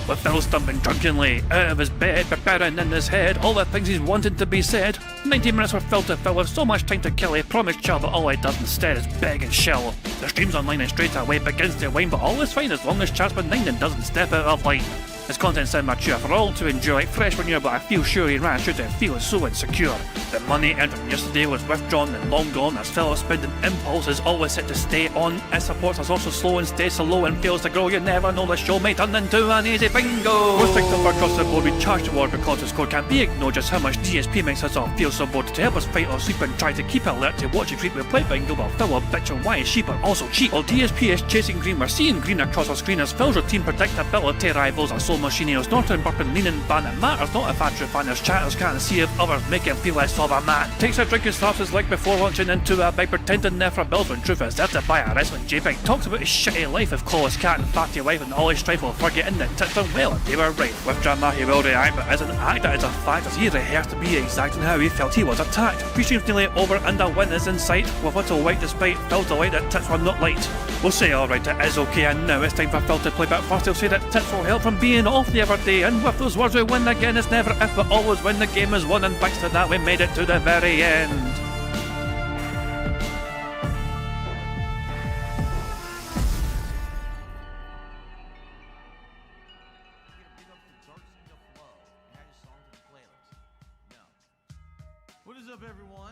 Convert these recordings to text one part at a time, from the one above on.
with Phil stumbling drunkenly out of his bed, preparing in his head all the things he's wanted to be said. 90 minutes for Phil to fill with so much time to kill. He promised Char that all he does instead is beg and shill. The stream's online and straight away begins to wane, but all is fine as long as Char's benign and doesn't step out of line. His content's sound mature for all to enjoy, like fresh manure, but I feel sure he ran through to feel so insecure. The money earned from yesterday was withdrawn and long gone, as Phil's spending impulse is always set to stay on. His supports is also slow and stays so low and fails to grow. You never know, the show may turn into an easy bingo. Most victims across the board we charge toward because his code can't be ignored. Just how much DSP makes us all feel so bored. To help us fight or sleep and try to keep alert to watch it creep, we play bingo while Phil will bitch on why his sheep are also cheap. While DSP is chasing green, we're seeing green across our screen as Phil's routine predictability rivals our soul machininos. Norton burping leaning ban, it matters not if Andrew Fanner's chatters can't see if others make him feel less of a man. Takes a drink and slaps his leg before launching into a bike, pretending there for bills when truth is there to buy a wrestling JPEG. Talks about his shitty life of Claw's cat and fatty wife and all his strife while forgetting that tits and well, they were right. With drama he will react, but as an actor it's a fact as he rehearsed to be exact in how he felt he was attacked. 3 streams nearly over and a win is in sight, with little white despite Phil's delight that tits were not light. We'll say alright, it is okay, and now it's time for Phil to play, but first he'll say that tits will help from being off the other day, and with those words we win again. It's never if but always when the game is won, and thanks to that we made it to the very end.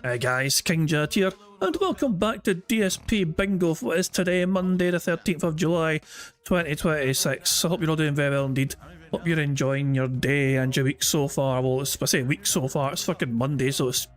Hey guys, King Jet here, and welcome back to DSP Bingo for what is today, Monday the 13th of July 2026. I hope you're all doing very well indeed. Hope you're enjoying your day and your week so far. Well, I say week so far, it's fucking Monday, so it's...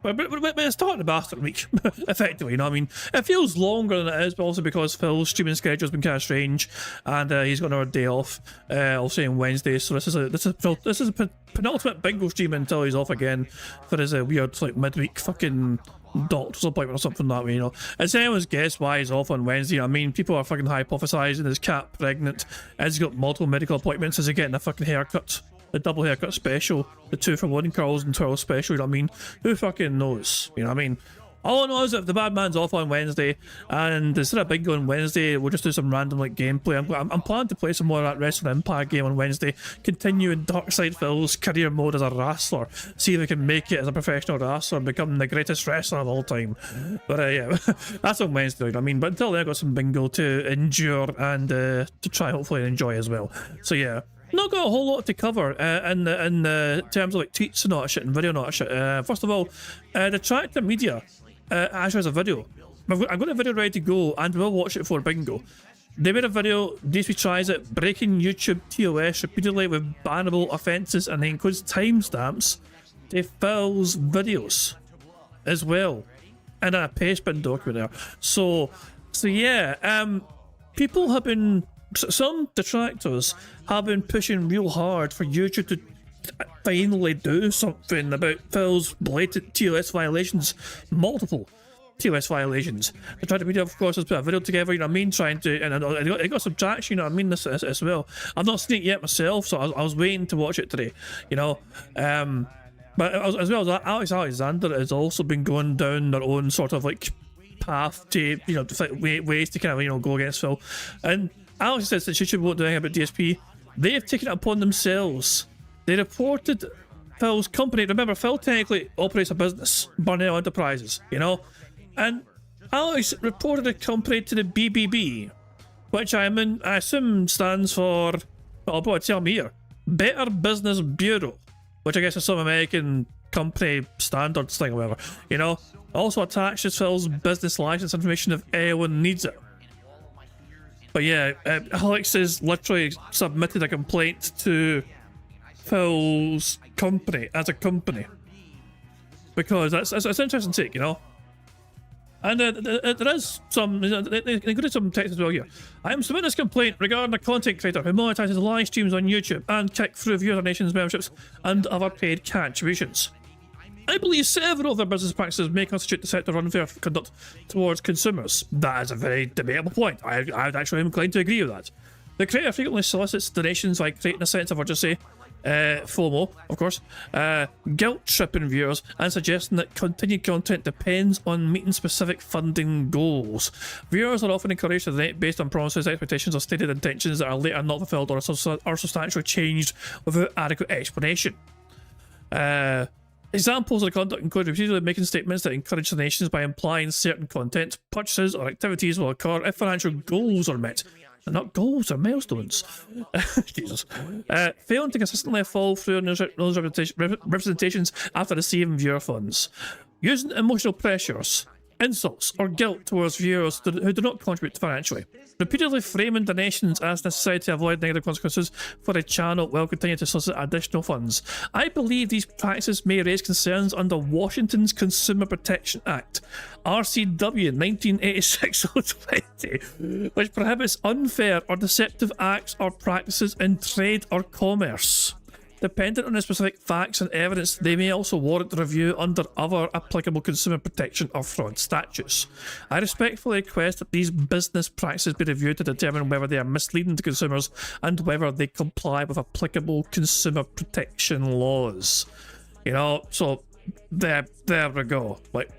But it's starting the bastard week, effectively, you know what I mean? It feels longer than it is, but also because Phil's streaming schedule's been kind of strange, and he's got another day off, also on Wednesday, so this is a penultimate bingo stream until he's off again for his weird, like, midweek fucking doctor's appointment or something that way, you know. It's anyone's guess why he's off on Wednesday. I mean, people are fucking hypothesizing his cat pregnant, he's got multiple medical appointments, is he getting a fucking haircut? The double haircut special, the 2 for 1 curls and twirls special, you know what I mean? Who fucking knows, you know what I mean? All I know is that if the bad man's off on Wednesday, and instead of bingo on Wednesday, we'll just do some random like gameplay. I'm planning to play some more of that Wrestling Impact game on Wednesday, continue in Darkside Phil's career mode as a wrestler, see if he can make it as a professional wrestler and become the greatest wrestler of all time. But yeah, that's on Wednesday, you know what I mean? But until then, I've got some bingo to endure and to try hopefully and enjoy as well. So yeah. Not got a whole lot to cover in terms of like tweets and all that shit and video and all that shit. First of all, the Tractor Media actually has a video. I've got a video ready to go and we'll watch it for bingo. They made a video, DSP tries it, breaking YouTube TOS repeatedly with bannable offences, and it includes timestamps to Phil's videos as well. And a pastebin document there. So yeah, people have been... Some detractors have been pushing real hard for YouTube to finally do something about Phil's blatant TOS violations, multiple TOS violations. The Tractor Media, of course, has put a video together, you know what I mean, trying to, and it got some traction, you know what I mean, this as well. I've not seen it yet myself, so I was waiting to watch it today, you know. But as well as that, Alex Alexander has also been going down their own sort of like path to, you know, ways to kind of, you know, go against Phil. And Alex says that YouTube won't do anything about DSP. They have taken it upon themselves. They reported Phil's company. Remember, Phil technically operates a business, Burnell Enterprises, you know? And Alex reported a company to the BBB, which I assume stands for, well, boy, tell me here, Better Business Bureau, which I guess is some American company standards thing or whatever, you know? Also attaches Phil's business license information if anyone needs it. But yeah, Alex has literally submitted a complaint to Phil's company as a company, because that's an interesting take, you know. And there is some, they included some text as well here. I am submitting this complaint regarding a content creator who monetizes live streams on YouTube and kick through Viewer Nation's memberships and other paid contributions. I believe several of their business practices may constitute deceptive or unfair conduct towards consumers. That is a very debatable point. I'd actually inclined to agree with that. The creator frequently solicits donations by creating a sense of urgency FOMO, of course, guilt-tripping viewers, and suggesting that continued content depends on meeting specific funding goals. Viewers are often encouraged to donate based on promises, expectations, or stated intentions that are later not fulfilled or substantially changed without adequate explanation. Examples of the conduct include repeatedly making statements that encourage donations by implying certain content, purchases, or activities will occur if financial goals are met. They're not goals, they're milestones. Jesus. Failing to consistently follow through on those representations after receiving viewer funds. Using emotional pressures, insults, or guilt towards viewers who do not contribute financially. Repeatedly framing donations as necessary to avoid negative consequences for the channel while continuing to solicit additional funds. I believe these practices may raise concerns under Washington's Consumer Protection Act, RCW 1986-020, which prohibits unfair or deceptive acts or practices in trade or commerce. Dependent on the specific facts and evidence, they may also warrant review under other applicable consumer protection or fraud statutes. I respectfully request that these business practices be reviewed to determine whether they are misleading to consumers and whether they comply with applicable consumer protection laws. You know, so there we go. Like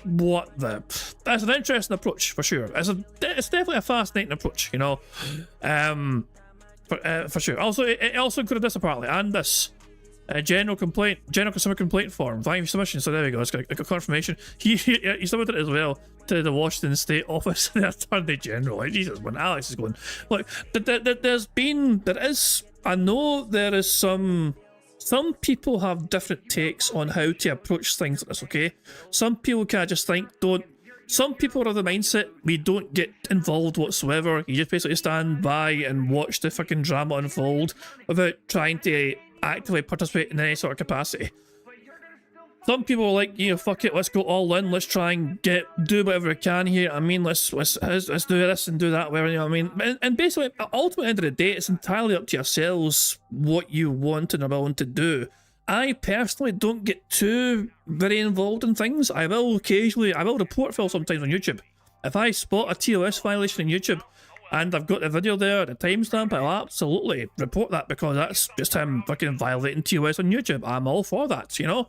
what the? That's an interesting approach for sure. It's definitely a fascinating approach. You know, for sure. Also, it also included this apparently, and this general consumer complaint form. 5 submissions. So there we go. It's got confirmation. He submitted it as well to the Washington State Office of the Attorney General. Like, Jesus, when Alex is going, look, I know there is some people have different takes on how to approach things like this. Okay, some people kind of just think Some people are of the mindset, we don't get involved whatsoever. You just basically stand by and watch the fucking drama unfold without trying to actively participate in any sort of capacity. Some people are like, you know, fuck it, let's go all in, let's try and do whatever we can here. I mean, let's do this and do that, whatever, you know what I mean? And basically, ultimately, at the end of the day, it's entirely up to yourselves what you want and are willing to do. I personally don't get too very involved in things. I will report Phil sometimes on YouTube. If I spot a TOS violation on YouTube and I've got the video there, the timestamp, I'll absolutely report that because that's just him fucking violating TOS on YouTube. I'm all for that, you know?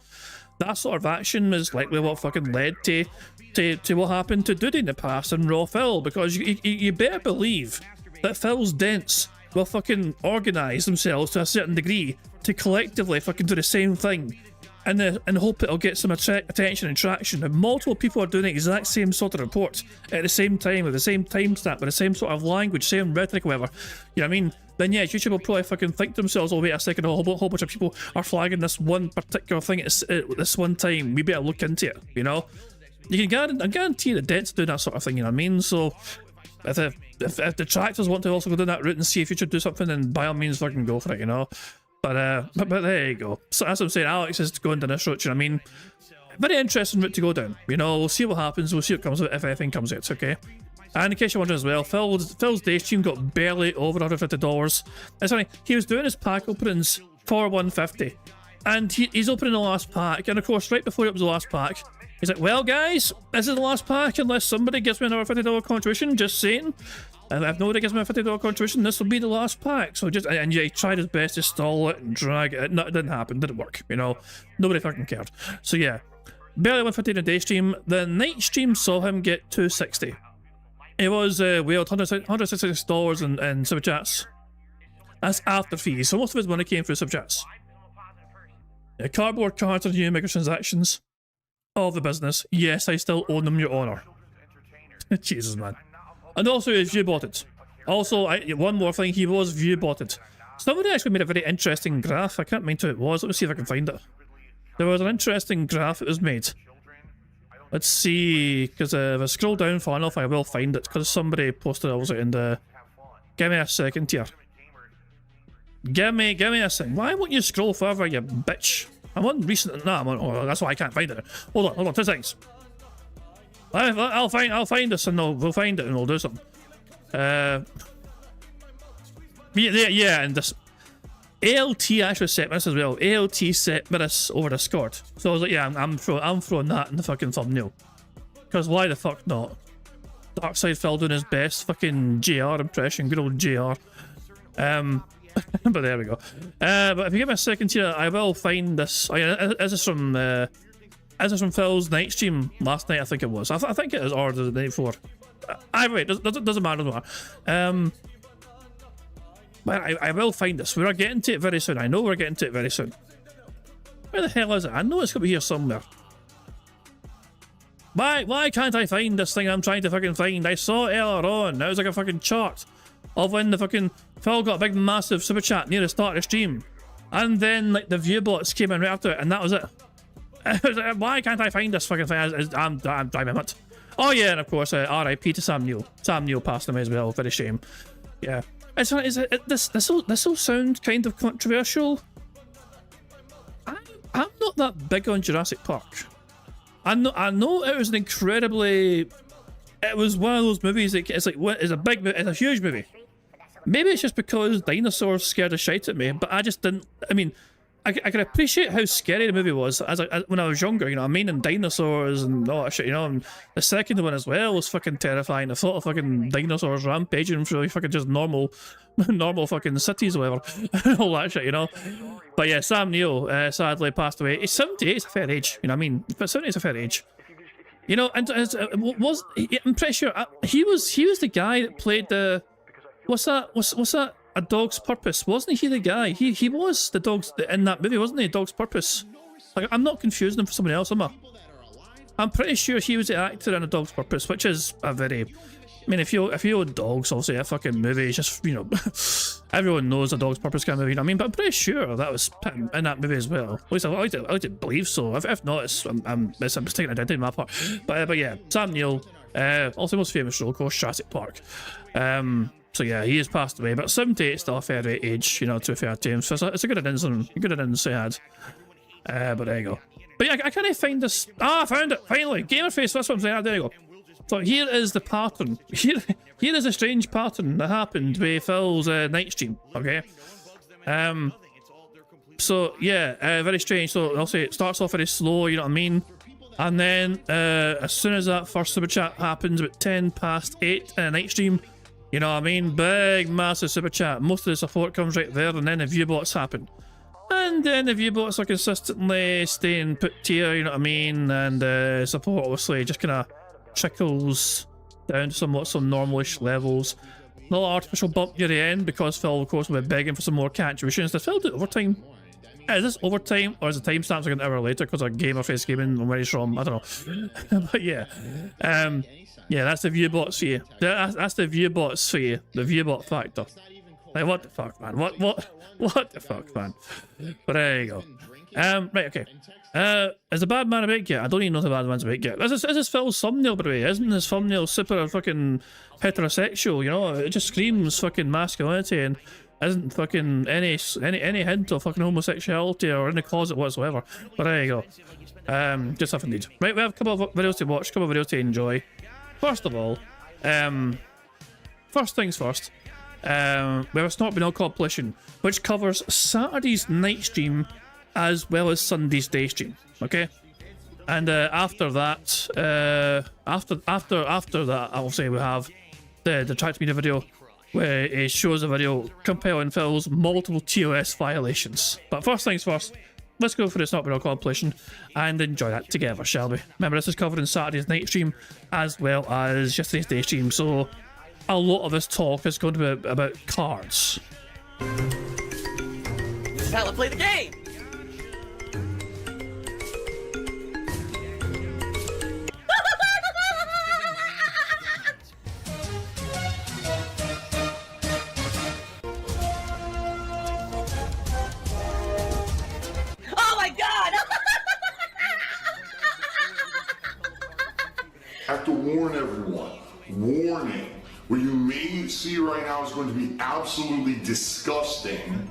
That sort of action is likely what fucking led to what happened to Duty in the past and Raw Phil, because you better believe that Phil's dents will fucking organise themselves to a certain degree to collectively fucking do the same thing and hope it'll get some attention and traction. And multiple people are doing the exact same sort of report at the same time, with the same timestamp, with the same sort of language, same rhetoric, whatever. You know what I mean? Then yeah, YouTube will probably fucking think to themselves, oh wait a second, a whole bunch of people are flagging this one particular thing at this one time. We better look into it, you know? You can guarantee the dent's doing that sort of thing, you know what I mean? So if the detractors want to also go down that route and see if you should do something, then by all means fucking go for it, you know? But there you go. So as I'm saying, Alex is going down this route, you know what I mean? Very interesting route to go down. You know, we'll see what happens, we'll see what comes out, if anything comes out, okay? And in case you're wondering as well, Phil's day stream got barely over $150. Sorry, he was doing his pack openings for $150. And he's opening the last pack, and of course, right before it was the last pack, he's like, well guys, this is the last pack unless somebody gives me another $50 contribution, just saying. And if nobody gives me a $50 contribution, this will be the last pack. So and yeah, he tried his best to stall it and drag it. No, it didn't happen, didn't work, you know. Nobody fucking cared. So yeah, barely 150 in a day stream. The night stream saw him get 260. It was whaled $166 in super chats. That's after fees, so most of his money came through super chats. Yeah, cardboard cards and new microtransactions. All the business. Yes, I still own them, Your Honor. Jesus, man. And also, he view botted. Also, one more thing, he was view botted. Somebody actually made a very interesting graph. I can't mind who it was. Let me see if I can find it. There was an interesting graph that was made. Let's see, because if I scroll down far enough, I will find it, because somebody posted it also in the... Give me a second here. Give me a second. Why won't you scroll further, you bitch? I'm on recent... No, I'm on... Oh, that's why I can't find it. Hold on, 2 seconds. I'll find this and we'll find it and we'll do something. Yeah, and this ALT actually sent me this as well. ALT sent me this over Discord. So I was like, yeah, I'm throwing that in the fucking thumbnail. Because why the fuck not? Darkside Phil doing his best fucking JR impression, good old JR. But there we go. But if you give me a second here, I will find this. Oh, yeah, this is from Phil's night stream last night, I think it was. I think it is, or the night before. Either way, doesn't matter. But I will find this. We're getting to it very soon. I know we're getting to it very soon. Where the hell is it? I know it's going to be here somewhere. Why can't I find this thing I'm trying to fucking find? I saw it earlier on. That was like a fucking chart of when the fucking Phil got a big massive super chat near the start of the stream. And then like the view bots came in right after it, and that was it. Why can't I find this fucking thing? I'm driving it. Oh yeah, and of course, RIP to Sam Neill. Sam Neill passed away as well. Very shame. Yeah. This will sound kind of controversial. I'm not that big on Jurassic Park. I know it was an incredibly. It was one of those movies that it's a huge movie. Maybe it's just because dinosaurs scared the shit at me, but I just didn't. I mean, I can appreciate how scary the movie was when I was younger, you know what I mean, and dinosaurs and all that shit, you know, and the second one as well was fucking terrifying. The thought of fucking dinosaurs rampaging through fucking just normal fucking cities or whatever, all that shit, you know. But yeah, Sam Neill sadly passed away. He's 78, it's a fair age, you know what I mean, but 70 is a fair age. You know, and I'm pretty sure he was the guy that played the, what's that? A Dog's Purpose, wasn't he the guy? He was the dogs in that movie, wasn't he? Dog's Purpose. Like, I'm not confusing him for someone else, am I? I'm pretty sure he was the actor in A Dog's Purpose, which is a very. I mean, if you own dogs, obviously a fucking movie is just, you know, everyone knows A Dog's Purpose kind of movie. You know what I mean? But I'm pretty sure that was him in that movie as well. At least I like to believe so. If not, I'm mistaken identity on my part. But yeah, Sam Neill, also most famous role, of course, Jurassic Park. So yeah, he has passed away, but 78 is still a fair age, you know, to be fair to him. So it's a good innings he had. But there you go. But yeah, I can't find this. I found it, finally. Gamerface, that's what I'm saying. There you go. So here is the pattern. Here is a strange pattern that happened with Phil's night stream, okay? So yeah, very strange. So I'll say it starts off very slow, you know what I mean? And then as soon as that first super chat happens, about 10 past 8 in a night stream, you know what I mean? Big, massive super chat. Most of the support comes right there, and then the view bots happen. And then the view bots are consistently staying put tier, you know what I mean? And support obviously just kind of trickles down to some normalish levels. Not an artificial bump near the end because Phil, of course, will be begging for some more contributions. Does Phil do overtime? Is this overtime, or is the timestamps like an hour later because of Gamerface gaming and where he's from? I don't know. But yeah. Yeah, that's the view bots for you. That's the view bots for you. The view bot factor. Like, what the fuck, man? What the fuck, man? But there you go. Right, okay. Is the bad man awake yet? I don't even know if the bad man's awake yet. This is Phil's thumbnail, by the way. Isn't his thumbnail super fucking heterosexual, you know? It just screams fucking masculinity and isn't fucking any hint of fucking homosexuality or in the closet whatsoever. But there you go. Just have indeed. Right, we have a couple of videos to watch, a couple of videos to enjoy. First of all, first things first, we have a Snort Bingo compilation, which covers Saturday's night stream as well as Sunday's day stream. Okay, and after that, after that, I'll say we have the Track Media video, where it shows a video compiling Phil's multiple TOS violations. But first things first. Let's go for the Snort Bingo compilation and enjoy that together, shall we? Remember, this is covered in Saturday's night stream as well as yesterday's day stream, so a lot of this talk is going to be about cards. This is how I play the game! I have to warn everyone. Warning. What you may see right now is going to be absolutely disgusting.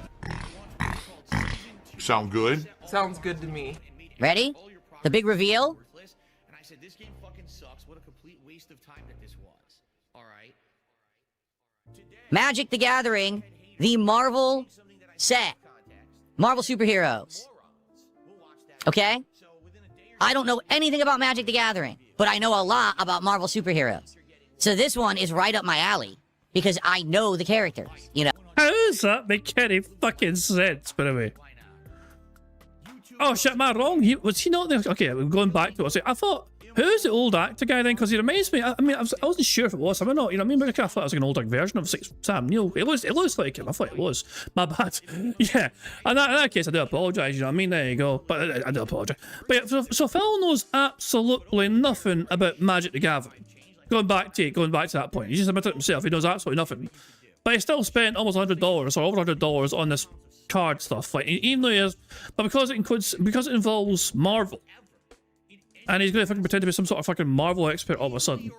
Sound good? Sounds good to me. Ready? The big reveal? And I said, this game fucking sucks. What a complete waste of time that this was. All right. Magic the Gathering, the Marvel set. Marvel superheroes. Okay? I don't know anything about Magic the Gathering, but I know a lot about Marvel superheroes. So this one is right up my alley, because I know the characters, you know? How does that make any fucking sense, by the way? Oh shit, am I wrong? Was he not there? Okay, we're going back to it. I thought, who's the old actor guy then? Because he reminds me, I wasn't sure if it was him or not. You know what I mean? I thought it was like an older version of Sam Neill. It looks like him. I thought it was. My bad. Yeah. In that case, I do apologise. You know what I mean? There you go. But I do apologise. But yeah, so Phil knows absolutely nothing about Magic the Gathering. Going back to that point. He just admitted it himself. He knows absolutely nothing. But he still spent almost $100 or over $100 on this card stuff. Like, even though he is, but because it involves Marvel, and he's going to fucking pretend to be some sort of fucking Marvel expert all of a sudden,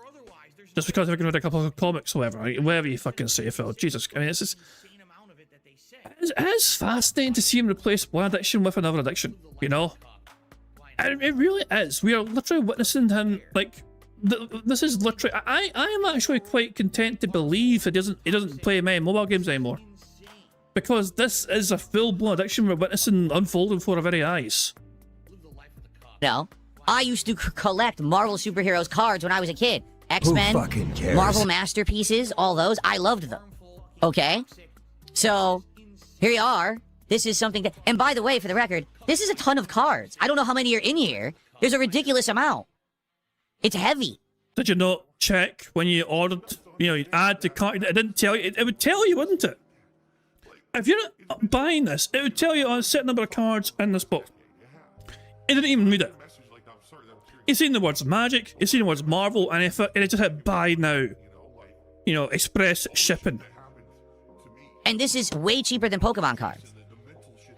just because he fucking read a couple of comics or whatever you fucking say, Phil. Jesus, I mean, it's just, it is fascinating to see him replace one addiction with another addiction. You know, and it really is. We are literally witnessing him like. This is literally. I am actually quite content to believe he doesn't play many mobile games anymore, because this is a full-blown addiction we're witnessing unfolding before our very eyes. No, I used to collect Marvel superheroes cards when I was a kid. X-Men, Marvel Masterpieces, all those. I loved them. Okay, so here you are. This is something that. And by the way, for the record, this is a ton of cards. I don't know how many are in here. There's a ridiculous amount. It's heavy. Did you not check when you ordered, you add to cart? It didn't tell you. It would tell you, wouldn't it? If you're not buying this, it would tell you on a set number of cards in this box. It didn't even read it. You've seen the words Magic, you've seen the words Marvel, and it just hit buy now. Express shipping. And this is way cheaper than Pokemon cards.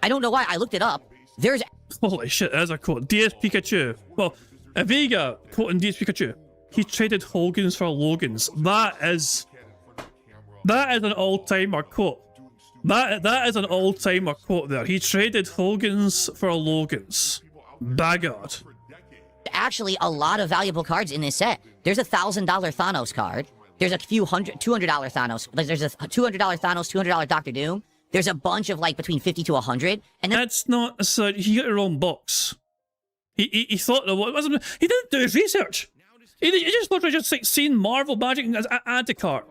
I don't know why. I looked it up. There's... Holy shit, there's a quote. DS Pikachu. Well, Vega quoting DS Pikachu. He traded Hogan's for Logan's. That is an all-timer quote. That is an all-timer quote there. He traded Hogan's for Logan's. Baggard. Actually a lot of valuable cards in this set. There's a $1,000 Thanos card. There's a few $200 Thanos. Like there's a $200 Thanos, $200 Doctor Doom. There's a bunch of like between 50 to 100. And then that's not necessarily. He got the wrong box. He thought it wasn't. He didn't do his research. He just literally just like seen Marvel Magic as add to cart.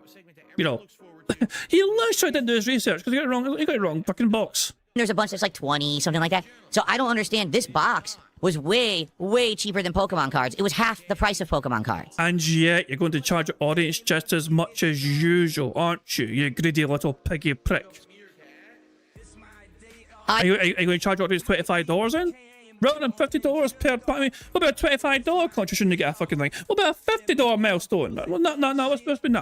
He literally didn't do his research because he got it wrong. He got the wrong fucking box. There's a bunch that's like 20, something like that. So I don't understand. This box was way, way cheaper than Pokemon cards. It was half the price of Pokemon cards. And yet you're going to charge your audience just as much as usual, aren't you? You greedy little piggy prick. Are you going to charge your audience $25 then? Rather than $50 per party? What about a $25 contract? You shouldn't get a fucking thing. What about a $50 milestone? Well, no, it's supposed to be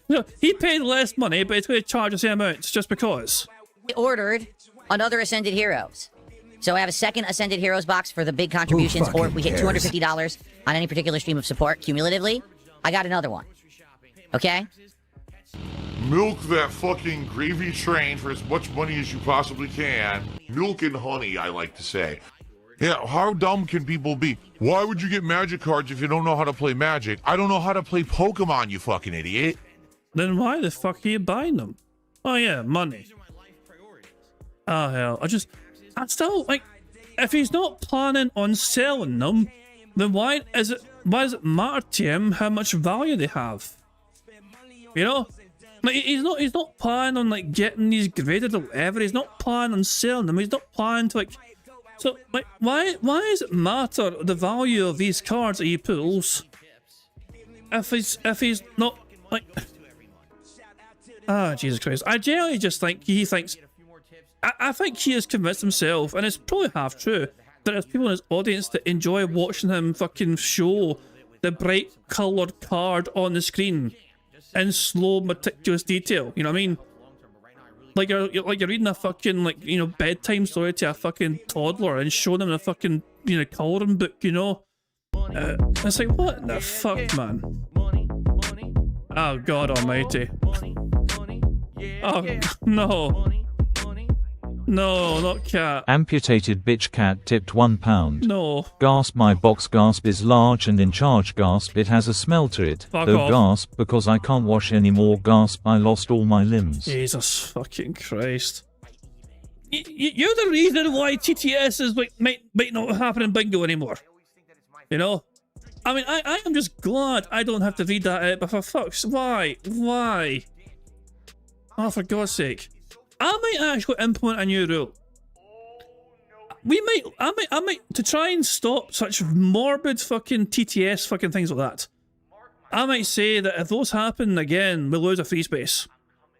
no. He paid less money, but he's going to charge the same amount just because. I ordered another Ascended Heroes. So I have a second Ascended Heroes box for the big contributions, or if we hit $250 on any particular stream of support cumulatively, I got another one. Okay? Milk that fucking gravy train for as much money as you possibly can. Milk and honey, I like to say. Yeah, how dumb can people be? Why would you get Magic cards if you don't know how to play Magic? I don't know how to play Pokemon, you fucking idiot. Then why the fuck are you buying them? Oh yeah, money. Oh hell, I still, like, if he's not planning on selling them, then why does it matter to him how much value they have? Like, he's not planning on like getting these graded or whatever. He's not planning on selling them. He's not planning to why does it matter the value of these cards that he pulls if he's not like Jesus Christ. I generally just think he thinks I think he has convinced himself, and it's probably half true, that there's people in his audience that enjoy watching him fucking show the bright coloured card on the screen in slow, meticulous detail. You know what I mean? Like you're reading a fucking bedtime story to a fucking toddler and showing them a fucking colouring book. It's like, what in the fuck, man? Oh God Almighty! Oh no! No, not cat. Amputated bitch cat tipped £1. No. Gasp, my box gasp is large and in charge gasp, it has a smell to it. Fuck Though off. gasp, because I can't wash anymore gasp, I lost all my limbs. Jesus fucking Christ. You're the reason why TTS is might not happen in bingo anymore. I mean, I am just glad I don't have to read that out, but for fuck's why? Oh, for God's sake. I might actually implement a new rule. I might, to try and stop such morbid fucking TTS fucking things like that. I might say that if those happen again, we'll lose a free space.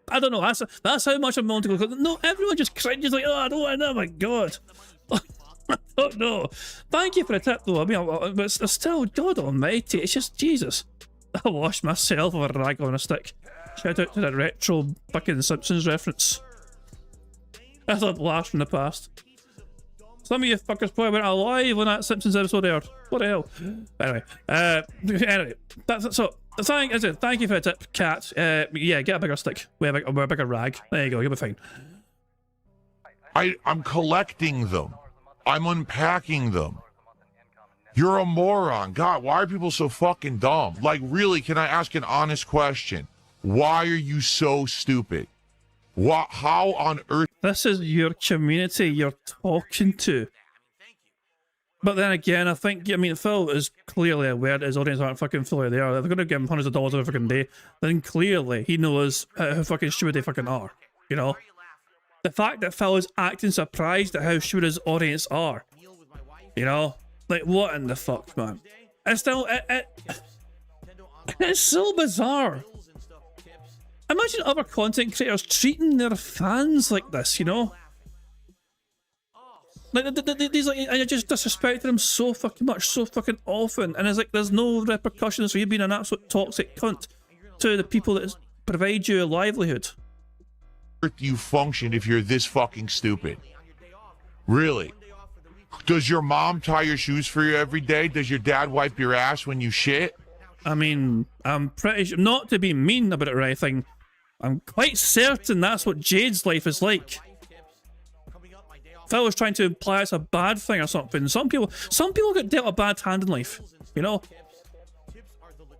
I don't know, that's how much I'm willing to go. No, everyone just cringes like, oh, I don't know, oh my God. I don't know. Thank you for the tip though, I mean, but still, God almighty, it's just, Jesus. I washed myself with a rag on a stick. Shout out to the retro fucking Simpsons reference. That's a blast from the past. Some of you fuckers probably weren't alive when that Simpsons episode aired. What the hell? Anyway, so thank you for the tip, Cat. Yeah, get a bigger stick. Wear a bigger rag. There you go, you'll be fine. I'm collecting them. I'm unpacking them. You're a moron. God, why are people so fucking dumb? Like, really, can I ask an honest question? Why are you so stupid? What? How on earth? This is your community you're talking to. But then again, I think, I mean, Phil is clearly aware that his audience aren't fucking fully there. If they're going to give him hundreds of dollars every fucking day, then clearly he knows how fucking stupid they fucking are. You know? The fact that Phil is acting surprised at how stupid his audience are. You know? Like, what in the fuck, man? It's still, it's so bizarre. Imagine other content creators treating their fans like this, you know? Like, these, like, I just disrespected them so fucking much, so fucking often, and it's like there's no repercussions for you being an absolute toxic cunt to the people that provide you a livelihood. You function if you're this fucking stupid? Really? Does your mom tie your shoes for you every day? Does your dad wipe your ass when you shit? I mean, I'm pretty sure, not to be mean about it or anything, I'm quite certain that's what Jade's life is like. Phil was trying to imply it's a bad thing or something. Some people get dealt a bad hand in life, you know?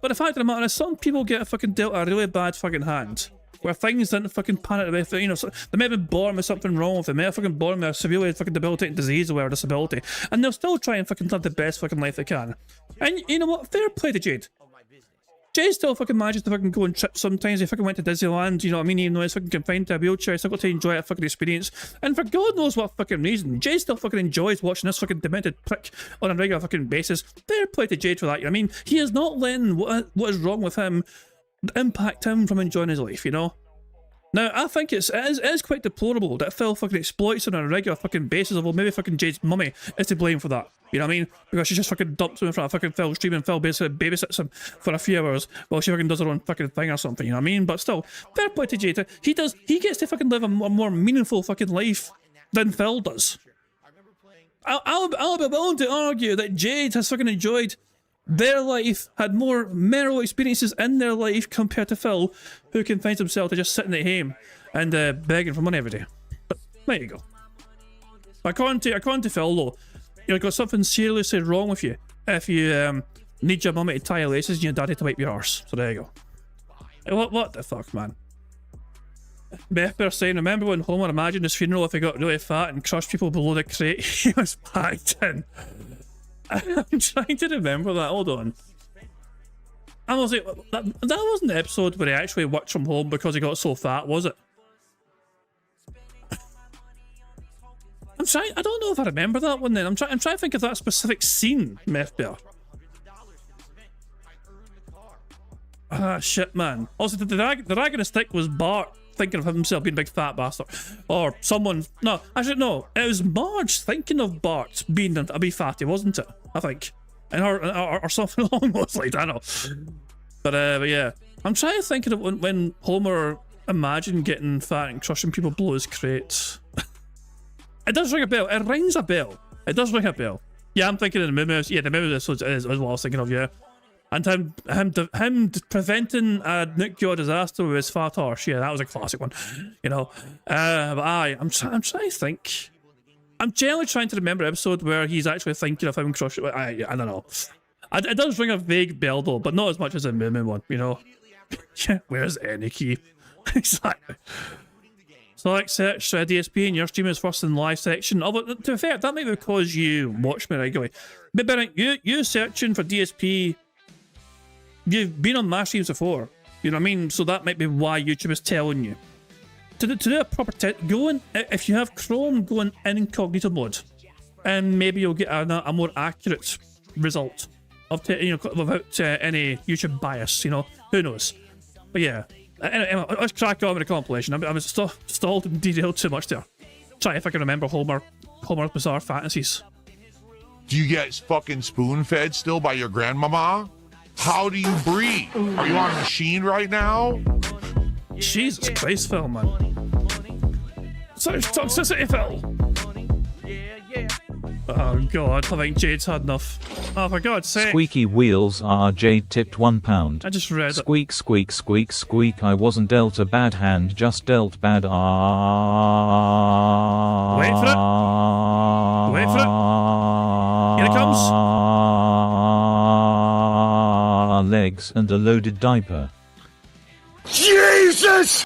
But the fact of the matter is, some people get fucking dealt a really bad fucking hand. Where things didn't fucking pan out with, you know, so they may have been born with something wrong with them, they may have fucking born with a severely fucking debilitating disease or disability, and they'll still try and fucking live the best fucking life they can. And you know what? Fair play to Jade. Jade still fucking manages to fucking go on trips sometimes. He fucking went to Disneyland, you know what I mean? Even though he's fucking confined to a wheelchair, he still got to enjoy that fucking experience. And for God knows what fucking reason, Jade still fucking enjoys watching this fucking demented prick on a regular fucking basis. Fair play to Jade for that, you know what I mean? He is not letting what is wrong with him impact him from enjoying his life, you know? Now, I think it is quite deplorable that Phil fucking exploits on a regular fucking basis, although maybe fucking Jade's mummy is to blame for that. You know what I mean? Because she just fucking dumps him in front of fucking Phil's stream and Phil basically babysits him for a few hours while she fucking does her own fucking thing or something, you know what I mean? But still, fair play to Jade. He gets to fucking live a more meaningful fucking life than Phil does. I'll be willing to argue that Jade has fucking enjoyed their life, had more memorable experiences in their life compared to Phil, who confines himself to just sitting at home and begging for money every day. But there you go. According to Phil, though, you've got something seriously wrong with you if you need your mummy to tie your laces and your daddy to wipe your arse. So there you go. What the fuck, man? Beth saying, remember when Homer imagined his funeral if he got really fat and crushed people below the crate he was packed in? I'm trying to remember that. Hold on. I was like, that wasn't the episode where he actually worked from home because he got so fat, was it? I don't know if I remember that one then. I'm trying to think of that specific scene, Meth Bear. Ah, shit, man. Also, the rag on the stick was Bart thinking of himself being a big fat bastard. Or someone... No, actually, no. It was Marge thinking of Bart being a wee fatty, wasn't it? I think. And or something along those lines, I don't know. But yeah. I'm trying to think of when Homer imagined getting fat and crushing people below his crates. It does ring a bell. It rings a bell. It does ring a bell. Yeah, I'm thinking of the Mimics. Yeah, the Mimics is what I was thinking of, yeah. And him preventing a nuclear disaster with his fat horse. Yeah, that was a classic one, you know. But I'm trying to think. I'm generally trying to remember an episode where he's actually thinking of him crushing. I don't know. It does ring a vague bell though, but not as much as the Moomin one, you know. Where's Aniki? Exactly. Select search DSP in your stream is first in live section. Although, to be fair, that might be because you watch me regularly. But Bennett, you searching for DSP. You've been on my streams before, you know what I mean? So that might be why YouTube is telling you. to do a proper test, go in, if you have Chrome, go in incognito mode, and maybe you'll get a more accurate result of without any YouTube bias. You know, who knows? But yeah, anyway, let's crack on with the compilation. I'm stalled and derailed too much there. Try if I can remember Homer's Bizarre Fantasies. Do you get fucking spoon-fed still by your grandmama? How do you breathe? Are you on a machine right now? Jesus Christ, Phil, man. Such toxicity, Phil. Oh God, I think Jade's had enough. Oh, for God's sake. Squeaky wheels are Jade tipped £1. I just read it. Squeak, squeak, squeak, squeak. I wasn't dealt a bad hand, just dealt bad. Wait for it. Wait for it. Here it comes. Legs and a loaded diaper. Jesus!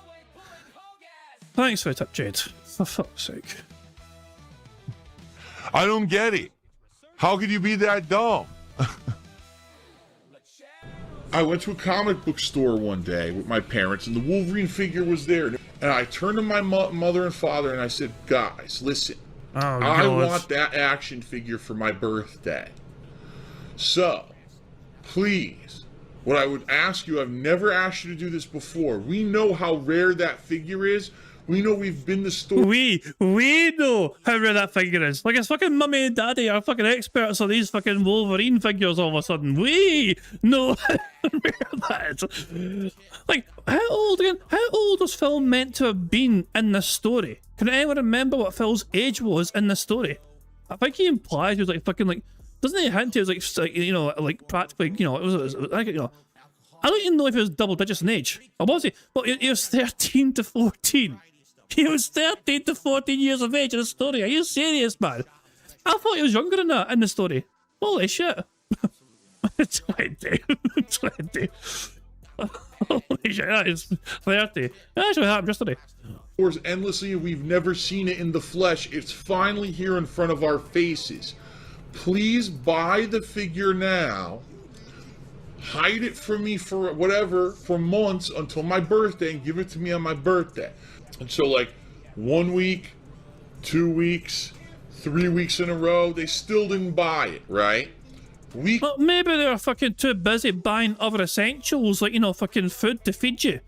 Thanks for the tip, Jade. For fuck's sake. I don't get it. How could you be that dumb? I went to a comic book store one day with my parents, and the Wolverine figure was there. And I turned to my mother and father, and I said, guys, listen. I want that action figure for my birthday. So, please, what I would ask you, I've never asked you to do this before. We know how rare that figure is. We know we've been to the store. We know how rare that figure is. Like, it's fucking mummy and daddy are fucking experts on these fucking Wolverine figures all of a sudden. We know how rare that is. Like, how old was Phil meant to have been in this story? Can anyone remember what Phil's age was in this story? I think he implies he was like fucking like, doesn't he hint he was like you know, like practically, you know, it was like, you know, I don't even know if he was double digits in age. Or was he? Well, he was 13 to 14. He was 13 to 14 years of age in the story. Are you serious, man? I thought he was younger than that in the story. Holy shit. 20. 20. Holy shit, that is 30. That actually happened yesterday. Endlessly, we've never seen it in the flesh. It's finally here in front of our faces. Please buy the figure now. Hide it from me for whatever, for months until my birthday, and give it to me on my birthday. And so, like, 1 week, 2 weeks, 3 weeks in a row, they still didn't buy it, right? Well, maybe they were fucking too busy buying other essentials, like, you know, fucking food to feed you,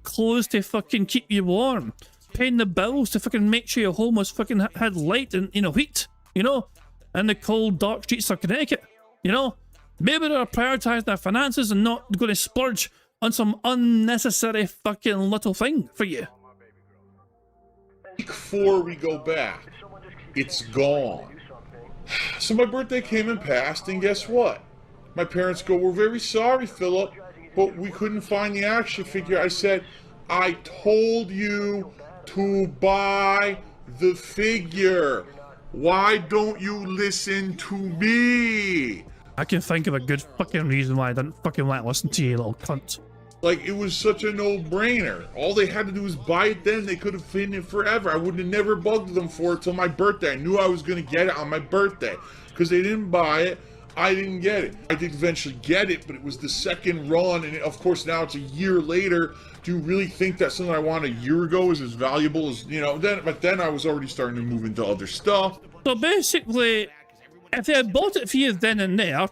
clothes to fucking keep you warm, paying the bills to fucking make sure your home was fucking had light and, you know, heat, you know, in the cold, dark streets of Connecticut, you know? Maybe they're prioritizing their finances and not going to splurge on some unnecessary fucking little thing for you. Week 4 we go back. It's gone. So my birthday came and passed, and guess what? My parents go, we're very sorry, Philip, but we couldn't find the action figure. I said, I told you to buy the figure. Why don't you listen to me? I can think of a good fucking reason why I didn't fucking want to listen to you, little cunt. Like, it was such a no-brainer. All they had to do was buy it then. They could have hidden it forever. I would have never bugged them for it till my birthday. I knew I was going to get it on my birthday. Because they didn't buy it, I didn't get it. I did eventually get it, but it was the second run. And of course, now it's a year later. Do you really think that something I wanted a year ago is as valuable as, you know, but then I was already starting to move into other stuff. So basically, if they had bought it for you then and there,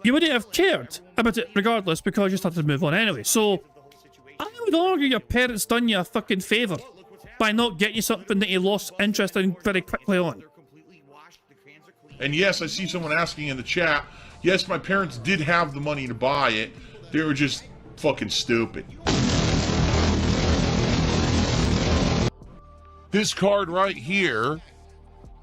you wouldn't have cared about it regardless because you started to move on anyway. So, I would argue your parents done you a fucking favour by not getting you something that you lost interest in very quickly on. And yes, I see someone asking in the chat, yes, my parents did have the money to buy it. They were just fucking stupid. This card right here,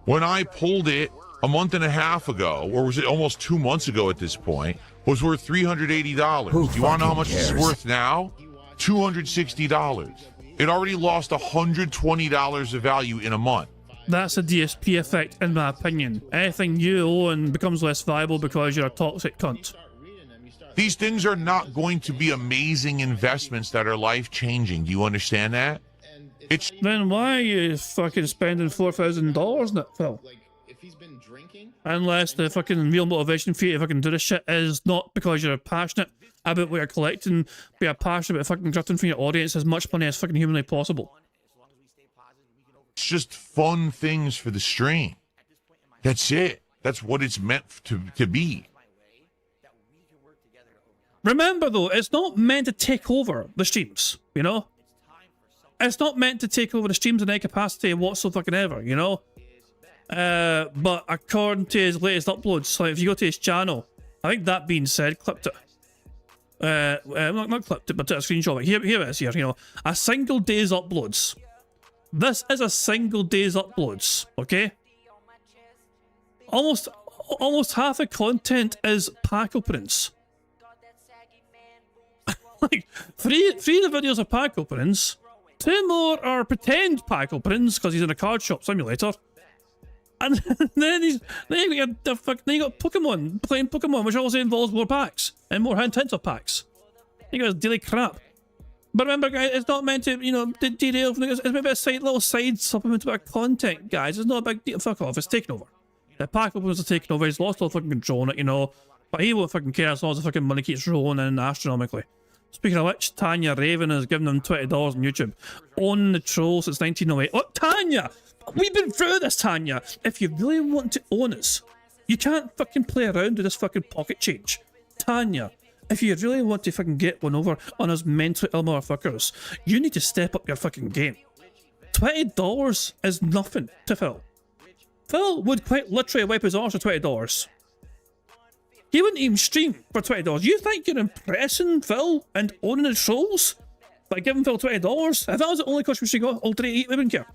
when I pulled it a month and a half ago, or was it almost 2 months ago at this point, was worth $380. Do you want to know how much it's worth now? $260. It already lost $120 of value in a month. That's a DSP effect, in my opinion. Anything you own becomes less valuable because you're a toxic cunt. These things are not going to be amazing investments that are life-changing. Do you understand that? Then why are you fucking spending $4,000 on it, Phil? Unless the fucking real motivation for you to fucking do this shit is not because you're passionate about what you're collecting, but you're passionate about fucking drifting from your audience as much money as fucking humanly possible. It's just fun things for the stream. That's it. That's what it's meant to be. Remember though, it's not meant to take over the streams, you know? It's not meant to take over the streams in any capacity whatsoever, you know? But according to his latest uploads, like if you go to his channel, I think that being said, clipped it. Not clipped it, but took a screenshot. Like, here it is here, you know. A single day's uploads. This is a single day's uploads, okay? Almost half the content is pack openings. Like, three of the videos are pack openings. 2 more are pretend pack openings because he's in a card shop simulator. And then you got Pokemon, playing Pokemon, which also involves more packs and more intensive packs. You got his daily crap. But remember, guys, it's not meant to, you know, derail. It's maybe a little side supplement about content, guys. It's not a big deal. Fuck off. It's taken over. The pack openers are taken over. He's lost all fucking control on it, you know. But he won't fucking care as long as the fucking money keeps rolling in astronomically. Speaking of which, Tanya Raven has given them $20 on YouTube. On the troll since 1908. Oh, Tanya! We've been through this, Tanya. If you really want to own us, you can't fucking play around with this fucking pocket change. Tanya, if you really want to fucking get one over on us mentally ill motherfuckers, you need to step up your fucking game. $20 is nothing to Phil. Phil would quite literally wipe his arse for $20. He wouldn't even stream for $20. You think you're impressing Phil and owning the trolls by giving Phil $20? If that was the only cost we got, all 3 we wouldn't care.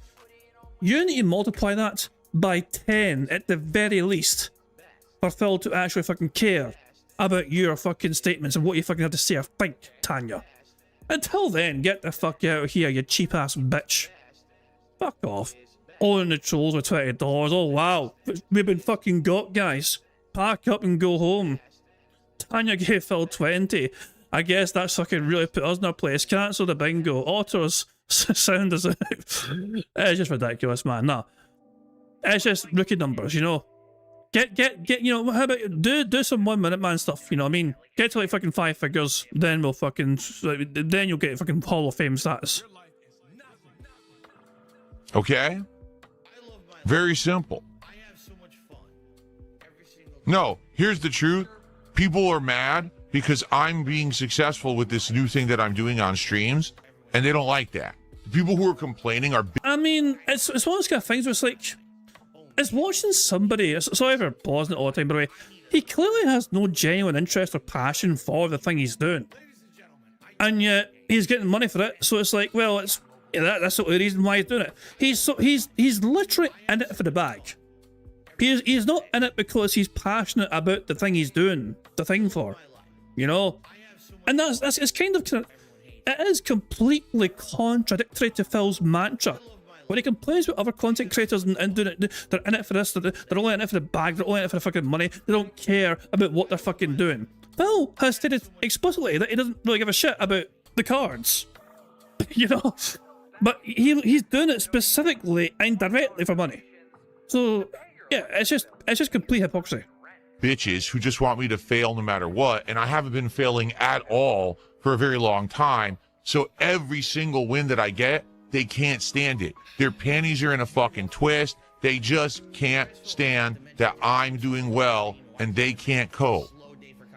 You need to multiply that by 10 at the very least for Phil to actually fucking care about your fucking statements and what you fucking have to say or think, Tanya. Until then, get the fuck out of here, you cheap ass bitch. Fuck off. Owning the trolls with $20. Oh wow, we've been fucking got, guys. Pack up and go home. Tanya gave Phil 20. I guess that's fucking really put us in our place. Cancel the bingo. Otters sound as it's just ridiculous, man. Nah. It's just rookie numbers, you know. Get, you know, how about do some 1 minute man stuff, you know what I mean? Get to like fucking 5 figures, then we'll fucking, then you'll get fucking Hall of Fame status. Okay? Very simple. No, here's the truth. People are mad because I'm being successful with this new thing that I'm doing on streams, and they don't like that. The people who are complaining are... I mean, it's one of those kind of things where it's like, it's watching somebody, sorry for pausing it all the time, by the way, he clearly has no genuine interest or passion for the thing he's doing. And yet, he's getting money for it, so it's like, well, it's that's the only reason why he's doing it. He's literally in it for the bag. He's not in it because he's passionate about the thing he's doing the thing for, you know? And it's kind of, it is completely contradictory to Phil's mantra. When he complains with other content creators and doing it, they're in it for this, they're only in it for the bag, they're only in it for the fucking money, they don't care about what they're fucking doing. Phil has stated explicitly that he doesn't really give a shit about the cards, you know? But he's doing it specifically and directly for money. So, yeah, it's just complete hypocrisy. Bitches who just want me to fail no matter what, and I haven't been failing at all for a very long time. So every single win that I get, they can't stand it. Their panties are in a fucking twist. They just can't stand that I'm doing well and they can't cope.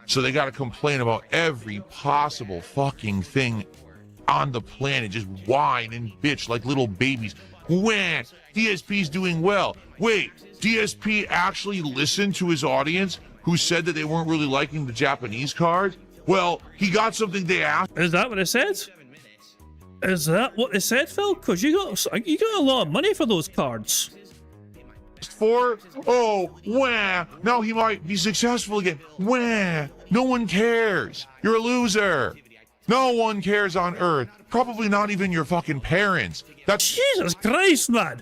So they gotta complain about every possible fucking thing on the planet, just whine and bitch like little babies. When DSP's doing well. Wait, DSP actually listened to his audience who said that they weren't really liking the Japanese cards? Well, he got something they asked. Is that what it said? Is that what it said, Phil? Because you got a lot of money for those cards. For? Oh, wah. Now he might be successful again. Wah. No one cares. You're a loser. No one cares on Earth. Probably not even your fucking parents. That's Jesus Christ, man.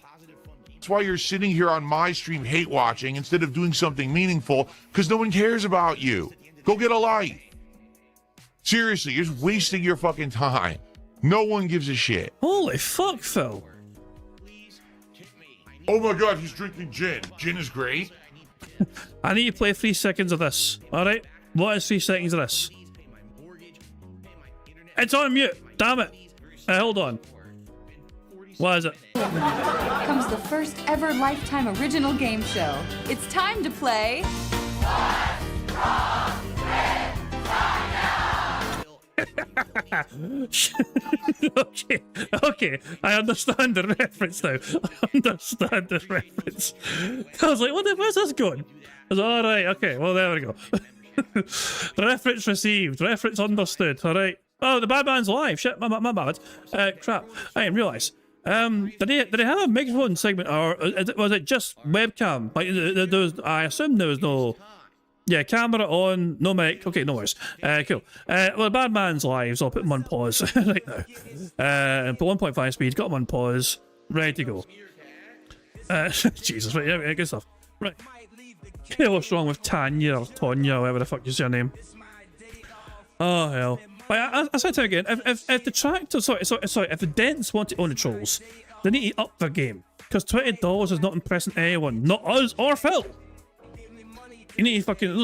That's why you're sitting here on my stream hate watching instead of doing something meaningful, because no one cares about you. Go get a life. Seriously, you're just wasting your fucking time. No one gives a shit. Holy fuck, Phil. Oh my god, he's drinking gin. Gin is great. I need to play 3 seconds of this. Alright? What is 3 seconds of this? It's on mute. Damn it. Hold on. What is it? Comes the first ever Lifetime original game show. It's time to play. Okay, I understand the reference now. I understand the reference. I was like, where's this going? I was like, all right, okay, well, there we go. Reference received, reference understood, all right. Oh, the bad man's live. Shit, my bad. Crap, I didn't realise. Did they have a microphone segment, or was it just webcam? Like, there was, I assume there was no... Yeah, camera on, no mic. Okay, no worries. Cool. Well, bad man's live, so I'll put him on pause right now. Put 1.5 speed, got him on pause, ready to go. Jesus, right, yeah, good stuff. Right. Okay, what's wrong with Tanya or Tonya, whatever the fuck is your name? Oh, hell. Like, I said to you again, if the tractor, sorry, if the dents want to own the trolls, they need to up their game. Because $20 is not impressing anyone, not us or Phil. You need to fucking,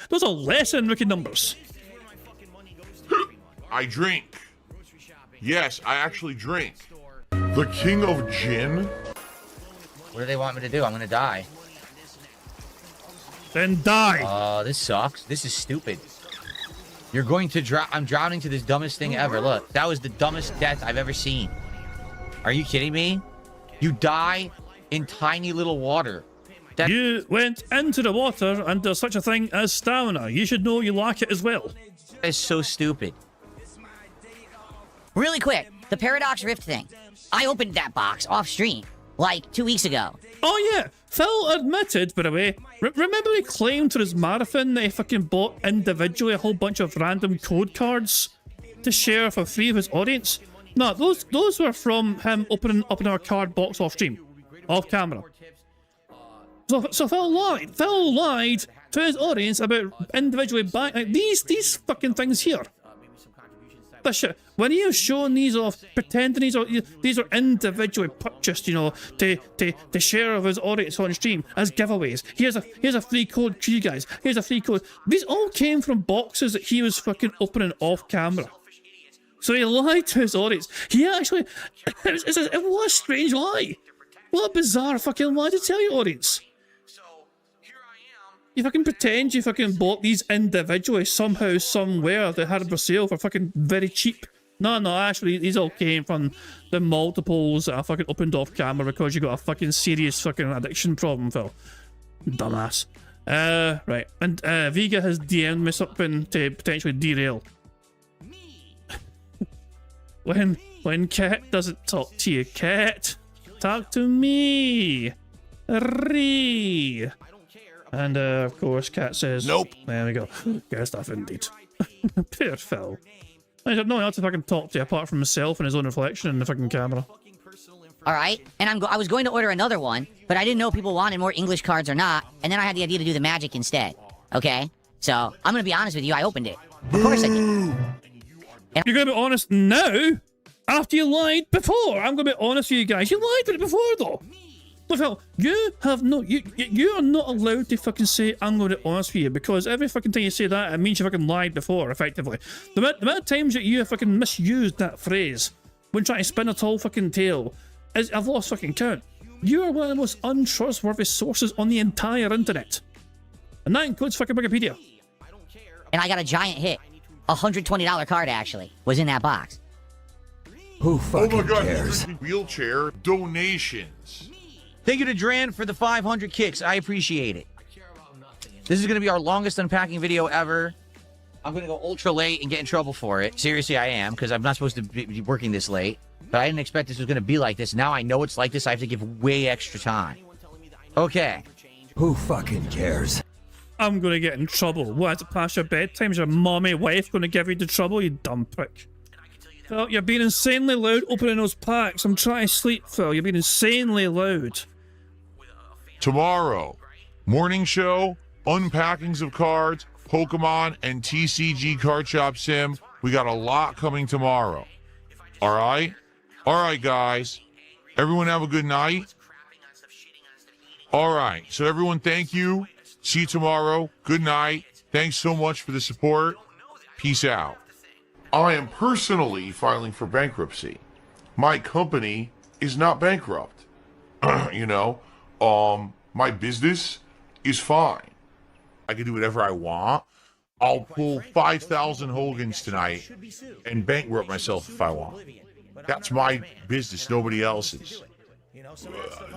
those are less than rookie numbers. I drink. Yes, I actually drink. The king of gin? What do they want me to do? I'm gonna die. Then die. Oh, this sucks. This is stupid. You're going to drown. I'm drowning to this dumbest thing ever. Look, that was the dumbest death I've ever seen. Are you kidding me? You die in tiny little water. You went into the water and there's such a thing as stamina. You should know you lack it as well. That is so stupid. Really quick, the Paradox Rift thing. I opened that box off stream like 2 weeks ago. Oh yeah, Phil admitted, by the way, remember he claimed to his marathon that he fucking bought individually a whole bunch of random code cards to share for free with his audience? No, those were from him opening up in our card box off stream, off camera. So Phil lied. Phil lied to his audience about individually buying like, these fucking things here. But shit, when he was showing these off, pretending these are individually purchased, you know, to share with his audience on stream as giveaways. Here's a free code for you guys. Here's a free code. These all came from boxes that he was fucking opening off camera. So he lied to his audience. He actually, it was a strange lie. What a bizarre fucking lie to tell your audience. You fucking pretend you fucking bought these individually somehow, somewhere, they had them for sale for fucking very cheap. No, actually, these all came from the multiples that I fucking opened off camera because you got a fucking serious fucking addiction problem, Phil. Dumbass. Right. And, Vega has DM'd me something to potentially derail. When Cat doesn't talk to you, Cat, talk to me. Ree. And, of course, Cat says... Nope. There we go. Good stuff, indeed. Poor Phil. I have no one else to fucking talk to apart from himself and his own reflection in the fucking camera. Alright, and I was going to order another one, but I didn't know if people wanted more English cards or not, and then I had the idea to do the magic instead. Okay? So, I'm gonna be honest with you, I opened it. Of course I did. You're gonna be honest now? After you lied before? I'm gonna be honest with you guys. You lied with it before, though. Look, Phil, you have no... You are not allowed to fucking say, I'm going to be honest with you, because every fucking time you say that, it means you fucking lied before, effectively. The amount of times that you have fucking misused that phrase when trying to spin a tall fucking tale, I've lost fucking count. You are one of the most untrustworthy sources on the entire internet. And that includes fucking Wikipedia. And I got a giant hit. $120 card, actually, was in that box. Who fucking Oh my god, cares? wheelchair donations. Thank you to Dran for the 500 kicks. I appreciate it. This is going to be our longest unpacking video ever. I'm going to go ultra late and get in trouble for it. Seriously, I am, because I'm not supposed to be working this late. But I didn't expect this was going to be like this. Now I know it's like this. I have to give way extra time. Okay. Who fucking cares? I'm going to get in trouble. What, is it past your bedtime? Is your mommy wife going to give you the trouble, you dumb prick? Phil, you're being insanely loud opening those packs. I'm trying to sleep, Phil. You're being insanely loud. Tomorrow, morning show, unpackings of cards, Pokemon, and TCG Card Shop Sim. We got a lot coming tomorrow. All right? All right, guys. Everyone have a good night. All right. So everyone, thank you. See you tomorrow. Good night. Thanks so much for the support. Peace out. I am personally filing for bankruptcy. my company is not bankrupt. You know, my business is fine. I can do whatever I want. I'll pull 5,000 Hogans tonight and bankrupt myself if I want. That's my business, nobody else's.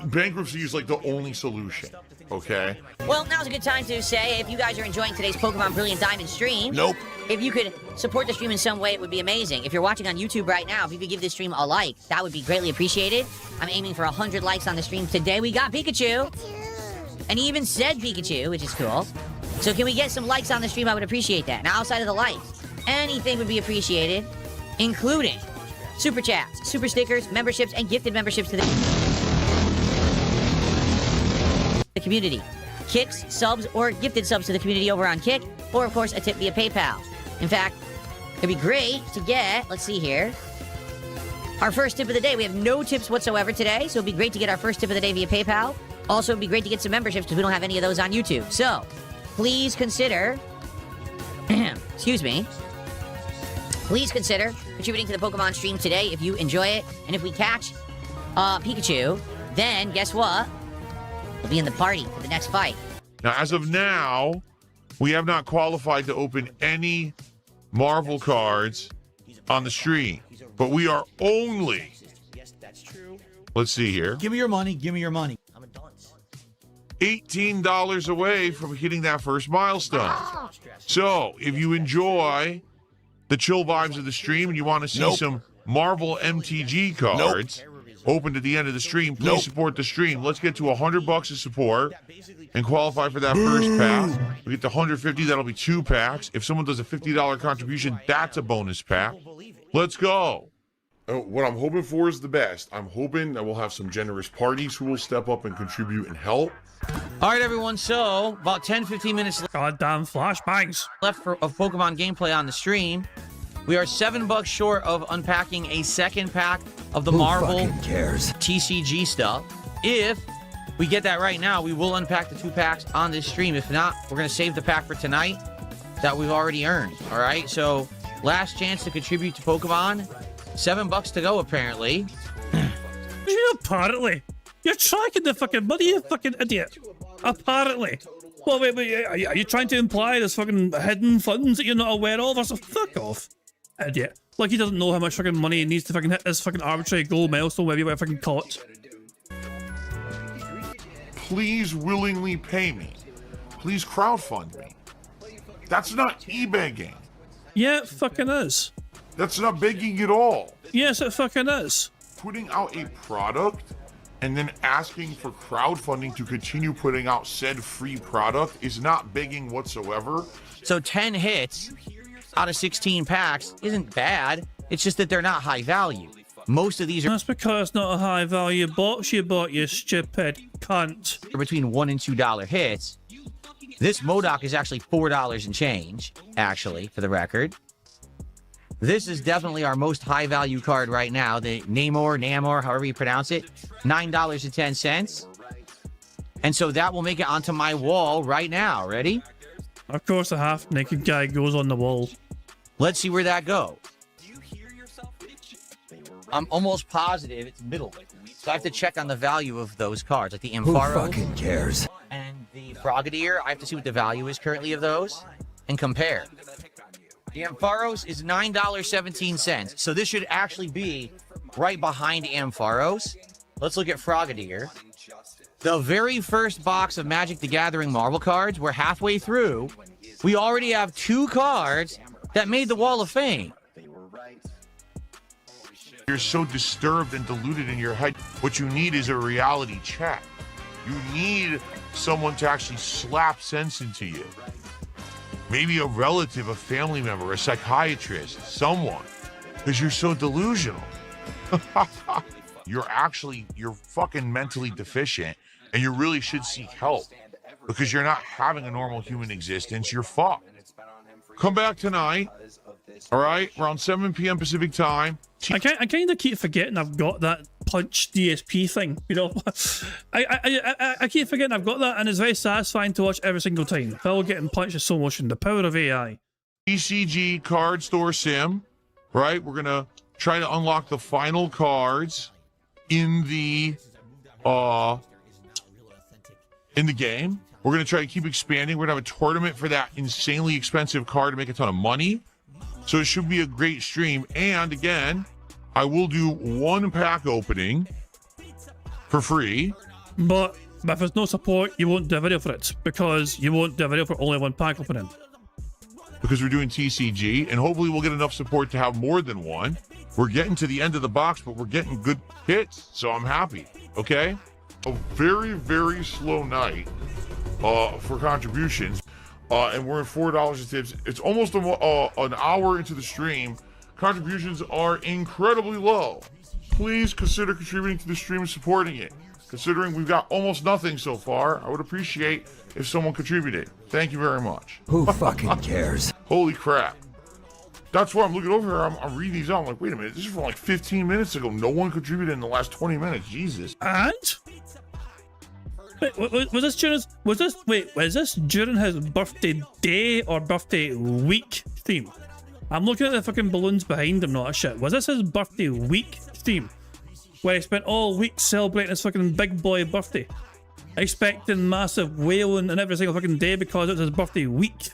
Bankruptcy is like the only solution, okay? Well, now's a good time to say, if you guys are enjoying today's Pokemon Brilliant Diamond stream, Nope. if you could support the stream in some way, it would be amazing. If you're watching on YouTube right now, if you could give this stream a like, that would be greatly appreciated. I'm aiming for 100 likes on the stream today. We got Pikachu. And he even said Pikachu, which is cool. So can we get some likes on the stream? I would appreciate that. Now, outside of the likes, anything would be appreciated, including super chats, super stickers, memberships, and gifted memberships to the community. Kicks, subs, or gifted subs to the community over on Kick, or, of course, a tip via PayPal. In fact, it'd be great to get, let's see here, our first tip of the day. We have no tips whatsoever today, so it'd be great to get our first tip of the day via PayPal. Also, it'd be great to get some memberships because we don't have any of those on YouTube. So, please consider, excuse me, please consider contributing to the Pokemon stream today if you enjoy it. And if we catch Pikachu, then guess what? We'll be in the party for the next fight. Now, as of now, we have not qualified to open any Marvel cards on the stream, but we are only, let's see here, Give me your money. Give me your money. $18 away from hitting that first milestone. So, if you enjoy the chill vibes of the stream and you want to see some Marvel MTG cards opened at the end of the stream, please support the stream. Let's get to $100 of support and qualify for that first pack. We get to 150, that'll be 2 packs. If someone does a $50 contribution, that's a bonus pack. Let's go. What I'm hoping for is the best. I'm hoping that we'll have some generous parties who will step up and contribute and help. All right, everyone. So, about 10-15 minutes Goddamn flashbangs. left of Pokemon gameplay on the stream. We are $7 short of unpacking a second pack of the Marvel fucking cares? TCG stuff. If we get that right now, we will unpack the 2 packs on this stream. If not, we're going to save the pack for tonight that we've already earned. All right, so last chance to contribute to Pokemon. $7 to go, apparently. Apparently. You're tracking the fucking money, you fucking idiot. Apparently. Well, wait, are you trying to imply there's fucking hidden funds that you're not aware of? Or so fuck off, idiot. Like he doesn't know how much fucking money he needs to fucking hit this fucking arbitrary goal milestone, whatever you want to fucking call it. Please willingly pay me. Please crowdfund me. That's not e-begging. Yeah, it fucking is. That's not begging at all. Yes, it fucking is. Putting out a product and then asking for crowdfunding to continue putting out said free product is not begging whatsoever. So 10 hits out of 16 packs isn't bad. It's just that they're not high value. Most of these are That's because it's not a high value box you bought, you stupid cunt. between $1 and $2 hits. This Modok is actually $4 and change, actually, for the record. This is definitely our most high value card right now. The Namor, however you pronounce it, $9.10. And so that will make it onto my wall right now. Ready? Of course the half-naked guy goes on the wall. Let's see where that goes. I'm almost positive it's middle. So I have to check on the value of those cards, like the Who Ampharos fucking cares? and the Frogadier. I have to see what the value is currently of those and compare. The Ampharos is $9.17. So this should actually be right behind Ampharos. Let's look at Frogadier. The very first box of Magic the Gathering Marvel cards, we're halfway through. We already have 2 cards that made the Wall of Fame. You're so disturbed and deluded in your head. What you need is a reality check. You need someone to actually slap sense into you. Maybe a relative, a family member, a psychiatrist, someone. Because you're so delusional. You're fucking mentally deficient and you really should seek help. Because you're not having a normal human existence. You're fucked. Come back tonight. All right, around 7 p.m. Pacific time. I kind of keep forgetting I've got that punch DSP thing, you know. I keep forgetting I've got that, and it's very satisfying to watch every single time. Phil getting punched is so much in the power of AI. TCG card store sim, right? We're gonna try to unlock the final cards in the game. We're going to try to keep expanding. We're going to have a tournament for that insanely expensive card to make a ton of money. So it should be a great stream. And again, I will do one pack opening for free. But if there's no support, you won't do a video for it, because you won't do a video for only one pack opening. Because we're doing TCG, and hopefully we'll get enough support to have more than one. We're getting to the end of the box, but we're getting good hits, so I'm happy, okay? A very, very slow night for contributions, and we're at $4 a tips. It's almost an hour into the stream. Contributions are incredibly low. Please consider contributing to the stream and supporting it. Considering we've got almost nothing so far, I would appreciate if someone contributed. Thank you very much. Who fucking cares? Holy crap. That's why I'm looking over here. I'm reading these out. I'm like, wait a minute. This is from like 15 minutes ago. No one contributed in the last 20 minutes. Jesus. And? Wait, was this during his birthday day or birthday week theme? I'm looking at the fucking balloons behind him, not a shit. Was this his birthday week theme? Where he spent all week celebrating his fucking big boy birthday, expecting massive wailing and every single fucking day because it was his birthday week.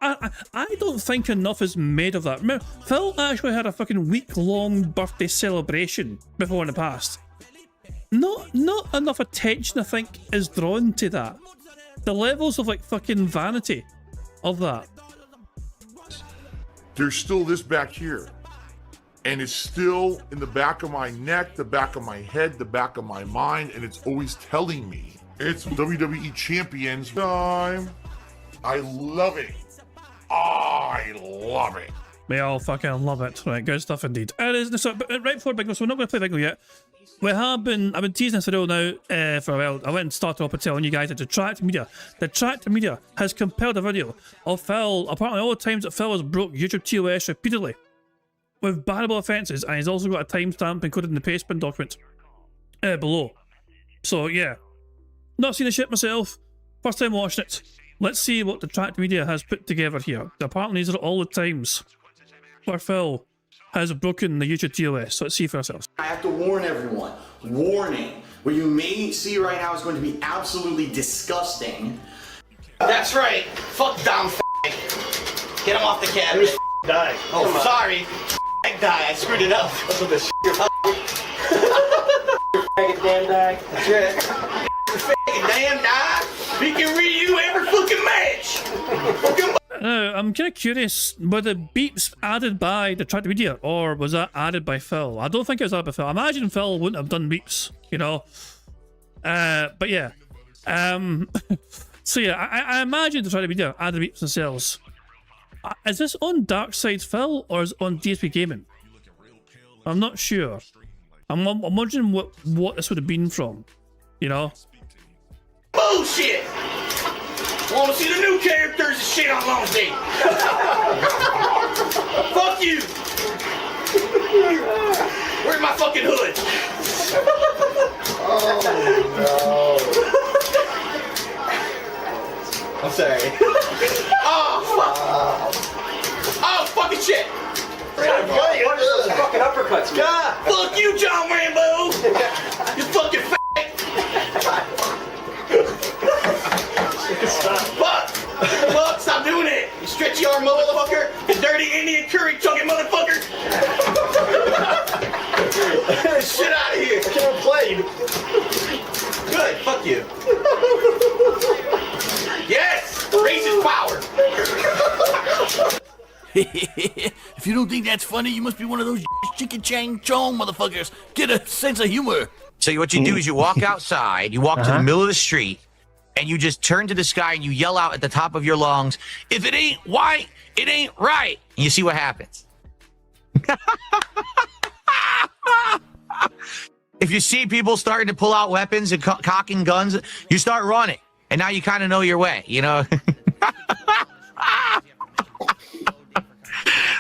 I don't think enough is made of that. Remember, Phil actually had a fucking week-long birthday celebration before in the past. Not enough attention, I think, is drawn to that. The levels of like fucking vanity of that. There's still this back here. And it's still in the back of my neck, the back of my head, the back of my mind, and it's always telling me it's WWE Champions time. I love it. I love it. We all fucking love it. Right, good stuff indeed. It is so, but right before Bingo, so we're not going to play Bingo yet. I've been teasing this video now for a while. I went and started up and telling you guys that the Tractor Media has compiled a video of Phil, apparently all the times that Phil has broke YouTube TOS repeatedly with bannable offences, and he's also got a timestamp included in the pastebin document below. So yeah, not seen the shit myself, first time watching it. Let's see what the Tractor Media has put together here. Apparently these are all the times where Phil has broken the YouTube TOS, so let's see for ourselves. I have to warn everyone, warning, what you may see right now is going to be absolutely disgusting. That's right. Fuck Dom. Get him off the cabinet. Die. Oh, sorry. Die. I screwed it up. What's with this? You're faggot damn die. That's right. Damn die. He can read you every fucking match. Now, I'm kind of curious, were the beeps added by the Tractor Media, or was that added by Phil? I don't think it was added by Phil. I imagine Phil wouldn't have done beeps, you know? But yeah. So yeah, I imagine the Tractor Media added beeps themselves. Is this on Dark Side Phil, or is it on DSP Gaming? I'm not sure. I'm wondering what this would have been from, you know? Bullshit. Want to see the new characters and shit on Long Day? Fuck you. Where's my fucking hood? Oh no. I'm sorry. Oh fuck. Oh fucking shit. What is those fucking uppercuts? God. Fuck you, John Rambo. You fucking fat. Fuck! Fuck! Stop doing it! You stretchy arm motherfucker! You dirty Indian curry chugging motherfucker! Shit out of here! I can't play. Good, fuck you. Yes! Racist power! If you don't think that's funny, you must be one of those chicken chang chong motherfuckers. Get a sense of humor. So what you do is you walk outside, you walk to the middle of the street, and you just turn to the sky and you yell out at the top of your lungs, if it ain't white, it ain't right. And you see what happens. If you see people starting to pull out weapons and cocking guns, you start running. And now you kind of know your way, you know?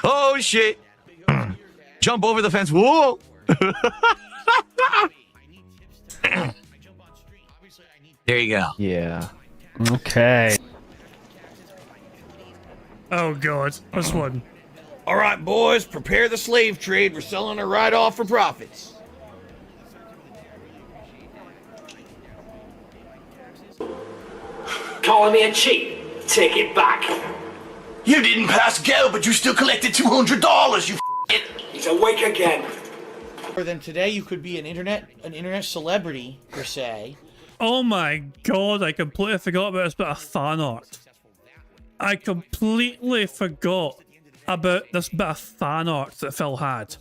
Oh, shit. Jump over the fence. Whoa. There you go. Yeah. Okay. Oh god, this one. All right, boys, prepare the slave trade. We're selling her right off for profits. Calling me a cheat. Take it back. You didn't pass go, but you still collected $200, you He's awake again. Then today you could be an internet celebrity, per se. Oh my god, I completely forgot about this bit of fan art. I completely forgot about this bit of fan art that Phil had.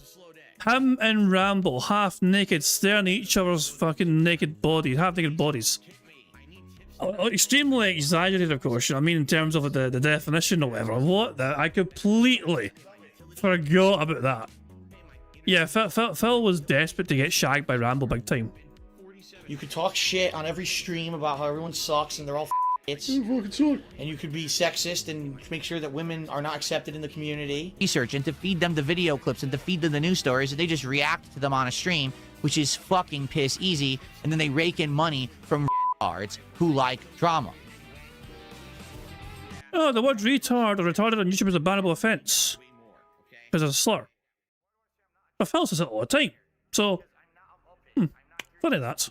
Him and Ramble, half naked, staring at each other's fucking naked bodies, half naked bodies. Extremely exaggerated, of course, you know what I mean, in terms of the definition or whatever. What the? I completely forgot about that. Yeah, Phil was desperate to get shagged by Ramble big time. You could talk shit on every stream about how everyone sucks and they're all it's and you could be sexist and make sure that women are not accepted in the community. Research and to feed them the video clips and to feed them the news stories, and they just react to them on a stream, which is fucking piss easy, and then they rake in money from cards who like drama. Oh, the word retard or retarded on YouTube is a bannable offense because it's a slur. But Phil says it all the time, so funny that.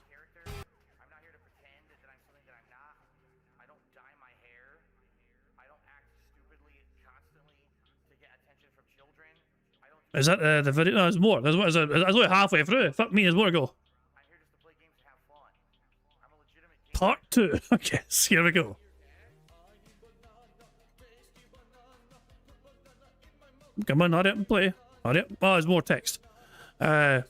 Is that the video? No, there's more. There's only halfway through. Fuck me, there's more to go. Part 2. Okay, so here we go. Come on, hurry up and play. Hurry up. Oh, there's more text. I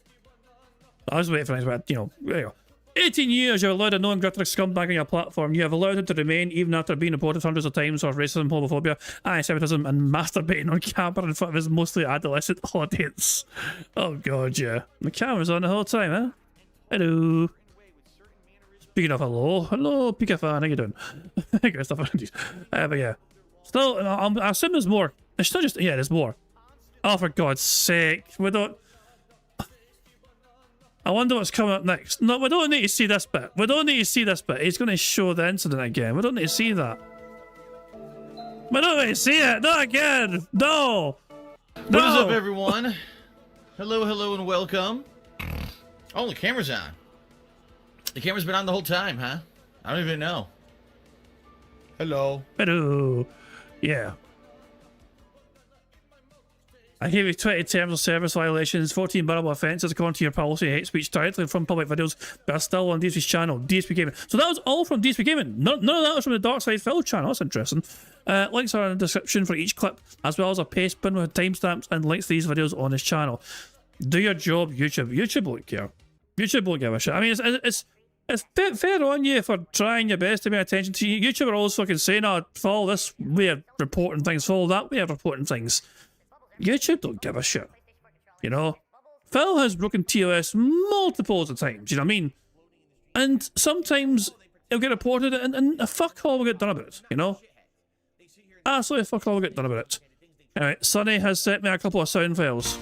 was waiting for this, you know, there you go. 18 years, you've allowed a non-graphic scumbag on your platform. You have allowed him to remain even after being reported hundreds of times of racism, homophobia, anti-Semitism, and masturbating on camera in front of his mostly adolescent audience. Oh god, yeah. The camera's on the whole time, huh? Hello. Speaking of hello, Pika fan, how you doing? Good stuff. But yeah. Still, I assume there's more. It's still just, yeah, there's more. Oh, for God's sake. We don't... I wonder what's coming up next. No, we don't need to see this bit. We don't need to see this bit. He's going to show the incident again. We don't need to see that. We don't need to see it. Not again. No. What is up, everyone? Hello, and welcome. Oh, the camera's on. The camera's been on the whole time, huh? I don't even know. Hello. Hello. Yeah. I gave you 20 terms of service violations, 14 bannable offences according to your policy, hate speech directly from public videos, but are still on DSP's channel, DSP Gaming. So that was all from DSP Gaming. None of that was from the Dark Side Phil channel. That's interesting. Links are in the description for each clip, as well as a paste bin with timestamps and links to these videos on his channel. Do your job, YouTube. YouTube won't care. YouTube won't give a shit. I mean, it's fair on you for trying your best to pay attention to you. YouTube are always fucking saying, oh, follow this way of reporting things, follow that way of reporting things. YouTube don't give a shit, you know. Phil has broken TOS multiples of times, you know what I mean? And sometimes he'll get reported and fuck all will get done about it, you know? Absolutely fuck all will get done about it. Anyway, Sonny has sent me a couple of sound files.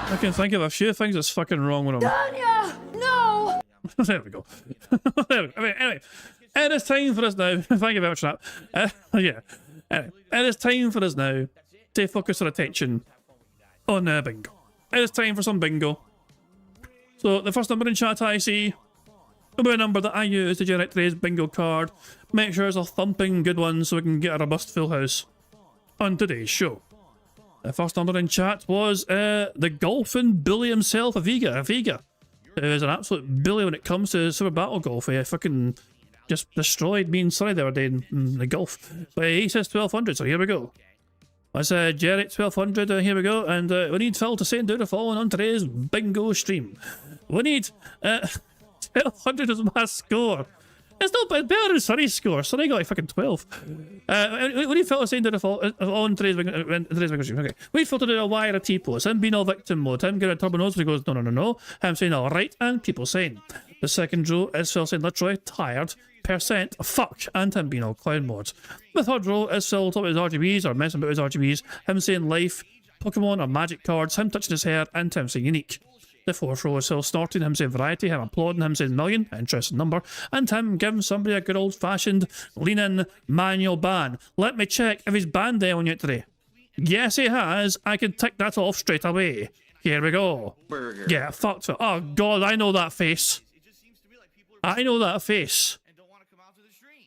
I can think of a few things that's fucking wrong with him. Tanya! No! There we go. There we go. Anyway, it is time for us now. Thank you very much for that. Yeah. Anyway, it is time for us now to focus our attention on bingo. It is time for some bingo. So the first number in chat I see will be a number that I use to generate today's bingo card. Make sure it's a thumping good one so we can get a robust full house on today's show. The first number in chat was the golfing bully himself, Aviga, who is an absolute bully when it comes to Super Battle Golf. He fucking just destroyed me and Sonny the other day in the golf. But he says 1200, so here we go. That's Jerry 1200, here we go. And we need Phil to say and do the following on today's bingo stream. We need 1200 as my score. It's not better than Sonny's score. Sonny got like fucking 12. We need Phil to say and do the following on today's bingo stream. Okay. We need Phil to do a Y or a T pose. Him being all victim mode. Him getting a turbo nose, but he goes, no. Him saying all right, and people saying. The second row is Phil saying literally tired, percent, fuck, and him being all clown mode. The third row is Phil talking about his RGBs, or messing about his RGBs, him saying life, Pokemon or magic cards, him touching his hair, and him saying unique. The fourth row is Phil snorting, him saying variety, him applauding, him saying million, interesting number, and him giving somebody a good old-fashioned lean-in manual ban. Let me check if he's banned anyone yet today. Yes, he has. I can tick that off straight away. Here we go. Burger. Yeah, fuck Phil. Oh, God, I know that face. I know that face.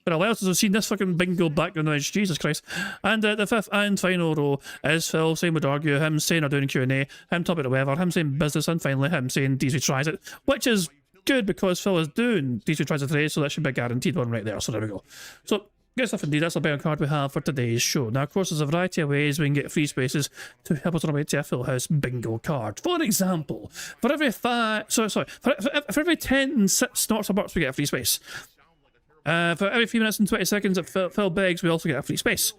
But who else has seen this fucking bingo background noise? Jesus Christ. And the fifth and final row is Phil saying would argue, him saying or doing Q&A, him talking about the weather, him saying business, and finally him saying DSP tries it, which is good because Phil is doing DSP tries it today, so that should be a guaranteed one right there. So there we go. So good stuff indeed. That's the bingo card we have for today's show. Now, of course, there's a variety of ways we can get free spaces to help us on our way to a Full House bingo card. For example, for every for every 10 snorts or burps, we get a free space. For every 3 minutes and 20 seconds that Phil begs, we also get a free space.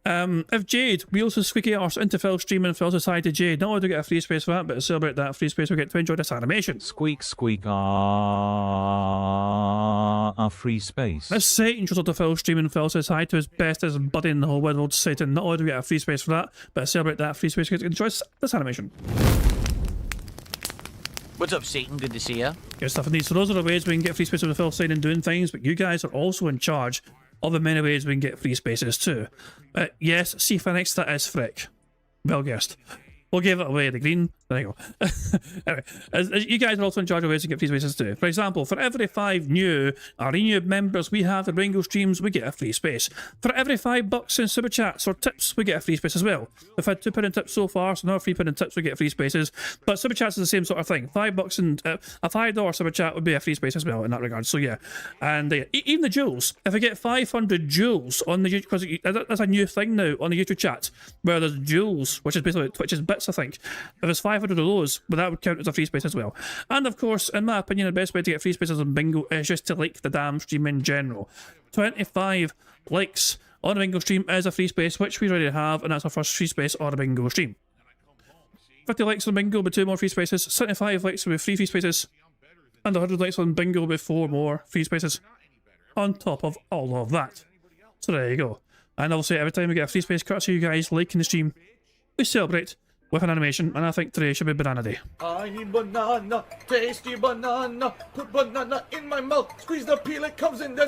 If Jade wheels his squeaky arse into Phil's stream and Phil's aside to Jade, not only do we get a free space for that, but to celebrate that free space, we get to enjoy this animation. Squeak, squeak, a free space. This Satan shows up to Phil's stream and Phil says hi to his bestest buddy in the whole world, Satan. Not only do we get a free space for that, but to celebrate that free space, we get to enjoy this animation. What's up, Satan? Good to see ya. Good stuff indeed. So those are the ways we can get free spaces with Phil saying and doing things, but you guys are also in charge of the many ways we can get free spaces too. Yes, see Phoenix, that is Frick. Well guessed. We'll give it away, the green. There you go. Anyway, as you guys are also in charge of ways to get free spaces too. For example, for every 5 new or renewed members we have in Ringo streams, we get a free space. For every $5 in super chats or tips, we get a free space as well. We've had £2 in tips so far, so now £3 in tips we get free spaces. But super chats is the same sort of thing. $5 and a $5 super chat would be a free space as well in that regard. So yeah, and even the jewels. If we get 500 jewels on the because that's a new thing now on the YouTube chat where there's jewels, which is basically Twitch's bits, I think. If it's 500 of those, well, that would count as a free space as well. And of course, in my opinion, the best way to get free spaces on bingo is just to like the damn stream in general. 25 likes on a bingo stream is a free space, which we already have, and that's our first free space on a bingo stream. 50 likes on bingo with 2 more free spaces, 75 likes with 3 free spaces, and 100 likes on bingo with 4 more free spaces on top of all of that. So there you go. And obviously, every time we get a free space, courtesy of you guys liking the stream, we celebrate with an animation, and I think today should be Banana Day. I need banana, tasty banana, put banana in my mouth, squeeze the peel, it comes in the...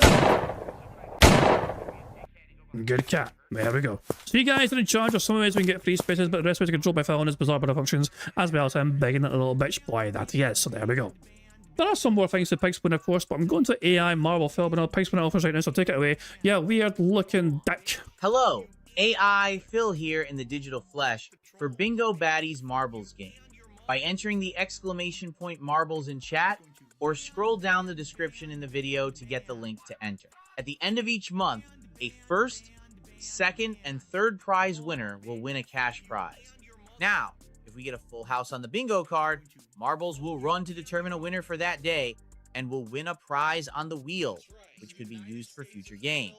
Good cat. There we go. So you guys are in charge of some ways we can get free spaces, but the rest ways are controlled by Phil and his bizarre bit of functions, as well as him begging that little bitch boy that he is. So there we go. There are some more things to Pigspin, of course, but I'm going to AI Marvel Phil, but no Pigspin offers right now, so take it away. Yeah, weird looking dick. Hello, AI Phil here in the digital flesh for Bingo Baddies Marbles game. By entering the exclamation point marbles in chat, or scroll down the description in the video to get the link to enter. At the end of each month, a first, second, and third prize winner will win a cash prize. Now, if we get a full house on the bingo card, marbles will run to determine a winner for that day, and will win a prize on the wheel, which could be used for future games.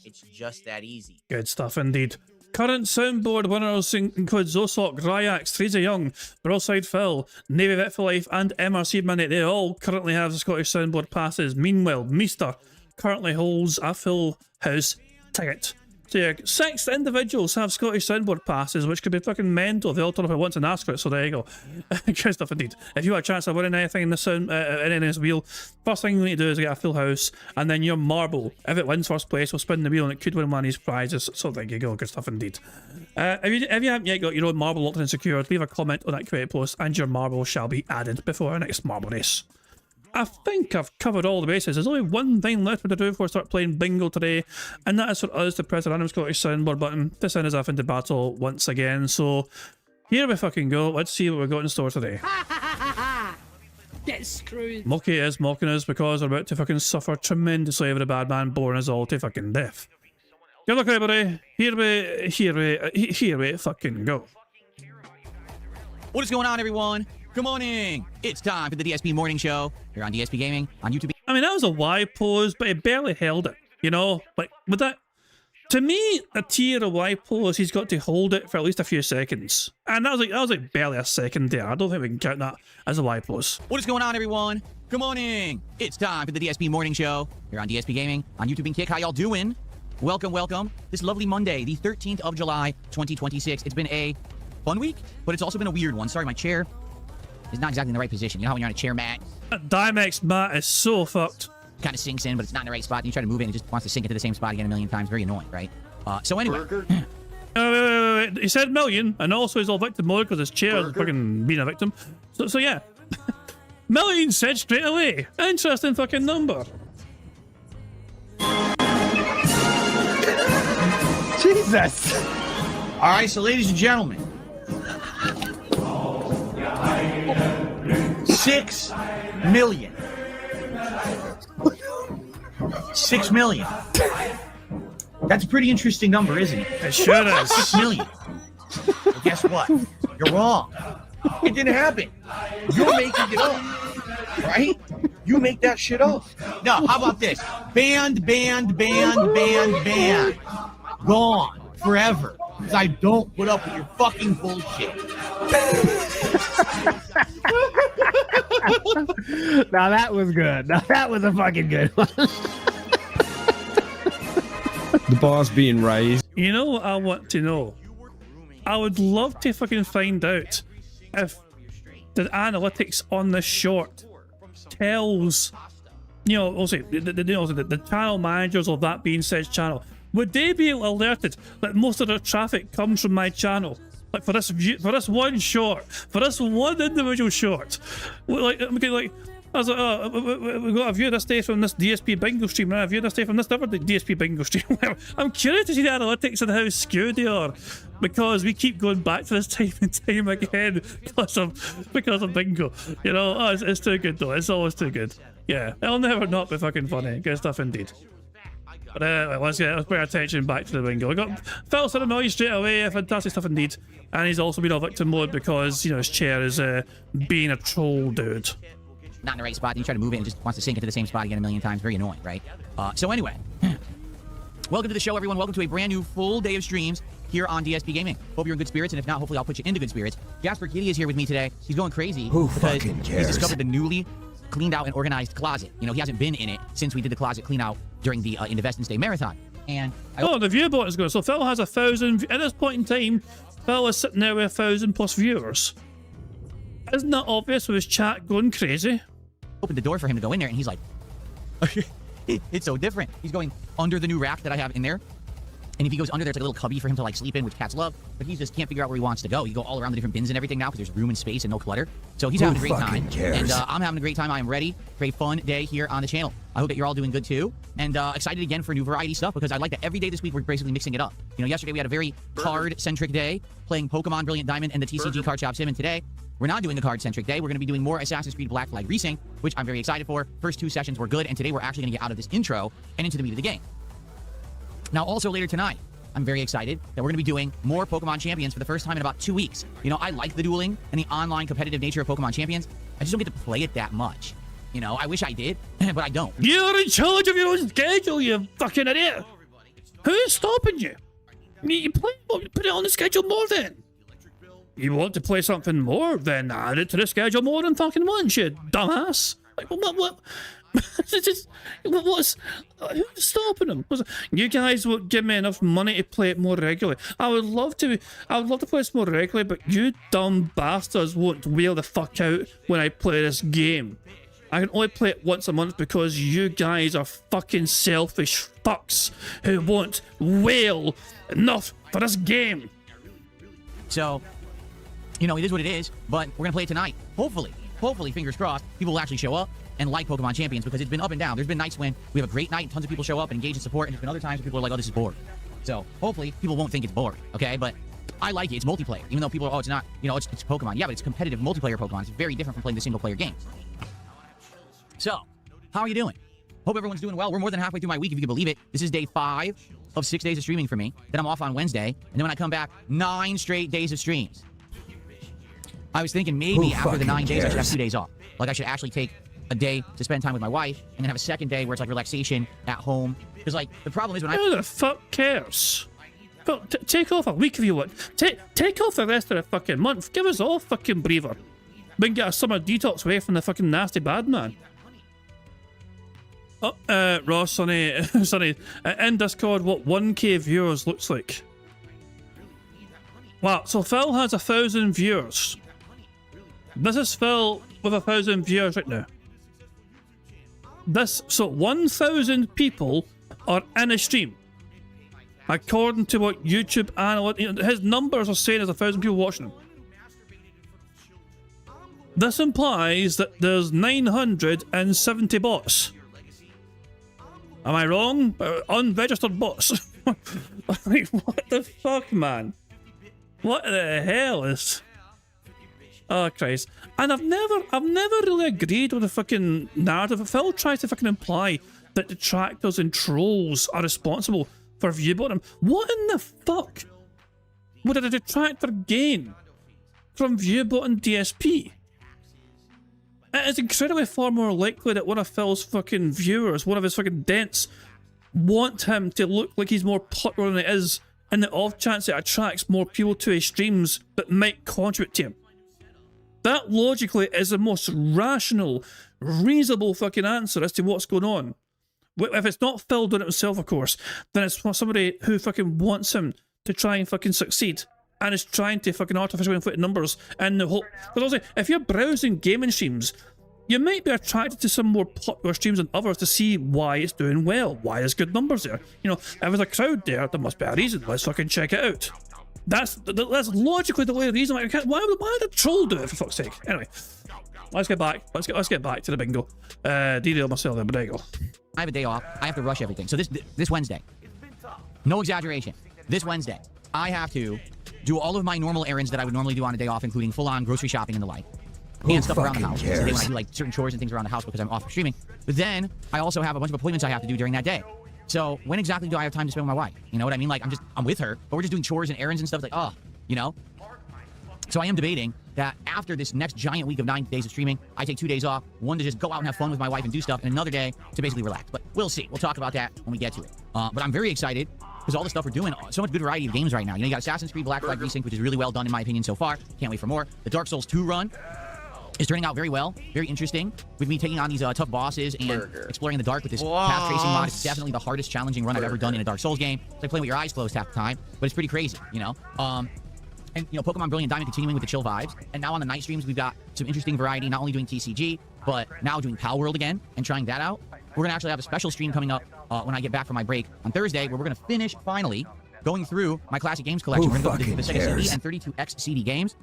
It's just that easy. Good stuff indeed. Current soundboard winners include Zosok, Ryax, Teresa Young, Broadside Phil, Navy Vet for Life, and MRC Minute. They all currently have the Scottish soundboard passes. Meanwhile, Meester currently holds a Full House ticket. So yeah, 6 individuals have Scottish soundboard passes, which could be fucking mental if they all turn up at once and ask for it. So there you go. Good stuff indeed. If you have a chance of winning anything in the sound, in this wheel, first thing you need to do is get a Full House, and then your marble, if it wins first place, will spin the wheel and it could win one of these prizes. So there you go. Good stuff indeed. If you haven't yet got your own marble locked and secured, leave a comment on that create post, and your marble shall be added before our next marble race. I think I've covered all the bases. There's only one thing left to do before I start playing bingo today, and that is for us to press the random Scottish soundboard button to send us off into battle once again. So here we fucking go. Let's see what we've got in store today. Get screwed. Moki is mocking us because we're about to fucking suffer tremendously over the bad man boring us all to fucking death. Good luck, everybody. Here we fucking go. What is going on, everyone? Good morning. It's time for the DSP Morning Show here on DSP Gaming on YouTube. I mean, that was a Y pose, but he barely held it, you know? Like, with that, to me, a T or a Y pose, he's got to hold it for at least a few seconds. And that was like barely a second there. I don't think we can count that as a Y pose. What is going on, everyone? Good morning. It's time for the DSP Morning Show here on DSP Gaming on YouTube and Kick. How y'all doing? Welcome, welcome. This lovely Monday, the 13th of July, 2026. It's been a fun week, but it's also been a weird one. Sorry, my chair is not exactly in the right position. You know how when you're on a chair mat, That Dimex mat is so fucked. kind of sinks in, but it's not in the right spot. And you try to move it, and it just wants to sink into the same spot again a million times. Very annoying, right? So anyway. Wait. He said million, and also he's all victim mode because his chair is fucking being a victim. So yeah. Million said straight away. Interesting fucking number. Jesus. All right, so ladies and gentlemen. 6 million. 6 million. That's a pretty interesting number, isn't it? It sure is. 6 million. Well, guess what? You're wrong. It didn't happen. You're making it up. Right? You make that shit up. No, how about this? Banned. Gone. Forever. Because I don't put up with your fucking bullshit. Now that was good. Now that was a fucking good one. The boss being raised. You know what I want to know? I would love to fucking find out if the analytics on this short tells, you know, also the channel managers of that being said channel, would they be alerted that most of their traffic comes from my channel? Like for this one short, for this one individual short, like I was like, oh, we got a view this day from this DSP Bingo stream, and a view this day from this other DSP Bingo stream. I'm curious to see the analytics and how skewed they are, because we keep going back to this time and time again because of Bingo. You know, oh, it's too good though. It's always too good. Yeah, it'll never not be fucking funny. Good stuff indeed. But let's pay attention back to the Bingo. We got Phil said annoyed straight away. Fantastic stuff indeed. And he's also been on victim mode because, you know, his chair is being a troll dude. Not in the right spot, and you try to move it, and it just wants to sink into the same spot again a million times. Very annoying, right? So anyway, welcome to the show, everyone. Welcome to a brand new full day of streams here on DSP Gaming. Hope you're in good spirits, and if not, hopefully I'll put you into good spirits. Jasper Kitty is here with me today. He's going crazy because he's discovered the newly cleaned out and organized closet. You know, he hasn't been in it since we did the closet clean out during the Indivestments Day Marathon. And the view button is going. So Phil has 1,000 at this point in time. Phil is sitting there with 1,000+ viewers. Isn't that obvious with his chat going crazy? Opened the door for him to go in there, and he's like, it's so different. He's going under the new rack that I have in there. And if he goes under there, it's like a little cubby for him to like sleep in, which cats love. But he just can't figure out where he wants to go. You go all around the different bins and everything now because there's room and space and no clutter. So he's having a great time. And I'm having a great time. I am ready for a fun day here on the channel. I hope that you're all doing good too. And excited again for new variety stuff, because I like that every day this week we're basically mixing it up. You know, yesterday we had a very card-centric day playing Pokemon Brilliant Diamond and the TCG Card Shop Sim. And today we're not doing the card-centric day. We're going to be doing more Assassin's Creed Black Flag Resync, which I'm very excited for. First 2 sessions were good, and today we're actually going to get out of this intro and into the meat of the game. Now, also later tonight, I'm very excited that we're going to be doing more Pokemon Champions for the first time in about 2 weeks. You know, I like the dueling and the online competitive nature of Pokemon Champions. I just don't get to play it that much. You know, I wish I did, but I don't. You're in charge of your own schedule, you fucking idiot. Who's stopping you? You put it on the schedule more then. You want to play something more, then add it to the schedule more than fucking once, you dumbass. Like, what? Who's stopping them? You guys won't give me enough money to play it more regularly. I would love to play this more regularly, but you dumb bastards won't wail the fuck out when I play this game. I can only play it once a month because you guys are fucking selfish fucks who won't wail enough for this game. So, you know, it is what it is, but we're going to play it tonight. Hopefully, fingers crossed, people will actually show up and like Pokemon Champions, because it's been up and down. There's been nights when we have a great night and tons of people show up and engage in support, and there's been other times when people are like, oh, this is boring. So hopefully people won't think it's boring, okay? But I like it. It's multiplayer. Even though people are, oh, it's not, you know, it's Pokemon. Yeah, but it's competitive multiplayer Pokemon. It's very different from playing the single-player games. So, how are you doing? Hope everyone's doing well. We're more than halfway through my week, if you can believe it. This is day 5 of 6 days of streaming for me. Then I'm off on Wednesday, and then when I come back, 9 straight days of streams. I was thinking maybe after the 9 days, I should have 2 days off. Like, I should actually take a day to spend time with my wife, and then have a second day where it's like relaxation at home. Because, like, the problem is when Who the fuck cares? Well, take off a week if you want. Take off the rest of the fucking month. Give us all fucking breather. We can get a summer detox away from the fucking nasty bad man. Oh, Ross, Sonny, in Discord, what 1K viewers looks like. Wow, so Phil has 1,000 viewers. This is Phil with 1,000 viewers right now. So 1,000 people are in a stream. According to what YouTube analytics, his numbers are saying there's 1,000 people watching him. This implies that there's 970 bots. Am I wrong? Unregistered bots. Like, what the fuck, man? What the hell is... Oh, Christ. And I've never really agreed with the fucking narrative. Phil tries to fucking imply that detractors and trolls are responsible for viewbotting. What in the fuck would a detractor gain from viewbotting DSP? It is incredibly far more likely that one of Phil's fucking viewers, one of his fucking dents, want him to look like he's more popular than he is, in the off chance it attracts more people to his streams that might contribute to him. That logically is the most rational, reasonable fucking answer as to what's going on. If it's not Phil doing it himself, of course, then it's somebody who fucking wants him to try and fucking succeed and is trying to fucking artificially inflate numbers in the hope. Because also, if you're browsing gaming streams, you might be attracted to some more popular streams than others to see why it's doing well, why there's good numbers there. You know, if there's a crowd there, there must be a reason. Let's fucking check it out. That's logically the only reason why why did a troll do it, for fuck's sake? Anyway, let's get back. Let's get back to the bingo. Derail myself there, but there you go. I have a day off. I have to rush everything. So this Wednesday, no exaggeration, this Wednesday, I have to do all of my normal errands that I would normally do on a day off, including full-on grocery shopping and the like. And stuff around the house. It's the day when I do like certain chores and things around the house because I'm off from streaming. But then I also have a bunch of appointments I have to do during that day. So when exactly do I have time to spend with my wife? You know what I mean? Like I'm with her, but we're just doing chores and errands and stuff. It's like, you know? So I am debating that after this next giant week of 9 days of streaming, I take 2 days off, one to just go out and have fun with my wife and do stuff, and another day to basically relax. But we'll see. We'll talk about that when we get to it. But I'm very excited because all the stuff we're doing, so much good variety of games right now. You know, you got Assassin's Creed Black Flag Resync, which is really well done in my opinion so far. Can't wait for more. The Dark Souls 2 run is turning out very well, very interesting, with me taking on these tough bosses and exploring the dark with this path tracing mod. It's definitely the hardest challenging run I've ever done in a Dark Souls game. It's like playing with your eyes closed half the time, but it's pretty crazy, you know? And, you know, Pokemon Brilliant Diamond continuing with the chill vibes. And now on the night streams, we've got some interesting variety, not only doing TCG, but now doing Pal World again and trying that out. We're going to actually have a special stream coming up when I get back from my break on Thursday, where we're going to finish, finally, going through my classic games collection. We're going to go through the Sega CD and 32X CD games.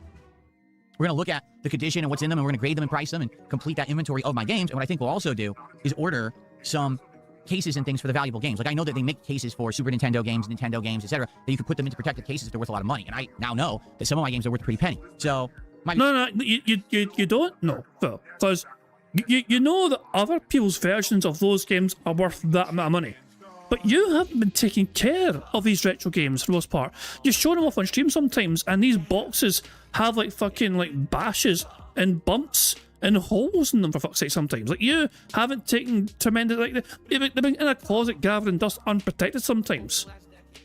We're going to look at the condition and what's in them, and we're going to grade them and price them and complete that inventory of my games. And what I think we'll also do is order some cases and things for the valuable games. Like, I know that they make cases for Super Nintendo games, etc., that you can put them into protected cases if they're worth a lot of money. And I now know that some of my games are worth a pretty penny. So, No, you don't know, Phil. Because you know that other people's versions of those games are worth that amount of money. But you haven't been taking care of these retro games for the most part. You show them off on stream sometimes, and these boxes have like fucking like bashes and bumps and holes in them, for fuck's sake, sometimes. Like, you haven't taken tremendous, like, they've been in a closet gathered in dust unprotected sometimes.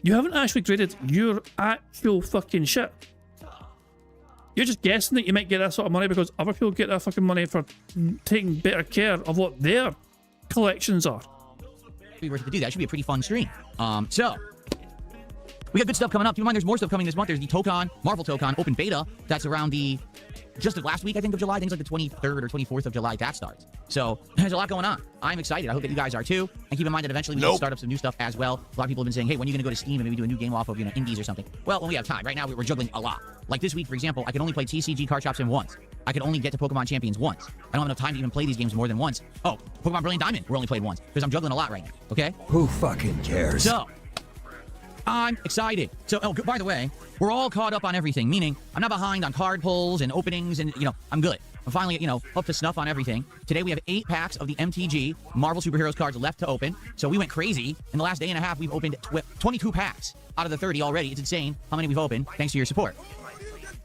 You haven't actually graded your actual fucking shit. You're just guessing that you might get that sort of money because other people get that fucking money for taking better care of what their collections are. If we were to do that, it should be a pretty fun stream. So we got good stuff coming up. Keep in mind, there's more stuff coming this month. There's the Tokon, Marvel Tokon open beta. That's around just last week, I think, of July. I think it's like the 23rd or 24th of July that starts. So there's a lot going on. I'm excited. I hope that you guys are too. And keep in mind that eventually we can start up some new stuff as well. A lot of people have been saying, hey, when are you going to go to Steam and maybe do a new game off of, you know, indies or something? Well, when we have time. Right now, we're juggling a lot. Like this week, for example, I can only play TCG Card Shop Sim once. I can only get to Pokemon Champions once. I don't have enough time to even play these games more than once. Oh, Pokemon Brilliant Diamond, we're only played once because I'm juggling a lot right now, okay? Who fucking cares? So, I'm excited. So, by the way, we're all caught up on everything, meaning I'm not behind on card pulls and openings and, you know, I'm good. I'm finally, you know, up to snuff on everything. Today we have 8 packs of the MTG Marvel Superheroes cards left to open. So we went crazy. In the last day and a half, we've opened 22 packs out of the 30 already. It's insane how many we've opened, thanks to your support.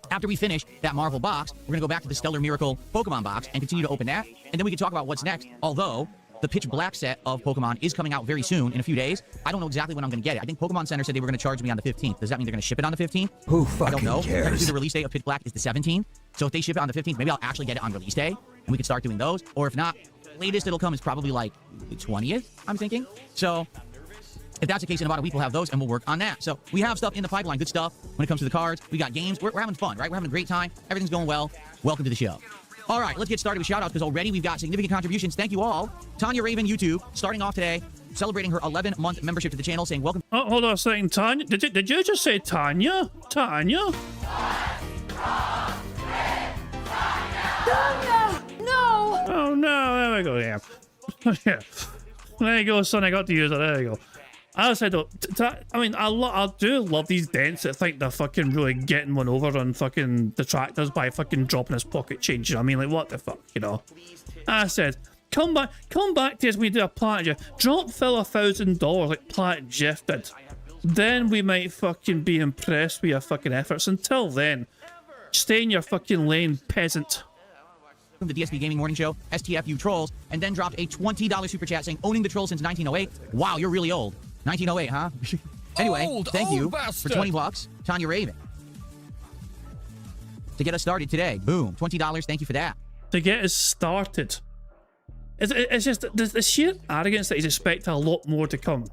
After we finish that Marvel box, we're going to go back to the Stellar Miracle Pokemon box and continue to open that. And then we can talk about what's next. Although the Pitch Black set of Pokemon is coming out very soon, in a few days. I don't know exactly when I'm going to get it. I think Pokemon Center said they were going to charge me on the 15th. Does that mean they're going to ship it on the 15th? Who fucking I don't know. cares? Technically, the release date of Pitch Black is the 17th. So if they ship it on the 15th, maybe I'll actually get it on release day, and we can start doing those. Or if not, latest it'll come is probably like the 20th, I'm thinking. So If that's the case, in about a week, we'll have those, and we'll work on that. So we have stuff in the pipeline, good stuff when it comes to the cards. We got games. We're having fun, right? We're having a great time. Everything's going well. Welcome to the show. All right, let's get started with shout-outs because already we've got significant contributions. Thank you all. Tanya Raven, YouTube, starting off today, celebrating her 11-month membership to the channel, saying welcome. Oh, hold on a second, Tanya. Did you just say Tanya? Tanya? Tanya! No! Oh no, there we go, yeah. Yeah. There you go, son, I got to use it, there you go. I said, though, I mean, I do love these dents that think they're fucking really getting one over on fucking detractors by fucking dropping his pocket change. You know what I mean? Like, what the fuck, you know? I said, come back to us when we do a Planet Jeff. Drop Phil $1,000 like Planet Jeff did. Then we might fucking be impressed with your fucking efforts. Until then, stay in your fucking lane, peasant. From the DSP Gaming Morning Show, STFU Trolls, and then dropped a $20 super chat saying, owning the troll since 1908. Wow, you're really old. 1908, huh? Anyway, thank you for 20 bucks, Tanya Raven. To get us started today, boom, $20, thank you for that. To get us started. It's just the sheer arrogance that he's expecting a lot more to come.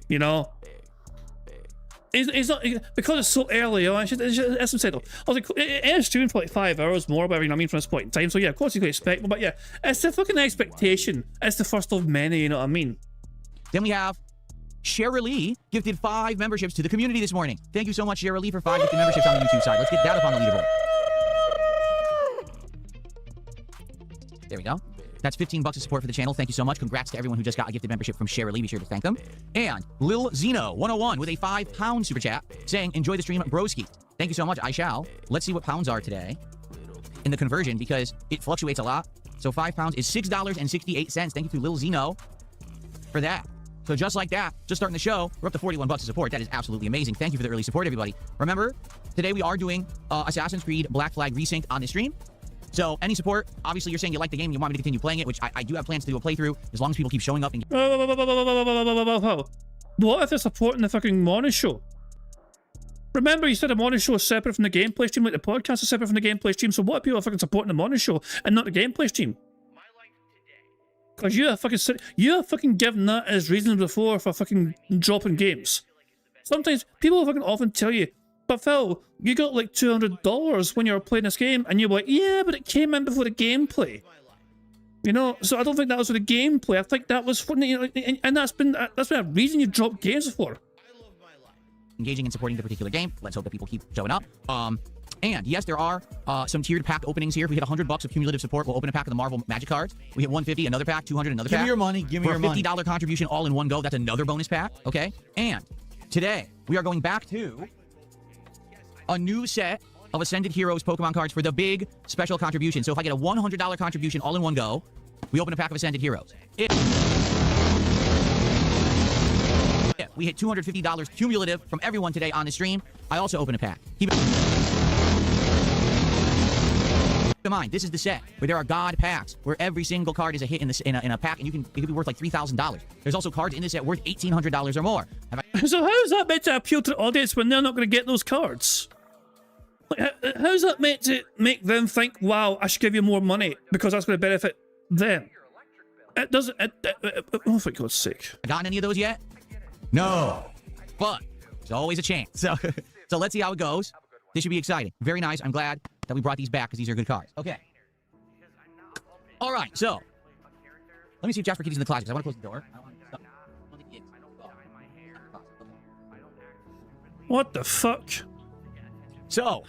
You know? He's not, because it's so early on, as I said, I was like, it is streaming for like 5 hours more, but you know what I mean, from this point in time, so yeah, of course you can expect, but yeah, it's the fucking expectation. It's the first of many, you know what I mean? Then we have Shara Lee gifted 5 memberships to the community this morning. Thank you so much, Shara Lee, for 5 gifted memberships on the YouTube side. Let's get that up on the leaderboard. There we go. That's 15 bucks of support for the channel. Thank you so much. Congrats to everyone who just got a gifted membership from Shara Lee. Be sure to thank them. And Lil Zeno 101 with a £5 super chat saying, enjoy the stream, broski. Thank you so much. I shall. Let's see what pounds are today in the conversion because it fluctuates a lot. So £5 is $6.68. Thank you to Lil Zeno for that. So just like that, just starting the show, we're up to 41 bucks of support. That is absolutely amazing. Thank you for the early support, everybody. Remember, today we are doing Assassin's Creed Black Flag Resynced on this stream. So any support, obviously you're saying you like the game and you want me to continue playing it, which I do have plans to do a playthrough as long as people keep showing up. And what if they're supporting the fucking Mono Show? Remember, you said the Mono Show is separate from the gameplay stream, like the podcast is separate from the gameplay stream, so what if people are fucking supporting the Mono Show and not the gameplay stream? Because you have fucking given that as reasons before for fucking dropping games. Sometimes people fucking often tell you, but Phil, you got like $200 when you were playing this game, and you're like, yeah, but it came in before the gameplay. You know, so I don't think that was for the gameplay. I think that was for, you know, and that's been a reason you dropped games before. Engaging and supporting the particular game. Let's hope that people keep showing up. And yes, there are some tiered pack openings here. If we hit 100 bucks of cumulative support, we'll open a pack of the Marvel Magic cards. We hit 150, another pack, 200, another pack. Give me your money. Give me your money. $50 contribution all in one go. That's another bonus pack. Okay. And today we are going back to a new set of Ascended Heroes Pokemon cards for the big special contribution. So if I get a $100 contribution all in one go, we open a pack of Ascended Heroes. If we hit $250 cumulative from everyone today on the stream, I also open a pack. Keep in mind, this is the set where there are God packs, where every single card is a hit in a pack, and it could be worth like $3,000. There's also cards in this set worth $1,800 or more. So how is that meant to appeal to the audience when they're not going to get those cards? Like, how's that meant to make them think, wow, I should give you more money because that's going to benefit them? It doesn't. Oh, for God's sake. Gotten any of those yet? No. But there's always a chance. So let's see how it goes. This should be exciting. Very nice. I'm glad that we brought these back because these are good cards. Okay. All right. So let me see if Jasper Kitty's in the closet because I want to close the door. What the fuck? So,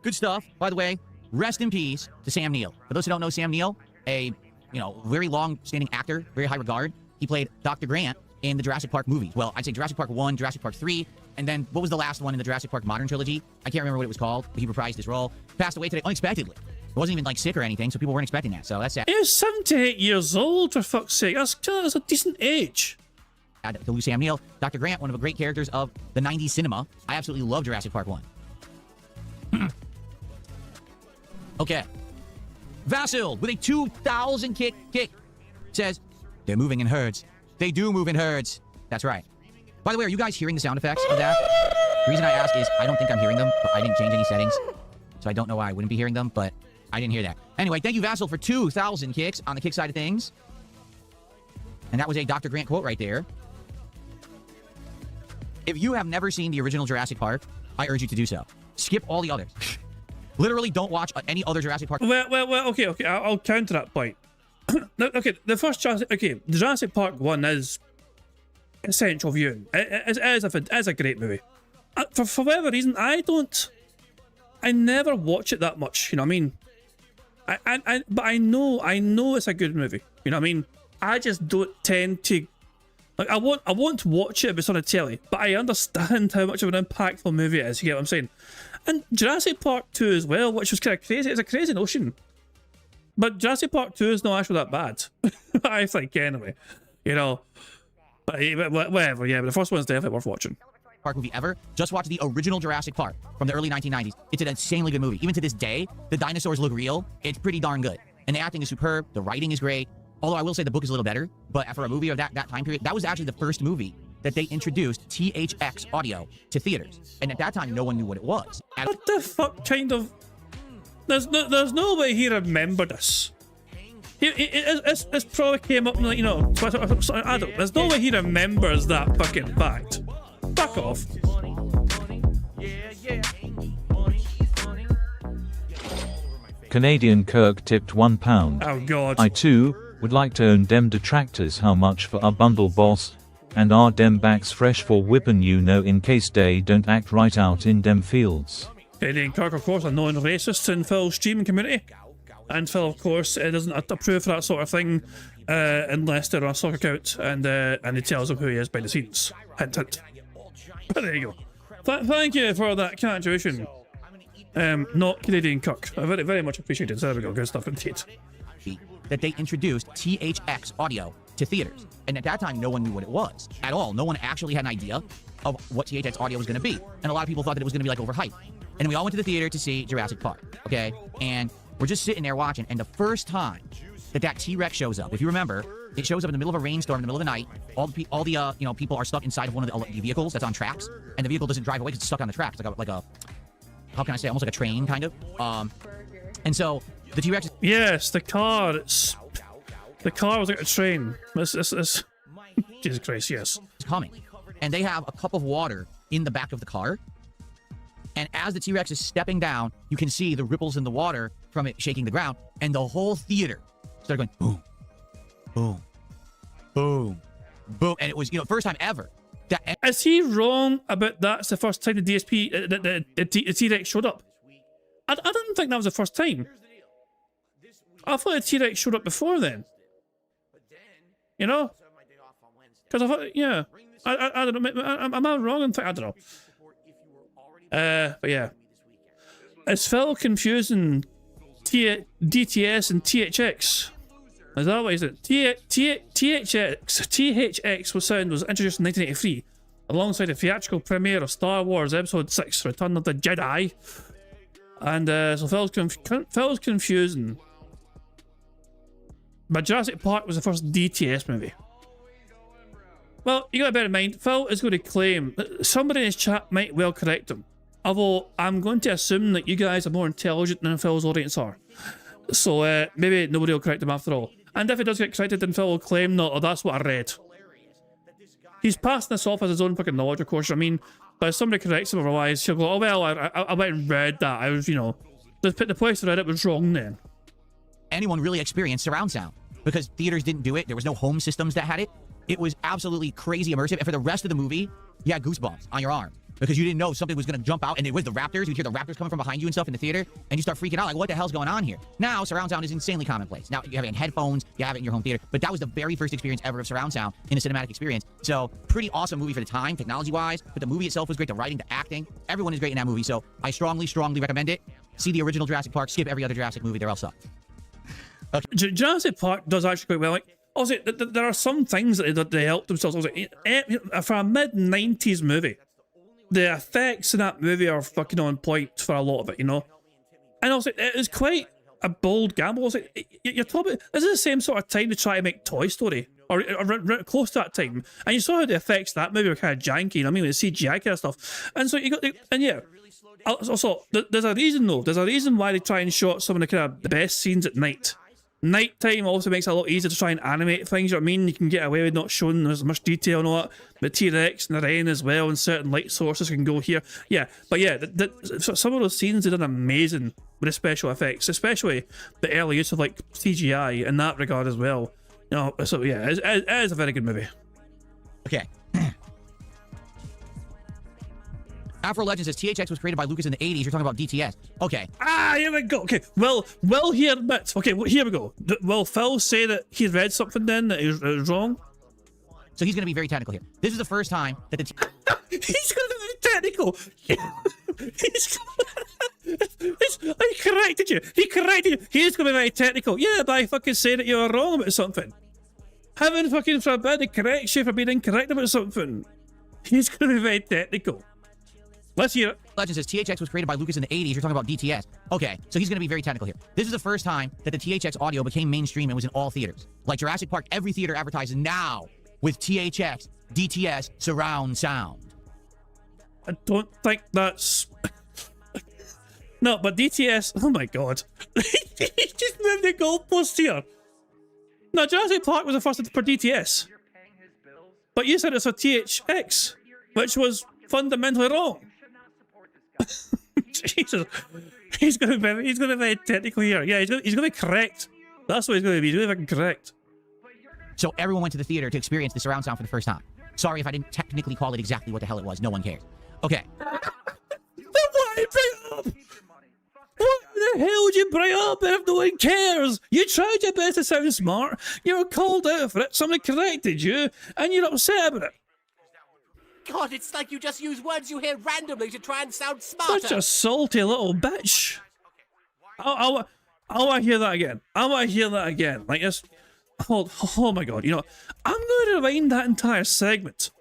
good stuff. By the way, rest in peace to Sam Neill. For those who don't know Sam Neill, a very long-standing actor, very high regard. He played Dr. Grant in the Jurassic Park movies. Well, I'd say Jurassic Park 1, Jurassic Park 3, and then what was the last one in the Jurassic Park Modern Trilogy? I can't remember what it was called, but he reprised his role. Passed away today unexpectedly. It wasn't even like sick or anything, so people weren't expecting that. So that's sad. He was 78 years old, for fuck's sake. That's a decent age. To lose Sam Neill. Dr. Grant, one of the great characters of the 90s cinema. I absolutely love Jurassic Park 1. Okay. Vasil with a 2,000 kick says, they're moving in herds. They do move in herds. That's right. By the way, are you guys hearing the sound effects of that? The reason I ask is I don't think I'm hearing them, but I didn't change any settings. So I don't know why I wouldn't be hearing them, but I didn't hear that. Anyway, thank you, Vasil, for 2,000 kicks on the kick side of things. And that was a Dr. Grant quote right there. If you have never seen the original Jurassic Park, I urge you to do so. Skip all the others. Literally don't watch any other Jurassic Park. Well, okay, I'll counter that point. Okay, the first Jurassic, Jurassic Park 1 is essential viewing. It is a great movie. For whatever reason, I never watch it that much, you know what I mean? But I know it's a good movie, you know what I mean? I just don't tend to, like, I won't watch it if it's on a telly, but I understand how much of an impactful movie it is, you get what I'm saying? And Jurassic Park 2 as well, which was kind of crazy. It's a crazy notion. But Jurassic Park 2 is not actually that bad. I think, anyway. You know. But whatever, yeah. But the first one's definitely worth watching. Park movie ever. Just watch the original Jurassic Park from the early 1990s. It's an insanely good movie. Even to this day, the dinosaurs look real. It's pretty darn good. And the acting is superb. The writing is great. Although I will say the book is a little better. But for a movie of that time period, that was actually the first movie that they introduced THX audio to theaters. And at that time, no one knew what it was. What the fuck kind of... There's no way he remembered this. It's probably came up in, like, you know, I don't... There's no way he remembers that fucking fact. Fuck off. Canadian Kirk tipped £1. Oh god. I too would like to own dem detractors. How much for our bundle, boss? And are dem backs fresh for whippin', you know, in case they don't act right out in dem fields. Canadian Kirk, of course, a known racist in Phil's streaming community. And Phil, of course, doesn't approve that sort of thing unless they're on a soccer account and he tells them who he is by the scenes. Hint, hint. But there you go. Thank you for that contribution. Not Canadian Kirk. I very, very much appreciated. So there we go. Good stuff indeed. That they introduced THX audio to theaters. And at that time, no one knew what it was at all. No one actually had an idea of what THX audio was going to be. And a lot of people thought that it was going to be like overhyped. And we all went to the theater to see Jurassic Park, okay? And we're just sitting there watching. And the first time that T-Rex shows up, if you remember, it shows up in the middle of a rainstorm in the middle of the night. All the people are stuck inside of one of the vehicles that's on tracks. And the vehicle doesn't drive away because it's stuck on the tracks. Like a, how can I say, almost like a train, kind of. And so the T-Rex... Yes, the car. The car was like a train. It's Jesus Christ, yes. It's coming. And they have a cup of water in the back of the car. And as the T-Rex is stepping down, you can see the ripples in the water from it shaking the ground. And the whole theater started going, boom, boom, boom, boom. And it was, first time ever. Is he wrong about that's the first time the DSP, the T-Rex showed up? I don't think that was the first time. I thought the T-Rex showed up before then. You know? Because I thought, yeah. I don't know. Am I wrong? I don't know. But yeah. Is Phil confusing DTS and THX? Is that what is it? THX was introduced in 1983 alongside the theatrical premiere of Star Wars Episode 6, Return of the Jedi. And so Phil's confusing. But Jurassic Park was the first DTS movie. Well, you gotta bear in mind, Phil is going to claim that somebody in his chat might well correct him. Although, I'm going to assume that you guys are more intelligent than Phil's audience are. So, maybe nobody will correct him after all. And if it does get corrected, then Phil will claim, no, that's what I read. He's passing this off as his own fucking knowledge, of course. I mean, but if somebody corrects him otherwise, he'll go, oh, well, I went and read that. I was, the place I read it was wrong then. Anyone really experienced surround sound because theaters didn't do it. There was no home systems that had it. It was absolutely crazy immersive. And for the rest of the movie, you had goosebumps on your arm because you didn't know something was going to jump out. And it was the raptors. You'd hear the raptors coming from behind you and stuff in the theater. And you start freaking out like, what the hell's going on here? Now, surround sound is insanely commonplace. Now, you have it in headphones. You have it in your home theater. But that was the very first experience ever of surround sound in a cinematic experience. So, pretty awesome movie for the time, technology-wise. But the movie itself was great. The writing, the acting. Everyone is great in that movie. So, I strongly, strongly recommend it. See the original Jurassic Park. Skip every other Jurassic movie. They're all suck. Okay. Jurassic Park does actually quite well. Like, also, there are some things that they help themselves. Also, for a mid-90s movie, the effects in that movie are fucking on point for a lot of it, And also, it is quite a bold gamble. Also, you're talking, this is the same sort of time to try to make Toy Story, or close to that time. And you saw how the effects of that movie were kind of janky, with the CGI kind of stuff. And so you got, and yeah. Also, there's a reason though. There's a reason why they try and shot some of the kind of the best scenes at night. Nighttime also makes it a lot easier to try and animate things, you know what I mean? You can get away with not showing as much detail and all that. The T-Rex and the rain as well, and certain light sources can go here. Yeah, but yeah, some of those scenes, they done amazing with the special effects, especially the early use of like CGI in that regard as well. You know, so yeah, it is a very good movie. Okay. Afro Legend says THX was created by Lucas in the 80s. You're talking about DTS. Okay. Ah, here we go. Okay, well, he admits. Okay, well, here we go. Will Phil say that he read something then that is wrong? So he's going to be very technical here. This is the first time that the... He's going to be technical. He corrected you. He corrected you. He's going to be very technical. Yeah, by fucking saying that you were wrong about something. Having fucking forbidden correct you for being incorrect about something. He's going to be very technical. Let's hear it. Legend says THX was created by Lucas in the 80s. You're talking about DTS. Okay, so he's going to be very technical here. This is the first time that the THX audio became mainstream and was in all theaters. Like Jurassic Park, every theater advertises now with THX, DTS, surround sound. I don't think that's... No, but DTS... Oh my god. He just moved the goalpost here. No, Jurassic Park was the first for DTS. But you said it's a THX, which was fundamentally wrong. Jesus, he's gonna be very technical here. Yeah, he's gonna be correct. That's what he's gonna be. He's gonna be fucking correct. So everyone went to the theater to experience the surround sound for the first time. Sorry if I didn't technically call it exactly what the hell it was. No one cares. Okay. Then why bring it up? What the hell would you bring up if no one cares? You tried your best to sound smart. You were called out for it. Somebody corrected you, and you're upset about it. God, it's like you just use words you hear randomly to try and sound smarter. Such a salty little bitch. I want to hear that again. I want to hear that again. Like this. Oh my god. You know, I'm going to rewind that entire segment.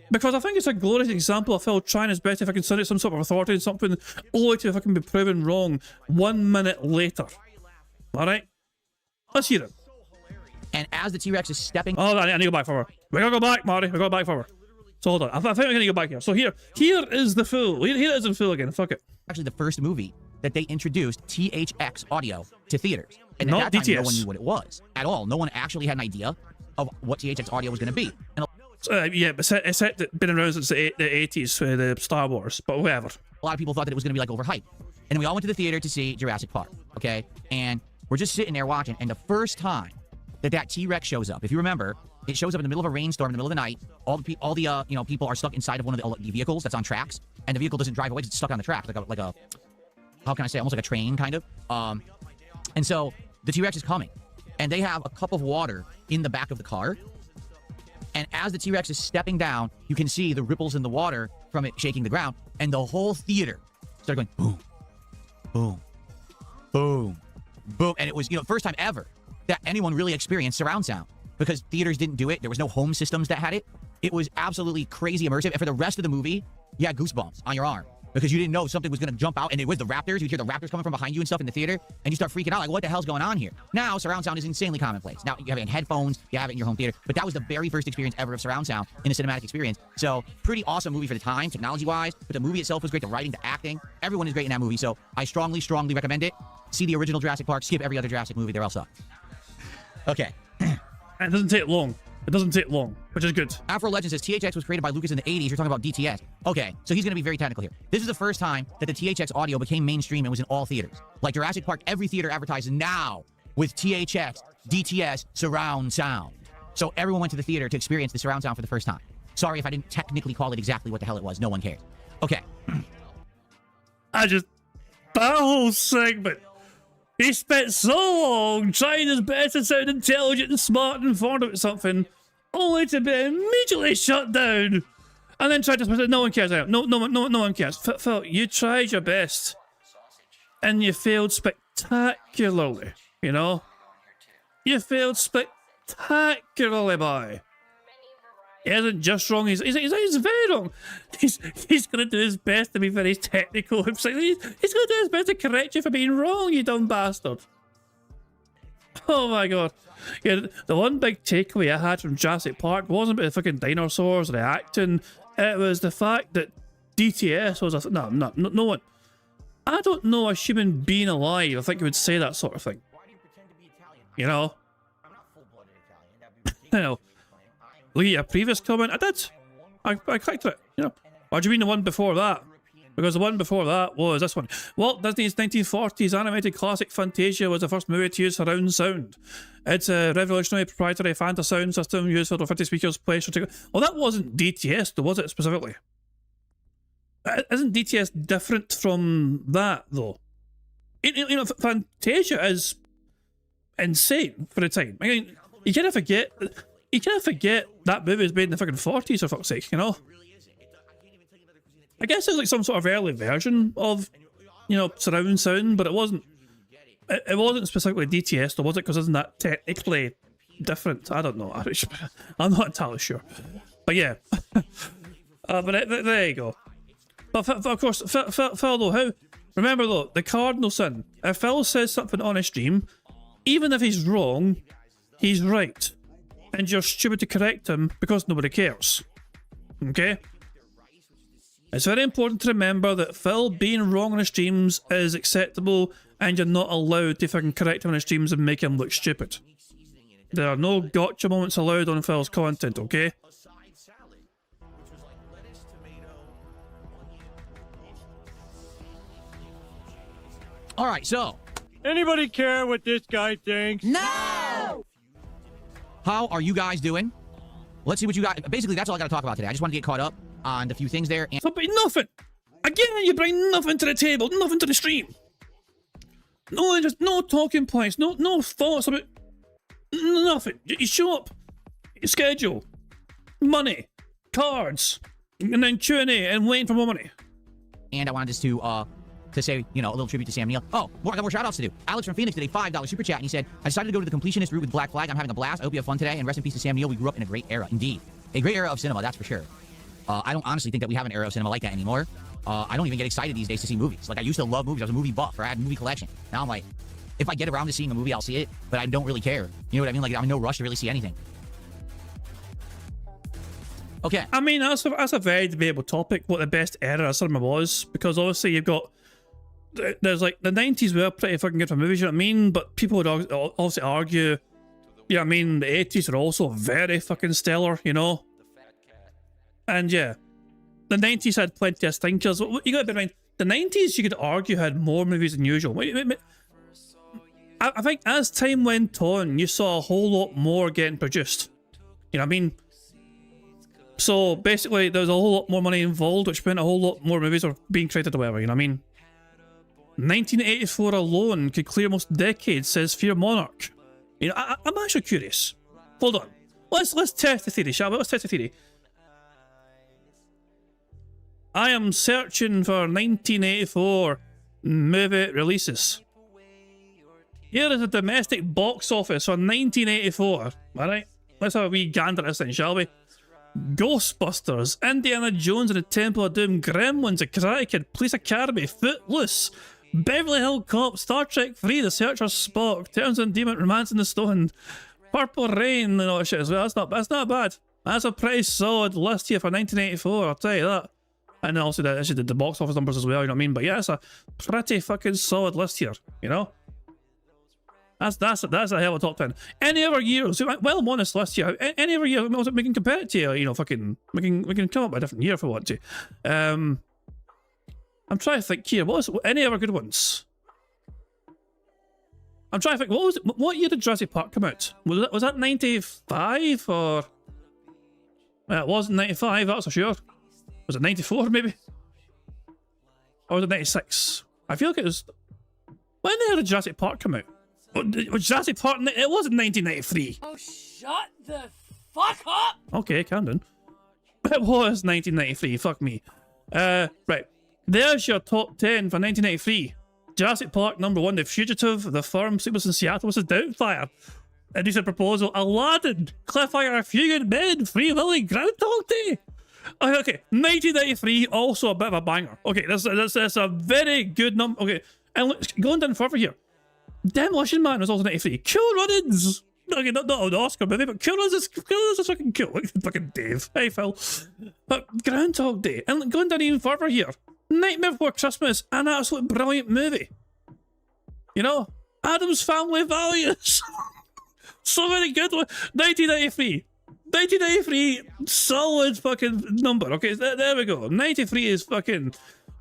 Because I think it's a glorious example of Phil trying his best to fucking consider some sort of authority and something only to fucking be proven wrong 1 minute later. Alright? Let's hear it. And as the T-Rex is stepping... Oh, I need to go back forward. We're going to go back, Marty. We're going back forward. So hold on, I think we're gonna go back here. So here is the full. Here it is in full again. Fuck it. Actually, the first movie that they introduced THX audio to theaters, and not at that time, DTS. no one knew what it was at all. No one actually had an idea of what THX audio was going to be. And yeah, but it's been around since the 80s, the Star Wars, but whatever. A lot of people thought that it was going to be like overhyped, and we all went to the theater to see Jurassic Park. Okay, and we're just sitting there watching, and the first time that T-Rex shows up, if you remember. It shows up in the middle of a rainstorm in the middle of the night. All the people are stuck inside of one of the vehicles that's on tracks, and the vehicle doesn't drive away; it's stuck on the tracks, like a how can I say, almost like a train kind of. And so the T-Rex is coming, and they have a cup of water in the back of the car. And as the T-Rex is stepping down, you can see the ripples in the water from it shaking the ground, and the whole theater started going boom, boom, boom, boom, and it was first time ever that anyone really experienced surround sound. Because theaters didn't do it. There was no home systems that had it. It was absolutely crazy immersive. And for the rest of the movie, you had goosebumps on your arm. Because you didn't know something was going to jump out. And it was the raptors. You'd hear the raptors coming from behind you and stuff in the theater. And you start freaking out. Like, what the hell's going on here? Now, surround sound is insanely commonplace. Now, you have it in headphones. You have it in your home theater. But that was the very first experience ever of surround sound in a cinematic experience. So, pretty awesome movie for the time, technology-wise. But the movie itself was great. The writing, the acting. Everyone is great in that movie. So, I strongly, strongly recommend it. See the original Jurassic Park. Skip every other Jurassic movie. They're all suck. Okay. It doesn't take long. It doesn't take long, which is good. Afro Legend says THX was created by Lucas in the 80s. You're talking about DTS. Okay, so he's going to be very technical here. This is the first time that the THX audio became mainstream and was in all theaters. Like Jurassic Park, every theater advertises now with THX, DTS, surround sound. So everyone went to the theater to experience the surround sound for the first time. Sorry if I didn't technically call it exactly what the hell it was. No one cares. Okay. That whole segment. He spent so long trying his best to sound intelligent and smart and informed about something, only to be immediately shut down. And then tried to say, no one cares. No one cares. Phil, you tried your best. And you failed spectacularly, you know? You failed spectacularly, boy. He isn't just wrong, he's very wrong. He's going to do his best to be very technical. He's going to do his best to correct you for being wrong, you dumb bastard. Oh my god. Yeah, the one big takeaway I had from Jurassic Park wasn't about the fucking dinosaurs or the acting. It was the fact that DTS was no one. I don't know a human being alive I think would say that sort of thing. you know? You know, look at your previous comment. I did. I clicked it, you know. What do you mean the one before that? Because the one before that was this one. Walt Disney's 1940s animated classic Fantasia was the first movie to use surround sound. It's a revolutionary proprietary Fanta sound system used for 50 speakers placed. Well, that wasn't DTS, though, was it specifically? Isn't DTS different from that, though? You know, Fantasia is insane for the time. I mean, you can't forget that movie was made in the fucking 40s, for fuck's sake, you know? I guess it's like some sort of early version of, you know, surround sound, but it wasn't specifically DTS, though, was it? Because isn't that technically different? I don't know. I'm not entirely sure. But yeah. But there you go. But of course, Phil, though, remember though, the cardinal sin. If Phil says something on a stream, even if he's wrong, he's right. And you're stupid to correct him because nobody cares. Okay? It's very important to remember that Phil being wrong on his streams is acceptable and you're not allowed to fucking correct him on his streams and make him look stupid. There are no gotcha moments allowed on Phil's content, okay? Alright, so. Anybody care what this guy thinks? No! How are you guys doing? Let's see what you got. Basically, that's all I got to talk about today. I just wanted to get caught up on the few things there. And but nothing! Again, you bring nothing to the table, nothing to the stream. No, just no talking points, no thoughts about nothing. You show up, you schedule, money, cards, and then Q&A and waiting for more money. And I wanted just to say, you know, a little tribute to Sam Neill. Oh, I got more shout-outs to do. Alex from Phoenix did a $5 super chat, and he said, I decided to go to the completionist route with Black Flag. I'm having a blast. I hope you have fun today, and rest in peace to Sam Neill. We grew up in a great era. Indeed. A great era of cinema, that's for sure. I don't honestly think that we have an era of cinema like that anymore. I don't even get excited these days to see movies. Like, I used to love movies. I was a movie buff, or I had a movie collection. Now I'm like, if I get around to seeing a movie, I'll see it, but I don't really care. You know what I mean? Like, I'm in no rush to really see anything. Okay. I mean, that's a very debatable topic, what the best era of cinema was, because obviously you've got, there's like, the 90s were pretty fucking good for movies, you know what I mean? But people would obviously argue, you know what I mean, the 80s are also very fucking stellar, you know? And yeah, the 90s had plenty of stinkers. You gotta bear in mind, the 90s you could argue had more movies than usual. I think as time went on, you saw a whole lot more getting produced. You know what I mean? So basically, there was a whole lot more money involved, which meant a whole lot more movies were being created or whatever, you know what I mean? 1984 alone could clear most decades, says Fear Monarch. You know, I'm actually curious. Hold on. Let's test the theory, shall we? Let's test the theory. I am searching for 1984 movie releases. Here is a domestic box office for 1984. Alright, let's have a wee gander at this then, shall we? Ghostbusters, Indiana Jones and the Temple of Doom, Gremlins, The Karate Kid, Police Academy, Footloose, Beverly Hills Cop, Star Trek 3, The Searcher, Spock, Terms and Demon, Romance in the Stone, Purple Rain and all that shit as well. That's not bad. That's a pretty solid list here for 1984, I'll tell you that. And then also I did the box office numbers as well, you know what I mean? But yeah, it's a pretty fucking solid list here, you know? That's a hell of a top 10. Any other year, so, well, I'm on this list here. Any other year, we can compare it to, you know, fucking, we can come up with a different year if we want to. I'm trying to think here, any other good ones? I'm trying to think, what year did Jurassic Park come out? Was that 95 or? It wasn't 95, that's for sure. Was it 94 maybe? Or was it 96? I feel like it was. When the hell did Jurassic Park come out? Was Jurassic Park? It wasn't 1993. Oh, shut the fuck up! Okay, calm down. It was 1993. Fuck me. Right. There's your top 10 for 1993. Jurassic Park #1, The Fugitive, The Firm, Sleepless in Seattle, This is Doubtfire, A Decent Proposal, Aladdin, Cliffhanger, A Few Good Men, Free Willy, Groundhog Day. Okay, 1993, also a bit of a banger. Okay, that's a very good number. Okay, and going down further here, Demolition Man was also 93. Cool Runnings. Okay, not an Oscar movie, but Cool Runnings is fucking cool. Fucking Dave. Hey, Phil. But Groundhog Day, and going down even further here, Nightmare Before Christmas, an absolute brilliant movie. You know, Adam's Family Values. So many good ones. 1993. 1993, solid fucking number. Okay, there we go. 93 is fucking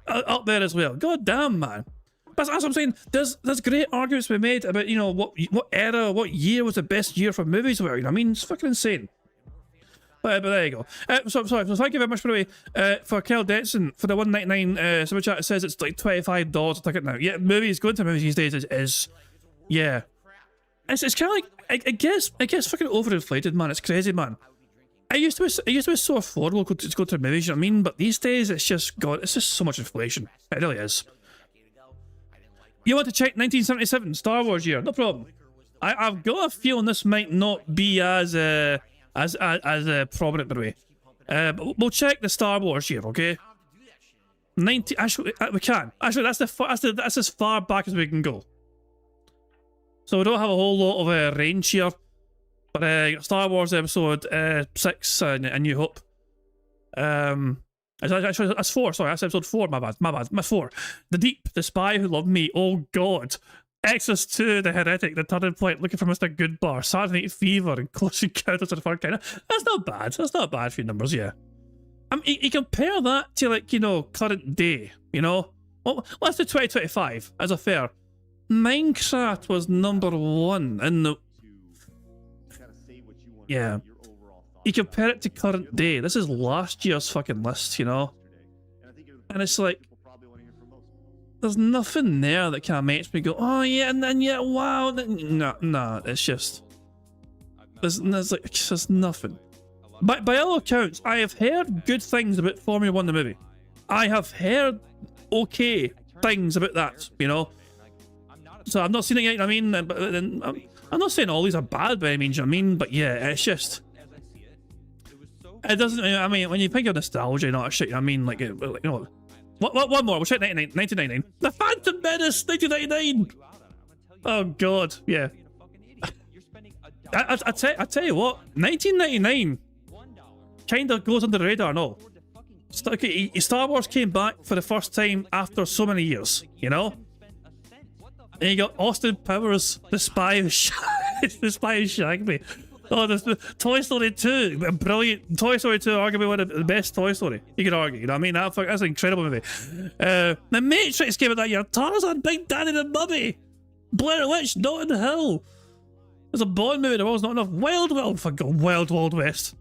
up there as well. God damn, man. But as I'm saying, there's great arguments to be made about, you know, what era, what year was the best year for movies were. You know what I mean? It's fucking insane. But there you go. So thank you very much, by the way, for Kel Detson for the 199 super chat. It says it's like $25 a ticket now. Yeah, movies, going to movies these days is yeah. It's kind of like I guess fucking overinflated, man. It's crazy, man. I used to be so affordable to go to movies, you know what I mean? But these days it's just so much inflation. It really is. You want to check 1977 Star Wars year? No problem. I've got a feeling this might not be as prominent, by the way. But we'll check the Star Wars year, okay? 90. Actually, we can. Actually, that's as far back as we can go. So we don't have a whole lot of range here. But Star Wars Episode 6, A New Hope. Actually, that's 4. Sorry, that's Episode 4. My bad. My 4. The Deep, The Spy Who Loved Me. Oh God. Exorcist 2, The Heretic, The Turning Point, Looking for Mr. Goodbar, Saturday Night Fever, and Close Encounters of the Third Kind. That's not bad. That's not bad for your numbers, yeah. I mean, you compare that to, like, you know, current day, you know? Well, let's do 2025 as a fair. Minecraft was #1 in the... Yeah. You compare it to current day. This is last year's fucking list, you know? And it's like... There's nothing there that kind of makes me go, oh yeah, and then yeah, wow. No, it's just... There's nothing. By all accounts, I have heard good things about Formula 1 the movie. I have heard okay things about that, you know? So I've not seen it yet, I mean, but I'm not saying all these are bad by any means, you know what I mean? But yeah, it's just... It doesn't, I mean, when you think of nostalgia and all that shit, you know what I mean? Like, you know... One more, we'll check 1999. The Phantom Menace, 1999! Oh god, yeah. I tell you what, 1999 kind of goes under the radar, no? Star Wars came back for the first time after so many years, you know? And you got Austin Powers, the spy who shagged me. Oh, the Toy Story 2, a brilliant Toy Story 2, arguably one of the best Toy Story. You could argue, you know what I mean? That's an incredible movie. The Matrix came out that year. Tarzan, Big Daddy the Mummy, Blair Witch, Notting Hill. There's a Bond movie. There was not enough. Wild Wild West.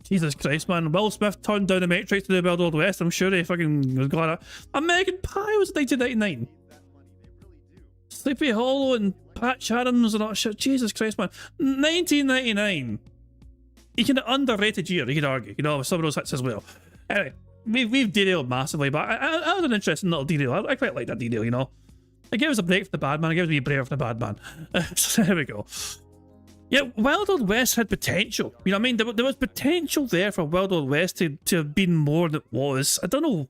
Jesus Christ, man! Will Smith turned down the Matrix to do Wild Wild West. I'm sure he fucking was glad. American Pie was 1999. Sleepy Hollow and Patch Adams and all that shit. Jesus Christ, man. 1999. You can underrated year, you could argue, you know, with some of those hits as well. Anyway, we've derailed massively, but I was an interesting little derail. I quite like that derail, you know. It gave us a break for the bad man, it gave us a break for the bad man. So there we go. Yeah, Wild Wild West had potential. You know what I mean? There was potential there for Wild Wild West to have been more than it was. I don't know.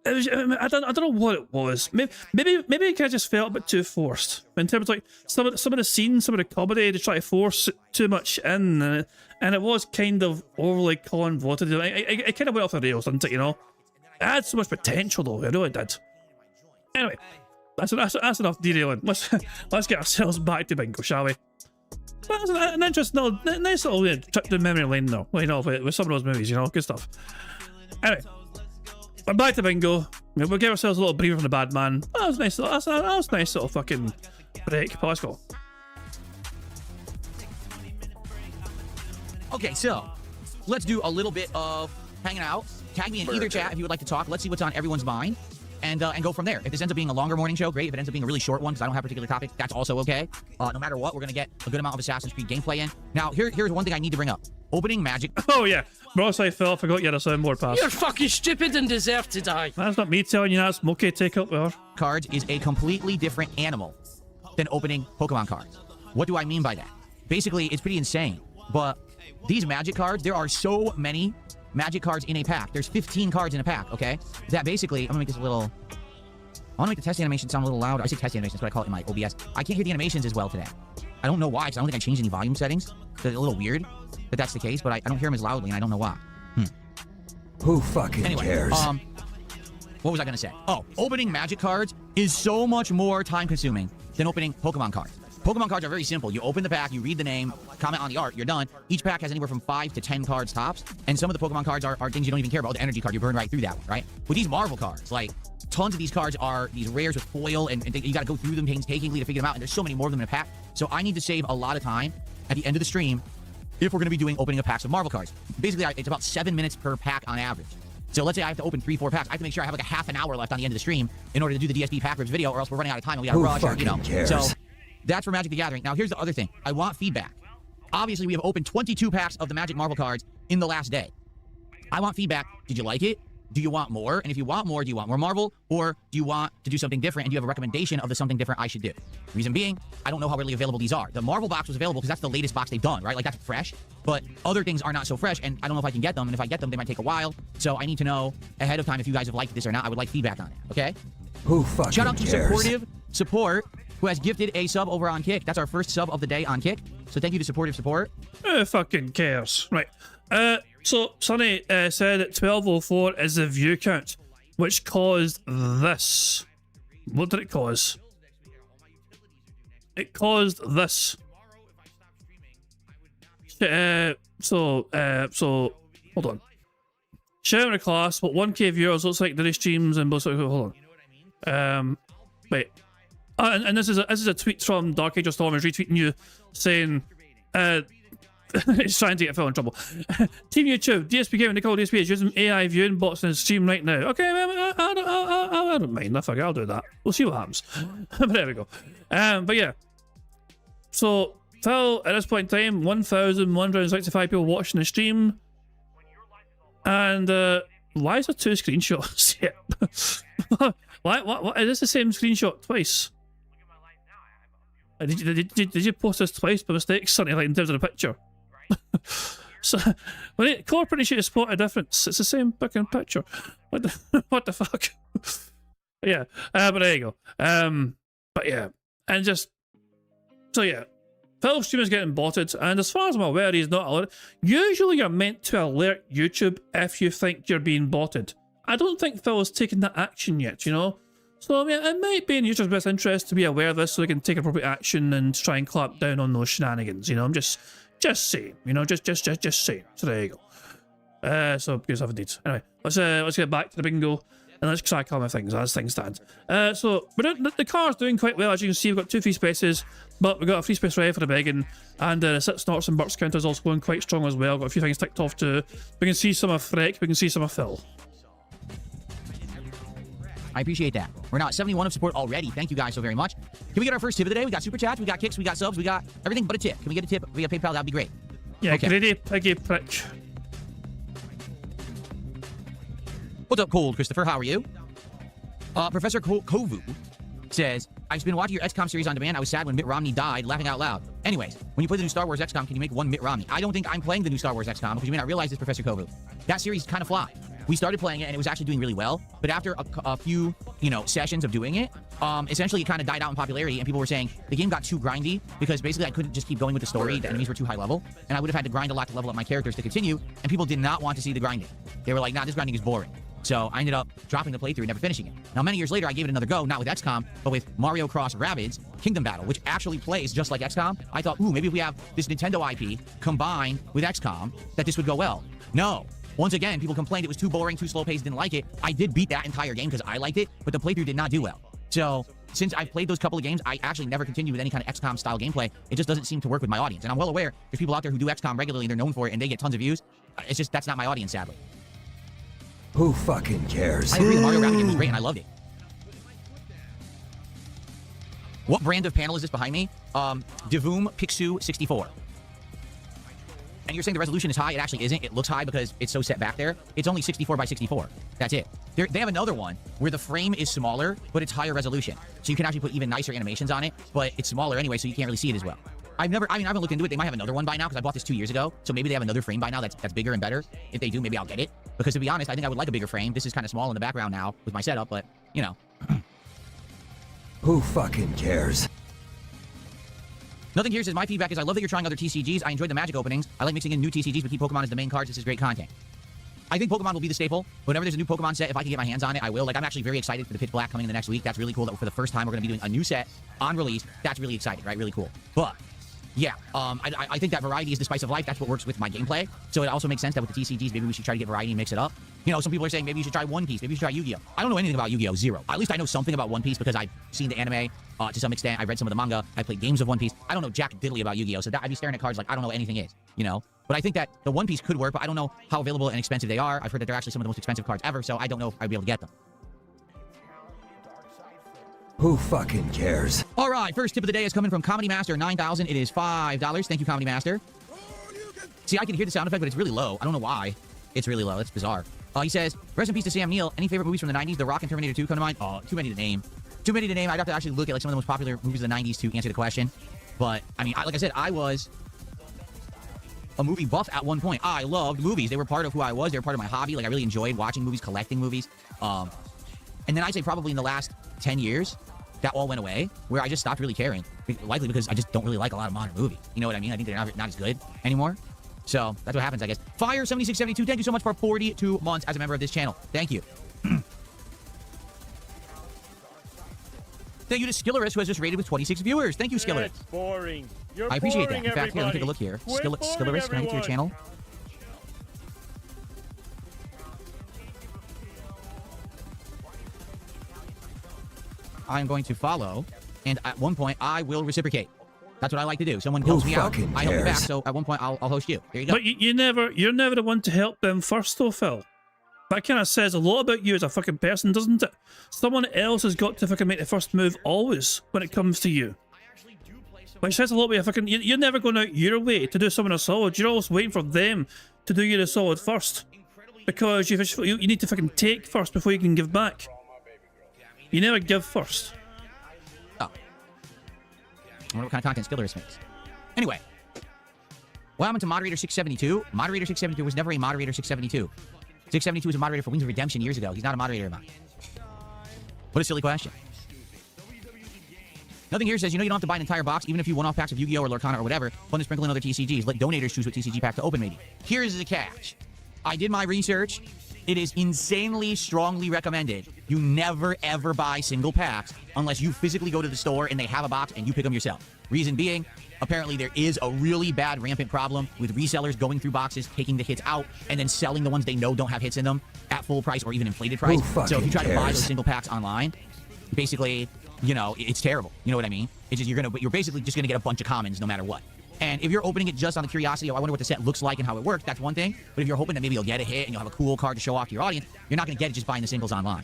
I don't know what it was. Maybe it kind of just felt a bit too forced in terms of like some of the scenes, some of the comedy. They try to force too much in, and it was kind of overly convoluted. It kind of went off the rails, didn't it? You know, it had so much potential though. It really did. Anyway, that's enough derailing. Let's get ourselves back to bingo, shall we? That's an interesting, nice little trip down memory lane though. You know, with some of those movies, you know, good stuff. Anyway. We're back to bingo. We'll give ourselves a little breather from the bad man. That was nice. That was a nice little fucking break. Let's go. Okay, so let's do a little bit of hanging out. Tag me in either chat if you would like to talk. Let's see what's on everyone's mind, and go from there. If this ends up being a longer morning show, great. If it ends up being a really short one because I don't have a particular topic, that's also okay. No matter what, we're gonna get a good amount of Assassin's Creed gameplay in. Now, here's one thing I need to bring up. Opening magic. Oh yeah, Broadside Phil, I forgot you had a soundboard pass. You're fucking stupid and deserve to die. That's not me telling you that. It's Moke take up with her. Cards is a completely different animal than opening Pokemon cards. What do I mean by that? Basically, it's pretty insane. But these magic cards, there are so many magic cards in a pack. There's 15 cards in a pack, okay? That basically, I'm gonna make this a little... I want to make the test animation sound a little louder. I say test animation, that's what I call it in my OBS. I can't hear the animations as well today. I don't know why, because I don't think I changed any volume settings. So it's a little weird that that's the case, but I don't hear them as loudly, and I don't know why. Who fucking cares? What was I going to say? Oh, opening magic cards is so much more time-consuming than opening Pokemon cards. Pokemon cards are very simple. You open the pack, you read the name, comment on the art, you're done. Each pack has anywhere from 5 to 10 cards tops, and some of the Pokemon cards are things you don't even care about. The energy card, you burn right through that one, right? With these Marvel cards, like, tons of these cards are these rares with foil, and you gotta go through them painstakingly to figure them out, and there's so many more of them in a pack. So I need to save a lot of time at the end of the stream if we're gonna be doing opening of packs of Marvel cards. Basically, it's about 7 minutes per pack on average. So let's say I have to open 3-4 packs. I have to make sure I have like a half an hour left on the end of the stream in order to do the DSP pack rips video, or else we're running out of time and we gotta rush, or, you know. Cares? So that's for Magic the Gathering. Now here's the other thing. I want feedback. Obviously, we have opened 22 packs of the Magic Marvel cards in the last day. I want feedback. Did you like it? Do you want more? And if you want more, do you want more Marvel? Or do you want to do something different, and do you have a recommendation of the something different I should do? Reason being, I don't know how readily available these are. The Marvel box was available because that's the latest box they've done, right? Like, that's fresh. But other things are not so fresh, and I don't know if I can get them. And if I get them, they might take a while. So I need to know ahead of time if you guys have liked this or not. I would like feedback on it, okay? Who fucking Shout out to cares? Supportive Support, who has gifted a sub over on Kick. That's our first sub of the day on Kick. So thank you to Supportive Support. Who fucking cares? Right. So Sonny said that 1204 is the view count, which caused this. What did it cause? It caused this. So hold on. Sharing the class, but 1K viewers looks like the streams and both. Hold on. Wait. And this is a tweet from Dark Age of Storm is retweeting you saying he's trying to get Phil in trouble. Team YouTube, DSP Gaming, Nicole DSP is using AI viewing bots in his stream right now. Okay, I don't mind. I'll do that. We'll see what happens. But there we go. But yeah. So Phil, at this point in time, 1,165 people watching the stream. And why is there 2 screenshots? Yeah. Why is this the same screenshot twice? Did you post this twice by mistake, Sonny, like in terms of the picture? So, Core pretty sure you spot a difference. It's the same fucking picture. What the fuck? Yeah, but there you go. But yeah, and just so yeah, Phil's stream is getting botted, and as far as I'm aware, he's not alerted. Usually, you're meant to alert YouTube if you think you're being botted. I don't think Phil has taken that action yet, you know. So I mean, it might be in YouTube's best interest to be aware of this, so they can take appropriate action and try and clamp down on those shenanigans. You know, I'm just saying. You know, just saying. So there you go. So good stuff indeed. Anyway, let's get back to the bingo and let's crack on with things as things stand. So the car's doing quite well, as you can see. We've got 2 free spaces, but we've got a free space ready for the begging, and the sit snorts and burps counter is also going quite strong as well. Got a few things ticked off too. We can see some of Freck, we can see some of Phil. I appreciate that. We're now at 71 of support already. Thank you guys so very much. Can we get our first tip of the day? We got super chats, we got kicks, we got subs, we got everything but a tip. Can we get a tip via PayPal? That'd be great. Yeah, okay. greedy piggy prick. What's up, Cold Christopher? How are you? Professor Kovu says, I've been watching your XCOM series on demand. I was sad when Mitt Romney died, laughing out loud. Anyways, when you play the new Star Wars XCOM, can you make one Mitt Romney? I don't think I'm playing the new Star Wars XCOM, because you may not realize this, Professor Kovu. That series kind of flopped. We started playing it, and it was actually doing really well. But after a few, sessions of doing it, essentially it kind of died out in popularity, and people were saying the game got too grindy, because basically I couldn't just keep going with the story. The enemies were too high level, and I would have had to grind a lot to level up my characters to continue, and people did not want to see the grinding. They were like, nah, this grinding is boring. So I ended up dropping the playthrough and never finishing it. Now, many years later, I gave it another go, not with XCOM, but with Mario Cross Rabbids Kingdom Battle, which actually plays just like XCOM. I thought, ooh, maybe if we have this Nintendo IP combined with XCOM, that this would go well. No. Once again, people complained it was too boring, too slow-paced, didn't like it. I did beat that entire game because I liked it, but the playthrough did not do well. So, since I've played those couple of games, I actually never continued with any kind of XCOM-style gameplay. It just doesn't seem to work with my audience. And I'm well aware there's people out there who do XCOM regularly, and they're known for it, and they get tons of views. It's just, that's not my audience, sadly. Who fucking cares? I agree, the Mario Rabbids game was great, and I loved it. What brand of panel is this behind me? Divoom Pixu 64. And you're saying the resolution is high? It actually isn't. It looks high because it's so set back there. It's only 64 by 64. That's it. They have another one where the frame is smaller, but it's higher resolution. So you can actually put even nicer animations on it, but it's smaller anyway, so you can't really see it as well. I haven't looked into it. They might have another one by now because I bought this 2 years ago. So maybe they have another frame by now that's bigger and better. If they do, maybe I'll get it. Because to be honest, I think I would like a bigger frame. This is kind of small in the background now with my setup, but, Who fucking cares? Nothing here says my feedback is I love that you're trying other TCGs. I enjoyed the Magic openings. I like mixing in new TCGs, but keep Pokemon as the main cards. This is great content. I think Pokemon will be the staple. Whenever there's a new Pokemon set, if I can get my hands on it, I will. Like, I'm actually very excited for the Pitch Black coming in the next week. That's really cool that for the first time we're going to be doing a new set on release. That's really exciting, right? Really cool. But, yeah, I think that variety is the spice of life. That's what works with my gameplay. So it also makes sense that with the TCGs, maybe we should try to get variety and mix it up. You know, some people are saying maybe you should try One Piece. Maybe you should try Yu-Gi-Oh! I don't know anything about Yu-Gi-Oh! Zero. At least I know something about One Piece because I've seen the anime to some extent. I've read some of the manga. I played games of One Piece. I don't know jack diddly about Yu-Gi-Oh! So I'd be staring at cards like I don't know what anything is, you know? But I think that the One Piece could work, but I don't know how available and expensive they are. I've heard that they're actually some of the most expensive cards ever, so I don't know if I'd be able to get them. Who fucking cares? All right, first tip of the day is coming from Comedy Master 9000. It is $5. Thank you, Comedy Master. See, I can hear the sound effect, but it's really low. I don't know why. It's really low. It's bizarre. He says, rest in peace to Sam Neill. Any favorite movies from the 90s? The Rock and Terminator 2 come to mind? Oh, too many to name. Too many to name. I'd have to actually look at like some of the most popular movies of the 90s to answer the question. But, I mean, like I said, I was a movie buff at one point. I loved movies. They were part of who I was. They were part of my hobby. Like, I really enjoyed watching movies, collecting movies. And then I'd say probably in the last 10 years, that all went away, where I just stopped really caring. Likely because I just don't really like a lot of modern movies. You know what I mean? I think they're not as good anymore. So, that's what happens, I guess. Fire7672, thank you so much for 42 months as a member of this channel. Thank you. Thank you to Skilleris, who has just rated with 26 viewers. Thank you, Skilleris. It's boring. You're I appreciate boring, that. In fact, here, let me take a look here. Skilleris, can I get to your channel? I'm going to follow, and at one point, I will reciprocate. That's what I like to do. Someone helps me out, I help you back, so at one point, I'll host you. There you go. But you're never the one to help them first, though, Phil. That kind of says a lot about you as a fucking person, doesn't it? Someone else has got to fucking make the first move always when it comes to you. Which says a lot about you fucking... You're never going out your way to do someone a solid. You're always waiting for them to do you the solid first. Because you need to fucking take first before you can give back. You never give first. Oh. I wonder what kind of content Skilleris makes. Anyway. What happened to Moderator 672? Moderator 672 was never a Moderator 672. 672 was a moderator for Wings of Redemption years ago. He's not a moderator of mine. What a silly question. Nothing here says, you know, you don't have to buy an entire box, even if you one-off packs of Yu-Gi-Oh! Or Lorcana or whatever. Fun to sprinkle in other TCGs. Let donators choose what TCG pack to open, maybe. Here's the catch. I did my research. It is insanely strongly recommended you never, ever buy single packs unless you physically go to the store and they have a box and you pick them yourself. Reason being, apparently there is a really bad rampant problem with resellers going through boxes, taking the hits out, and then selling the ones they know don't have hits in them at full price or even inflated price. So if you try to buy those single packs online, basically, you know, it's terrible. You know what I mean? It's just you're basically just gonna get a bunch of commons no matter what. And if you're opening it just on the curiosity, oh, I wonder what the set looks like and how it works, that's one thing. But if you're hoping that maybe you'll get a hit and you'll have a cool card to show off to your audience, you're not going to get it just buying the singles online.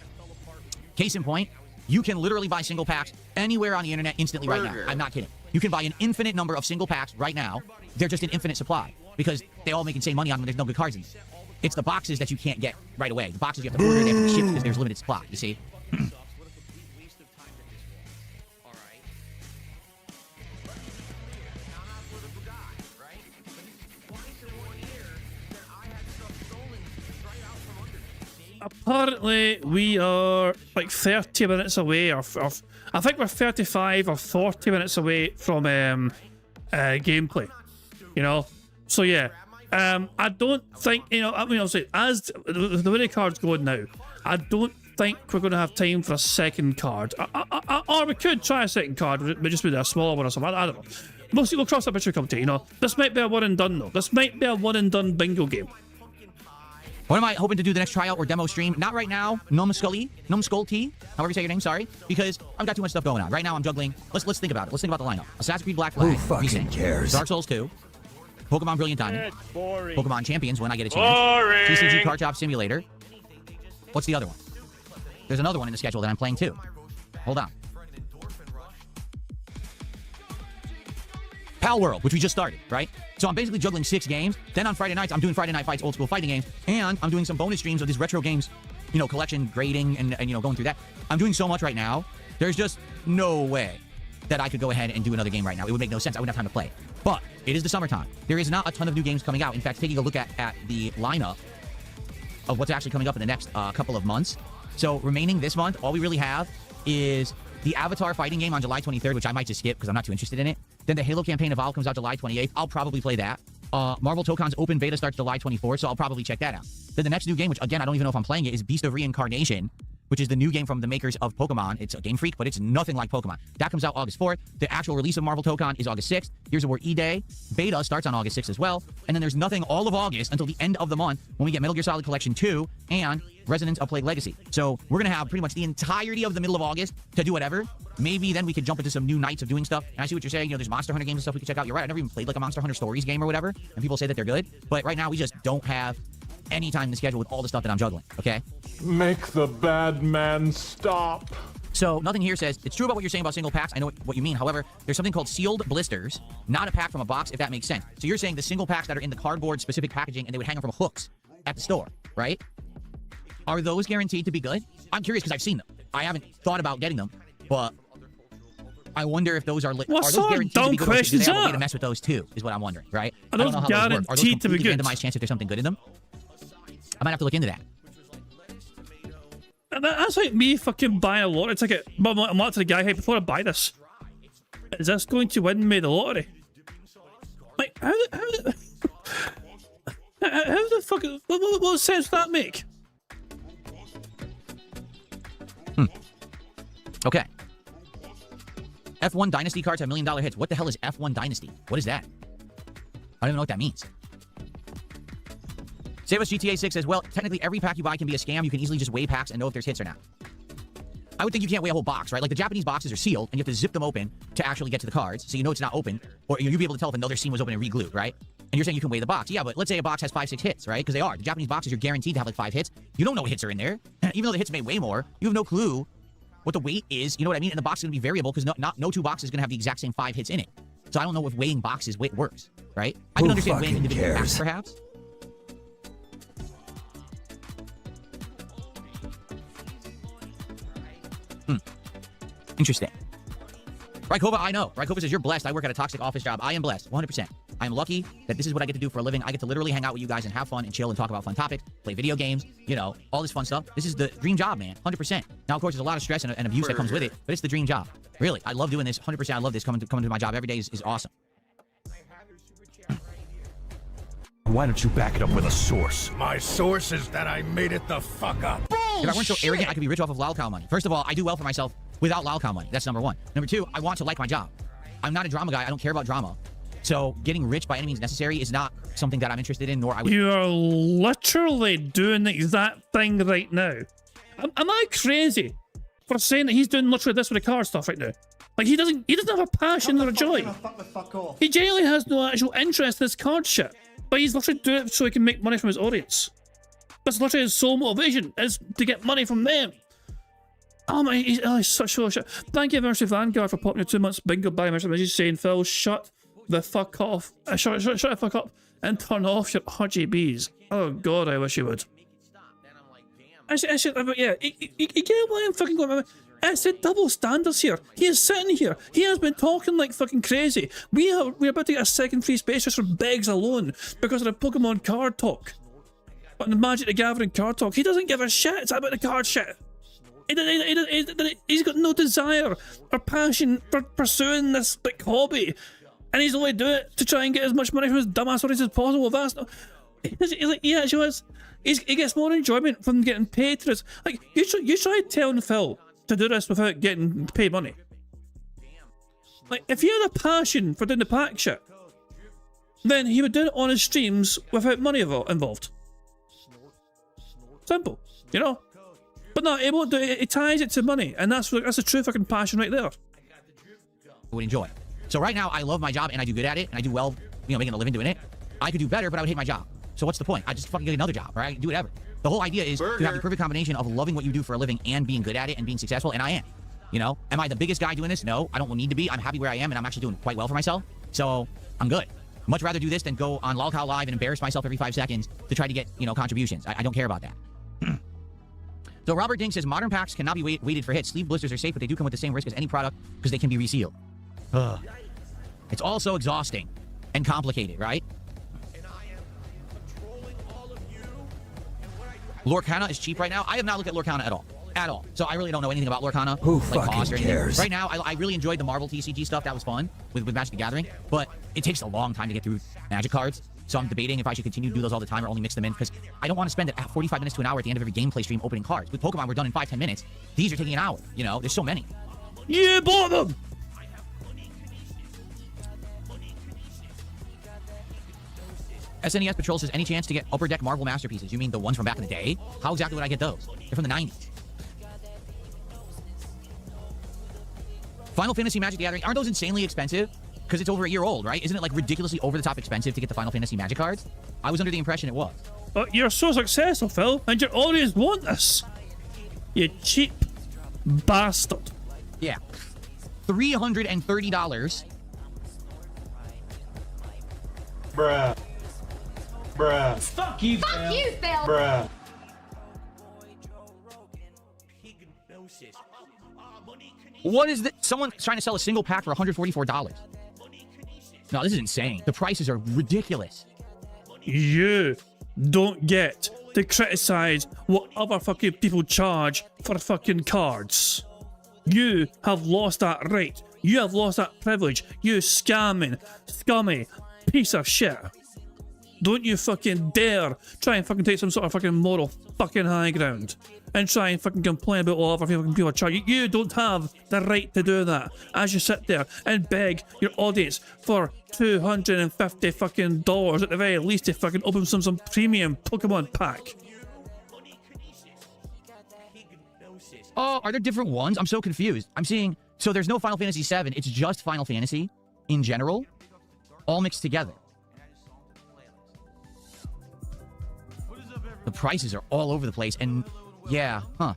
Case in point, you can literally buy single packs anywhere on the internet instantly right now. I'm not kidding. You can buy an infinite number of single packs right now. They're just an infinite supply because they all make insane money on them and there's no good cards in them. It's the boxes that you can't get right away. The boxes you have to order, they have to be shipped because there's limited supply, you see? Apparently, we are like 30 minutes away, or I think we're 35 or 40 minutes away from gameplay. You know, so yeah. I don't think, you know, I mean, I'll say, as the way the card's going now, I don't think we're going to have time for a second card. Or we could try a second card, but just with a smaller one or something. I don't know. We'll cross that bridge when we come to it, you know. This might be a one and done, though. This might be a one and done bingo game. What am I hoping to do the next tryout or demo stream? Not right now, Numskully, however you say your name, sorry, because I've got too much stuff going on. Right now I'm juggling. Let's think about it. Let's think about the lineup. Assassin's Creed Black Flag. Who fucking cares? Dark Souls 2. Pokemon Brilliant Diamond. Pokemon Champions when I get a chance. Boring. TCG Card Shop Simulator. What's the other one? There's another one in the schedule that I'm playing too. Hold on. Pal World, which we just started, right? So I'm basically juggling 6 games. Then on Friday nights, I'm doing Friday Night Fights, old school fighting games, and I'm doing some bonus streams of these retro games, you know, collection, grading, and you know, going through that. I'm doing so much right now. There's just no way that I could go ahead and do another game right now. It would make no sense. I wouldn't have time to play. But it is the summertime. There is not a ton of new games coming out. In fact, taking a look at the lineup of what's actually coming up in the next couple of months. So remaining this month, all we really have is the Avatar fighting game on July 23rd, which I might just skip because I'm not too interested in it. Then the Halo campaign Evolve comes out July 28th. I'll probably play that. Marvel Tokon's open beta starts July 24th, so I'll probably check that out. Then the next new game, which again, I don't even know if I'm playing it, is Beast of Reincarnation, which is the new game from the makers of Pokemon. It's a Game Freak, but it's nothing like Pokemon. That comes out August 4th. The actual release of Marvel Tokon is August 6th. Here's a War E-Day. Beta starts on August 6th as well. And then there's nothing all of August until the end of the month when we get Metal Gear Solid Collection 2 and Resonance of Plague Legacy. So we're going to have pretty much the entirety of the middle of August to do whatever. Maybe then we could jump into some new nights of doing stuff. And I see what you're saying. You know, there's Monster Hunter games and stuff we could check out. You're right. I never even played like a Monster Hunter Stories game or whatever. And people say that they're good. But right now we just don't have any time in the schedule with all the stuff that I'm juggling, okay? Make the bad man stop. So nothing here says, it's true about what you're saying about single packs. I know what you mean. However, there's something called sealed blisters, not a pack from a box, if that makes sense. So you're saying the single packs that are in the cardboard specific packaging and they would hang them from hooks at the store, right? Are those guaranteed to be good? I'm curious because I've seen them. I haven't thought about getting them, but I wonder if those are are those guaranteed to be good, or do they have a way to mess with those too, is what I'm wondering, right? I don't know how those work. Are those completely randomized chance if there's something good in them? I might have to look into that. That's like me fucking buying a lottery ticket. But I'm like to the guy, hey, before I buy this, is this going to win me the lottery? Like, how the fuck, what sense would that make? Okay. F1 Dynasty cards have $1 million hits. What the hell is F1 Dynasty? What is that? I don't even know what that means. Save Us GTA 6 says, well, technically every pack you buy can be a scam. You can easily just weigh packs and know if there's hits or not. I would think you can't weigh a whole box, right? Like the Japanese boxes are sealed and you have to zip them open to actually get to the cards. So you know it's not open, or you'll be able to tell if another seam was open and re-glued, right? And you're saying you can weigh the box. Yeah, but let's say a box has 5-6 hits, right? Because they are. The Japanese boxes, you're guaranteed to have like 5 hits. You don't know what hits are in there. Even though the hits may weigh more, you have no clue what the weight is. You know what I mean? And the box is going to be variable because no two boxes is going to have the exact same 5 hits in it. So I don't know if weighing boxes works, right? I can understand weighing individual packs, perhaps. Interesting. Rykova, I know. Rykova says, you're blessed. I work at a toxic office job. I am blessed. 100%. I am lucky that this is what I get to do for a living. I get to literally hang out with you guys and have fun and chill and talk about fun topics, play video games, you know, all this fun stuff. This is the dream job, man. 100%. Now, of course, there's a lot of stress and abuse that comes with it, but it's the dream job. Really. I love doing this. 100%. I love this. Coming to my job every day is awesome. Why don't you back it up with a source? My source is that I made it the fuck up. If I weren't so arrogant, I could be rich off of lolcow money. First of all, I do well for myself without lolcow money. That's number one. Number two, I want to like my job. I'm not a drama guy. I don't care about drama. So getting rich by any means necessary is not something that I'm interested in, nor I would. You are literally doing the exact thing right now. Am I crazy for saying that he's doing literally this with the car stuff right now? Like he doesn't have a passion or a joy. He genuinely has no actual interest in this card shit. But he's literally doing it so he can make money from his audience. That's literally his sole motivation, is to get money from them. Oh my, he's such a shit. Thank you very much to Vanguard for popping your 2 months bingo by me. He's saying, Phil, shut the fuck off. Shut the fuck up and turn off your RGBs. Oh god, I wish you would. Yeah, you get why I'm fucking going. It's the double standards here. He is sitting here. He has been talking like fucking crazy. We're about to get a second free space just from Beggs alone because of the Pokemon card talk. But the Magic the Gathering card talk, he doesn't give a shit. It's about the card shit. He's got no desire or passion for pursuing this like hobby, and he's only doing it to try and get as much money from his dumbass audience as possible. That's not. He actually has. He gets more enjoyment from getting paid for this. Like you try telling Phil to do this without getting paid money. Like if he had a passion for doing the pack shit, then he would do it on his streams without money involved. Simple, you know. But no, he won't do it. He ties it to money, and that's the true fucking passion right there. Would enjoy. So right now, I love my job and I do good at it and I do well, you know, making a living doing it. I could do better, but I would hate my job. So what's the point? I just fucking get another job, or I do whatever. The whole idea is to have the perfect combination of loving what you do for a living and being good at it and being successful, and I am. You know, am I the biggest guy doing this? No, I don't need to be. I'm happy where I am, and I'm actually doing quite well for myself. So I'm good. Much rather do this than go on Lolcow Live and embarrass myself every 5 seconds to try to get, you know, contributions. I don't care about that. So Robert Ding says modern packs cannot be weighted for hits. Sleeve blisters are safe, but they do come with the same risk as any product because they can be resealed. It's all so exhausting and complicated, right? Lorcana is cheap right now. I have not looked at Lorcana at all. At all. So I really don't know anything about Lorcana. Who like fucking cares? Right now, I really enjoyed the Marvel TCG stuff. That was fun with Magic the Gathering. But it takes a long time to get through Magic cards. So I'm debating if I should continue to do those all the time or only mix them in, because I don't want to spend 45 minutes to an hour at the end of every gameplay stream opening cards. With Pokemon, we're done in 5-10 minutes. These are taking an hour. You know, there's so many. You bought them! SNES Patrol says, any chance to get Upper Deck Marvel Masterpieces? You mean the ones from back in the day? How exactly would I get those? They're from the 90s. Final Fantasy Magic the Gathering, aren't those insanely expensive? Because it's over a year old, right? Isn't it like ridiculously over-the-top expensive to get the Final Fantasy Magic cards? I was under the impression it was. But you're so successful, Phil, and you always want this. You cheap bastard. Yeah. $330. Bruh. Bruh. Fuck you, Phil. Bruh. What is this? Someone's trying to sell a single pack for $144. No, this is insane. The prices are ridiculous. You don't get to criticize what other fucking people charge for fucking cards. You have lost that right. You have lost that privilege. You scamming, scummy piece of shit. Don't you fucking dare try and fucking take some sort of fucking moral fucking high ground and try and fucking complain about what other fucking people charge. You don't have the right to do that as you sit there and beg your audience for $250 fucking dollars at the very least to fucking open some premium Pokemon pack. Oh, are there different ones? I'm so confused. I'm seeing, so there's no Final Fantasy VII. It's just Final Fantasy in general, all mixed together. The prices are all over the place, and yeah, huh.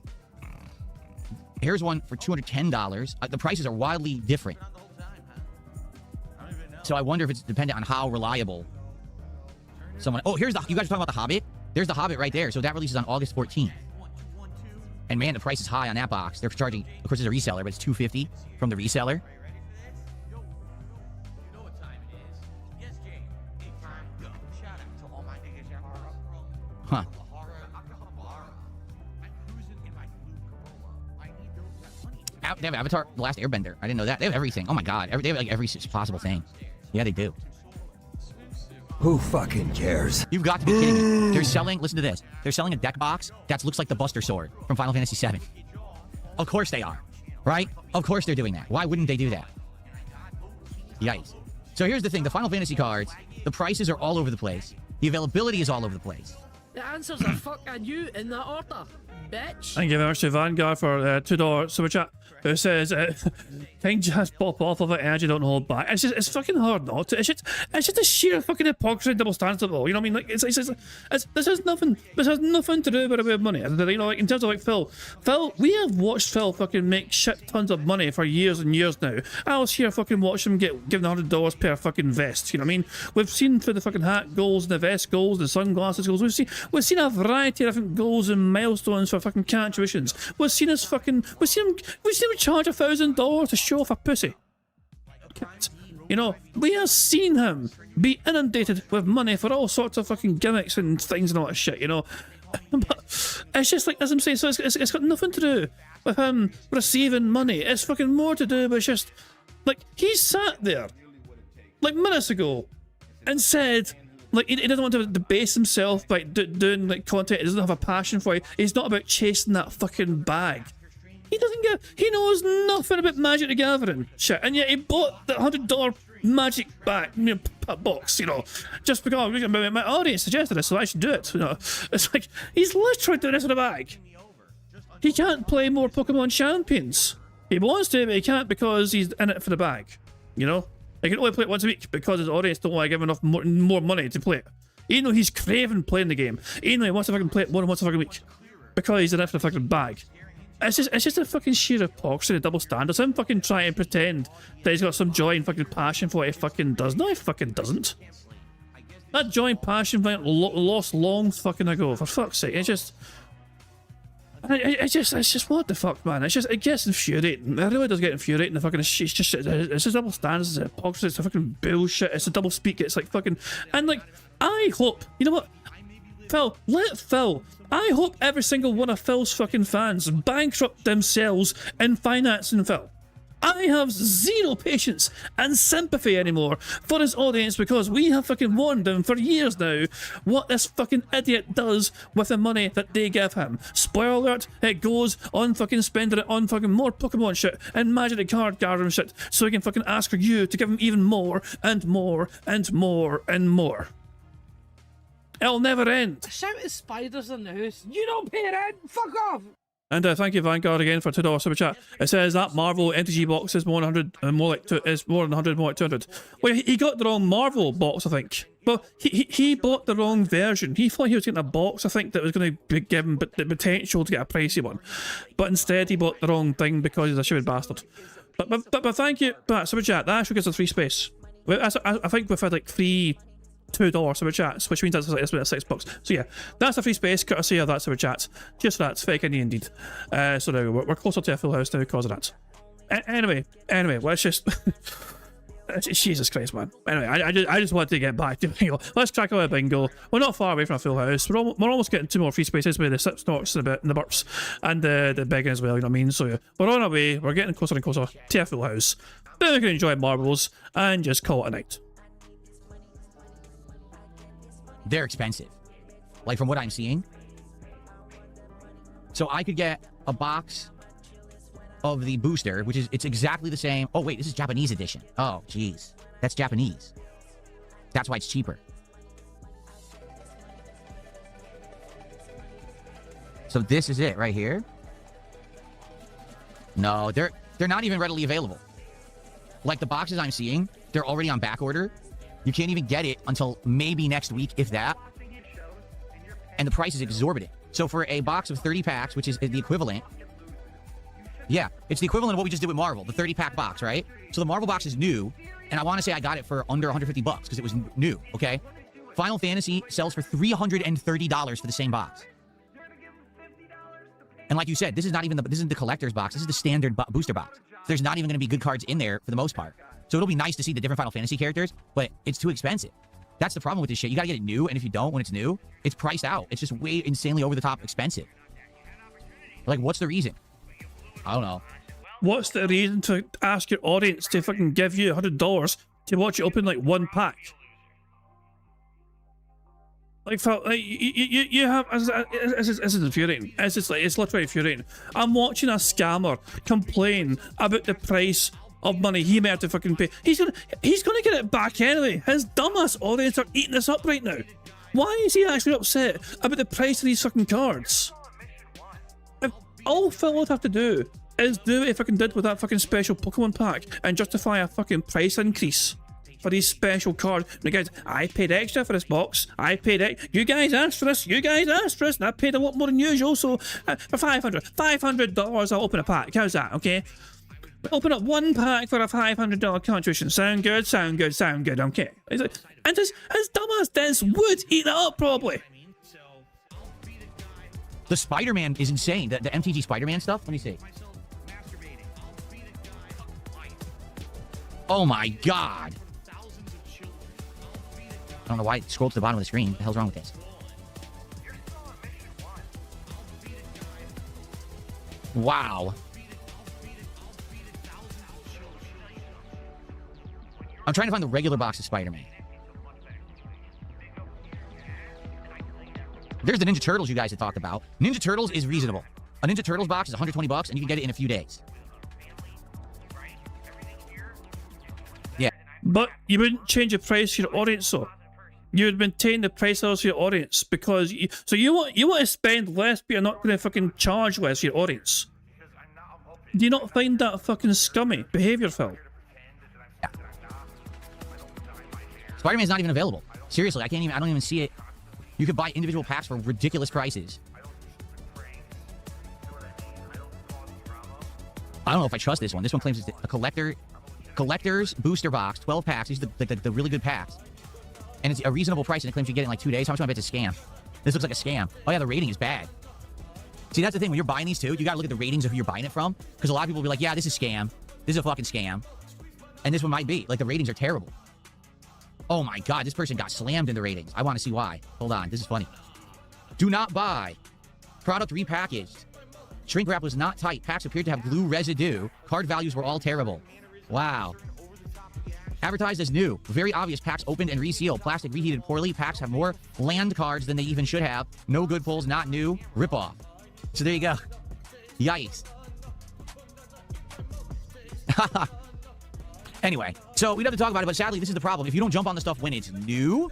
Here's one for $210. The prices are wildly different. So I wonder if it's dependent on how reliable someone... Oh, here's the... You guys are talking about The Hobbit? There's The Hobbit right there. So that releases on August 14th. And man, the price is high on that box. They're charging... Of course, it's a reseller, but it's $250 from the reseller. Huh. They have Avatar, The Last Airbender. I didn't know that. They have everything. Oh my god. They have like every possible thing. Yeah, they do. Who fucking cares? You've got to be kidding me. They're selling, listen to this. They're selling a deck box that looks like the Buster Sword from Final Fantasy VII. Of course they are. Right? Of course they're doing that. Why wouldn't they do that? Yikes. So here's the thing. The Final Fantasy cards, the prices are all over the place. The availability is all over the place. The answers are fucking you in that order, bitch. Thank you very much to Vanguard for $2 super chat. Who says King just pop off of it and you don't hold back. It's fucking hard not to. It's just a sheer fucking hypocrisy and double standard of all. You know what I mean? Like this has nothing to do with money. You know, like in terms of like Phil, we have watched Phil fucking make shit tons of money for years and years now. I was here fucking watch him get given $100 per fucking vest. You know what I mean? We've seen through the fucking hat goals and the vest goals, the sunglasses goals. We've seen a variety of different goals and milestones for fucking cat tuitions. We've seen him charge $1,000 to show off a pussy. You know, we have seen him be inundated with money for all sorts of fucking gimmicks and things and all that shit, you know. But it's just like, as I'm saying, so it's got nothing to do with him receiving money. It's fucking more to do with just, like, he sat there, like, minutes ago and said, like, he doesn't want to debase himself by doing, like, content he doesn't have a passion for. He's not about chasing that fucking bag. He knows nothing about Magic the Gathering shit, and yet he bought the $100 Magic box, you know, just because my audience suggested it, so I should do it. You know, it's like he's literally doing this in a bag. He can't play more Pokemon Champions. He wants to, but he can't because he's in it for the bag. You know, he can only play it once a week because his audience don't want to give him enough more money to play it. Even though he's craving playing the game, even though he wants to fucking play it more than once a fucking week because he's in it for the fucking bag. It's just a fucking sheer hypocrisy, a double standards. I'm fucking trying to pretend that he's got some joy and fucking passion for what he fucking does. No, he fucking doesn't. That joy and passion lost long fucking ago. For fuck's sake, it's just what the fuck, man. It gets infuriating. It really does get infuriating. The fucking it's just double standards. It's hypocrisy. It's a fucking bullshit. It's a double speak. It's like fucking and like I hope you know what. Phil, I hope every single one of Phil's fucking fans bankrupt themselves in financing Phil. I have zero patience and sympathy anymore for his audience because we have fucking warned him for years now what this fucking idiot does with the money that they give him. Spoiler alert, it goes on fucking spending it on fucking more Pokemon shit and Magic the Card Garden shit so he can fucking ask for you to give him even more and more and more and more. It'll never end. Shout at spiders in the house. You don't pay rent. Fuck off. And thank you, Vanguard, again for $2 super chat. It says that Marvel MTG box is more than 100, more than 100, more like 200. Well, he got the wrong Marvel box, I think. But he bought the wrong version. He thought he was getting a box, I think, that was going to give him the potential to get a pricey one. But instead, he bought the wrong thing because he's a stupid bastard. But thank you for that super chat. That actually gives us free space. I think we've had like free $2 super chats, which means that's like $6. So yeah, that's a free space courtesy of that super chat. Cheers for that. It's fake indie indeed. So now we're closer to a full house now because of that. Anyway, let's just Jesus Christ, man. Anyway, I just wanted to get back to bingo. Let's crack out a bingo. We're not far away from a full house. We're almost getting 2 more free spaces with the sip snorts and the burps and the begging as well. You know what I mean? So yeah, we're on our way. We're getting closer and closer to a full house. Then we can enjoy marbles and just call it a night. They're expensive. Like from what I'm seeing. So I could get a box of the booster, which is, it's exactly the same. Oh wait, this is Japanese edition. Oh jeez, that's Japanese. That's why it's cheaper. So this is it right here. No, they're not even readily available. Like the boxes I'm seeing, they're already on back order. You can't even get it until maybe next week, if that. And the price is exorbitant. So for a box of 30 packs, which is the equivalent. Yeah, it's the equivalent of what we just did with Marvel, the 30-pack box, right? So the Marvel box is new, and I want to say I got it for under $150 because it was new, okay? Final Fantasy sells for $330 for the same box. And like you said, this is not even this isn't the collector's box. This is the standard booster box. So there's not even going to be good cards in there for the most part. So it'll be nice to see the different Final Fantasy characters, but it's too expensive. That's the problem with this shit. You gotta get it new, and if you don't, when it's new, it's priced out. It's just way insanely over the top expensive. Like, what's the reason? I don't know. What's the reason to ask your audience to fucking give you $100 to watch you open like one pack? Like, you have, this is infuriating. It's literally infuriating. I'm watching a scammer complain about the price of money he may have to fucking pay. He's gonna get it back anyway. His dumbass audience are eating this up right now. Why is he actually upset about the price of these fucking cards? If all Phil would have to do is do what he fucking did with that fucking special Pokemon pack and justify a fucking price increase for these special cards. And guys, I paid extra for this box. I paid you guys asked for this. You guys asked for this, and I paid a lot more than usual. So for $500, I'll open a pack. How's that? Okay. Open up one pack for a $500 contribution. Sound good? Sound good? Sound good? Okay. And his dumbass Dennis would eat that up probably. The Spider-Man is insane. The MTG Spider-Man stuff. Let me see. Oh my god. I don't know why it scrolled to the bottom of the screen. What the hell's wrong with this? Wow. I'm trying to find the regular box of Spider-Man. There's the Ninja Turtles you guys had talked about. Ninja Turtles is reasonable. A Ninja Turtles box is $120 and you can get it in a few days. Yeah. But you wouldn't change the price for your audience though. You would maintain the price levels for your audience because you want to spend less but you're not going to fucking charge less for your audience. Do you not find that fucking scummy behaviour, Phil? Spider-Man's not even available. Seriously, I don't even see it. You could buy individual packs for ridiculous prices. I don't know if I trust this one. This one claims it's a collector's booster box, 12 packs. These are the really good packs. And it's a reasonable price, and it claims you get it in like 2 days. How much do I bet it's a scam? This looks like a scam. Oh yeah, the rating is bad. See, that's the thing. When you're buying these too, you gotta look at the ratings of who you're buying it from. Because a lot of people will be like, yeah, this is scam. This is a fucking scam. And this one might be. Like, the ratings are terrible. Oh my god, this person got slammed in the ratings. I want to see why. Hold on, this is funny. Do not buy. Product repackaged. Shrink wrap was not tight. Packs appeared to have glue residue. Card values were all terrible. Wow. Advertised as new. Very obvious. Packs opened and resealed. Plastic reheated poorly. Packs have more land cards than they even should have. No good pulls. Not new. Rip off. So there you go. Yikes. Anyway, so we'd have to talk about it, but sadly, this is the problem. If you don't jump on the stuff when it's new,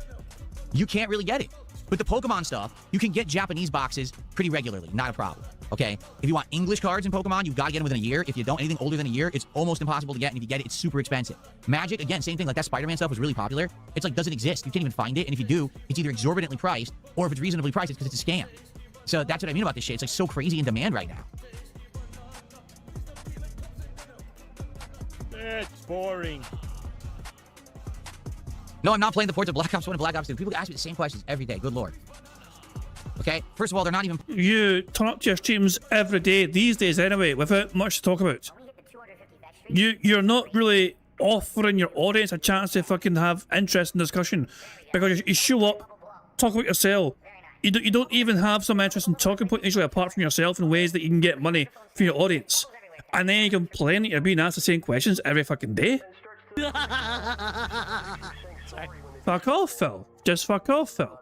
you can't really get it. With the Pokemon stuff, you can get Japanese boxes pretty regularly. Not a problem. Okay? If you want English cards in Pokemon, you've got to get them within a year. If you don't, anything older than a year, it's almost impossible to get. And if you get it, it's super expensive. Magic, again, same thing. Like that Spider-Man stuff was really popular. It's like, doesn't exist. You can't even find it. And if you do, it's either exorbitantly priced, or if it's reasonably priced, it's because it's a scam. So that's what I mean about this shit. It's like so crazy in demand right now. It's boring. No, I'm not playing the ports of Black Ops 1 and Black Ops 2. People ask me the same questions every day. Good lord. Okay? First of all, they're not even... You turn up to your streams every day, these days anyway, without much to talk about. You're not really offering your audience a chance to fucking have interesting discussion. Because you show up, talk about yourself. You don't even have some interesting talking point usually apart from yourself in ways that you can get money for your audience. And then you complain that you're being asked the same questions every fucking day. Fuck off, Phil. Just fuck off, Phil.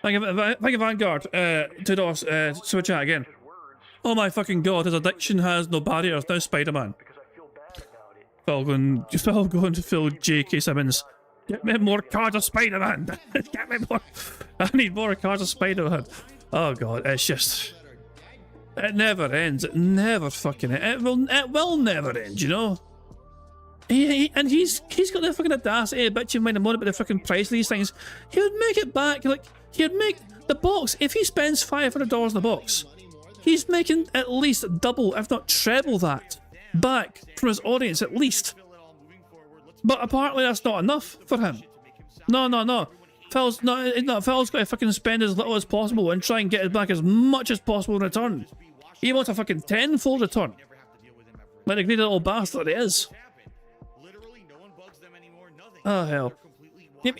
Thank you, Vanguard. $2 super chat again. Oh my fucking god, his addiction has no barriers. Now Spider-Man. Phil going to Phil J.K. Simmons. Get me more cards of Spider-Man. Get me more. I need more cards of Spider-Man. Oh god, it's just... It never ends. It never fucking ends. It will never end, you know? And he's got the fucking audacity, bitch of mind and moan about the fucking price of these things. He would make it back, like, he would make the box, if he spends $500 in the box, he's making at least double, if not treble that, back from his audience at least. But apparently that's not enough for him. No. Phil's got to fucking spend as little as possible and try and get it back as much as possible in return. He wants a fucking tenfold return. Like a greedy little bastard it is. Oh hell.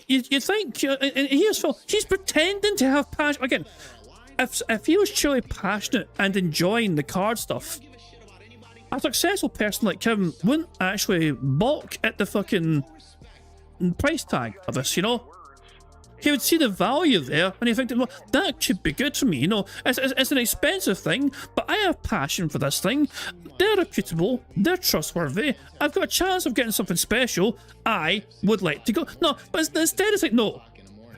You think, and here's Phil, he's pretending to have passion. Again, if he was truly passionate and enjoying the card stuff, a successful person like him wouldn't actually balk at the fucking price tag of this, you know? He would see the value there and he'd think, well, that should be good for me, you know? It's an expensive thing, but I have passion for this thing. They're reputable, they're trustworthy, I've got a chance of getting something special, I would like to go. No, but instead it's like, no.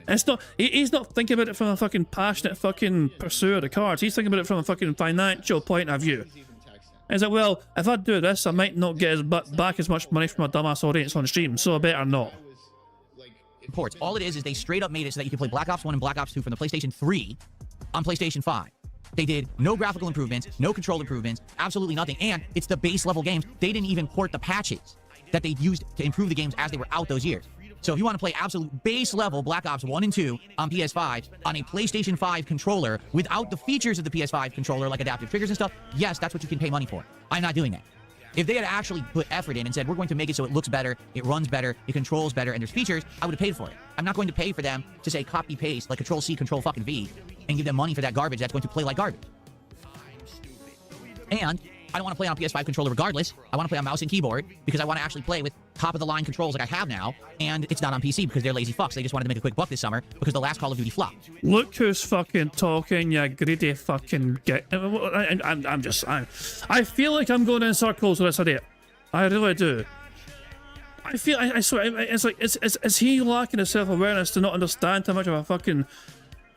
It's not, he's not thinking about it from a fucking passionate fucking pursuer of the cards, he's thinking about it from a fucking financial point of view. And he's like, well, if I do this, I might not get back as much money from my dumbass audience on stream, so I better not. Ports. All it is they straight up made it so that you can play Black Ops 1 and Black Ops 2 from the PlayStation 3 on PlayStation 5. They did no graphical improvements, no control improvements, absolutely nothing. And it's the base level games. They didn't even port the patches that they used to improve the games as they were out those years. So if you want to play absolute base level Black Ops 1 and 2 on PS5 on a PlayStation 5 controller without the features of the PS5 controller like adaptive triggers and stuff, yes, that's what you can pay money for. I'm not doing that. If they had actually put effort in and said, we're going to make it so it looks better, it runs better, it controls better, and there's features, I would have paid for it. I'm not going to pay for them to say copy-paste, like Control-C, Control-fucking-V, and give them money for that garbage that's going to play like garbage. And I don't want to play on a PS5 controller regardless. I want to play on mouse and keyboard because I want to actually play with top-of-the-line controls like I have now, and it's not on PC because they're lazy fucks. They just wanted to make a quick buck this summer because the last Call of Duty flopped. Look who's fucking talking, you greedy fucking get. I feel like I'm going in circles with this idiot. I really do. I swear, it's like, is he lacking the self-awareness to not understand how much of a fucking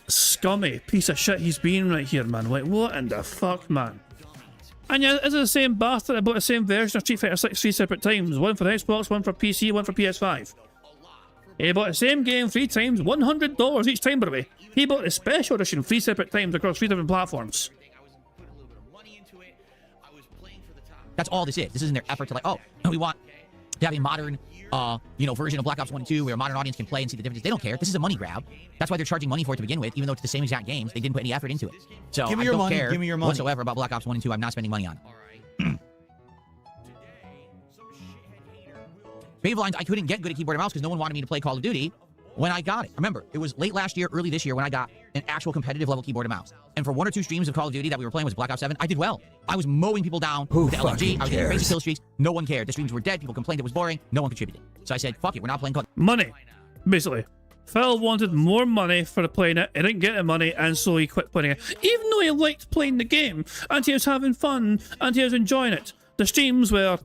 scummy piece of shit he's being right here, man? Like, what in the fuck, man? And yeah, it's the same bastard that bought the same version of Street Fighter 6 3 separate times. One for Xbox, one for PC, one for PS5. He bought the same game 3 times, $100 each time, by the way. He bought the special edition 3 separate times across 3 different platforms. That's all this is. This isn't their effort to like, oh, we want to have a modern, version of Black Ops 1 and 2 where a modern audience can play and see the differences. They don't care. This is a money grab. That's why they're charging money for it to begin with, even though it's the same exact games. They didn't put any effort into it. So I don't care whatsoever about Black Ops 1 and 2. I'm not spending money on it. Bavelines, I couldn't get good at keyboard and mouse because no one wanted me to play Call of Duty when I got it. Remember, it was late last year, early this year when I got an actual competitive level keyboard and mouse. And for 1 or 2 streams of Call of Duty that we were playing was Black Ops 7, I did well. I was mowing people down with the LMG. I was getting crazy kill streaks. No one cared. The streams were dead. People complained it was boring. No one contributed. So I said, fuck it. We're not playing Call. Money, basically. Phil wanted more money for playing it. He didn't get the money, and so he quit playing it. Even though he liked playing the game, and he was having fun, and he was enjoying it, the streams were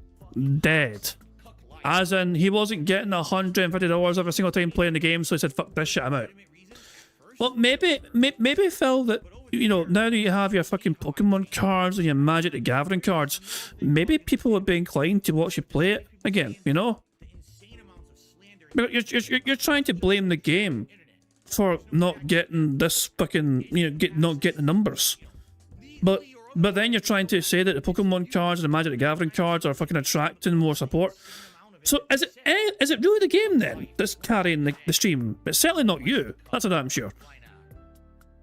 dead. As in, he wasn't getting $150 every single time playing the game, so he said, fuck this shit, I'm out. Well, maybe Phil, that, you know, now that you have your fucking Pokemon cards and your Magic the Gathering cards, maybe people would be inclined to watch you play it again, you know? But you're trying to blame the game for not getting this fucking, you know, not getting the numbers. But then you're trying to say that the Pokemon cards and the Magic the Gathering cards are fucking attracting more support. So is it really the game then that's carrying the stream? It's certainly not you. That's what I'm sure.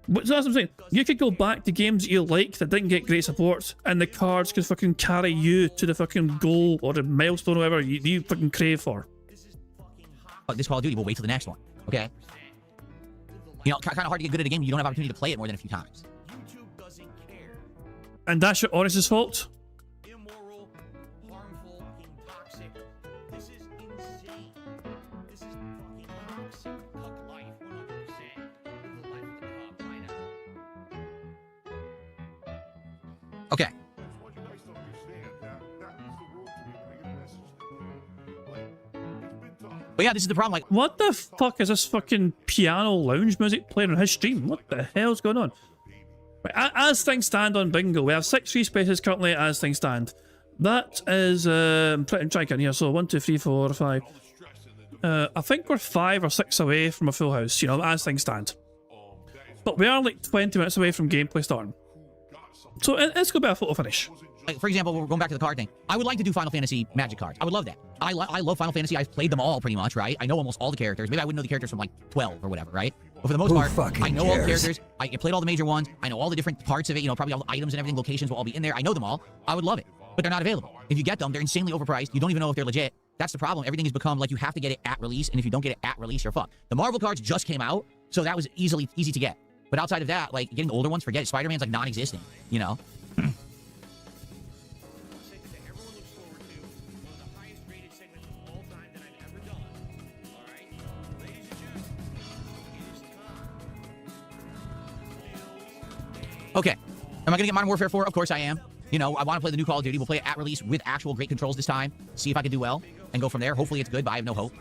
But so that's what I'm saying. You could go back to games that you like that didn't get great support, and the cards could fucking carry you to the fucking goal or the milestone or whatever you fucking crave for. This Call of Duty, we'll wait till the next one. Okay. You know, kind of hard to get good at a game. You don't have opportunity to play it more than a few times. And that's your Oris's fault? Okay. But yeah, this is the problem. Like, what the fuck is this fucking piano lounge music playing on his stream? What the hell's going on? Right, as things stand on Bingo, we have 6 free spaces currently as things stand. That is, I'm trying to count here. So 1, 2, 3, 4, 5. I think we're 5 or 6 away from a full house, you know, as things stand. But we are like 20 minutes away from gameplay starting. So let's go back to a photo finish. Like, for example, we're going back to the card thing. I would like to do Final Fantasy Magic cards. I would love that. I love Final Fantasy. I've played them all pretty much, right? I know almost all the characters. Maybe I wouldn't know the characters from like 12 or whatever, right? But for the most part, I know all the characters. I played all the major ones. I know all the different parts of it. You know, probably all the items and everything, locations will all be in there. I know them all. I would love it. But they're not available. If you get them, they're insanely overpriced. You don't even know if they're legit. That's the problem. Everything has become like you have to get it at release, and if you don't get it at release, you're fucked. The Marvel cards just came out, so that was easy to get. But outside of that, like getting the older ones, forget it. Spider-Man's like non-existent, you know? Okay. Am I going to get Modern Warfare 4? Of course I am. You know, I want to play the new Call of Duty. We'll play it at release with actual great controls this time. See if I can do well and go from there. Hopefully it's good, but I have no hope.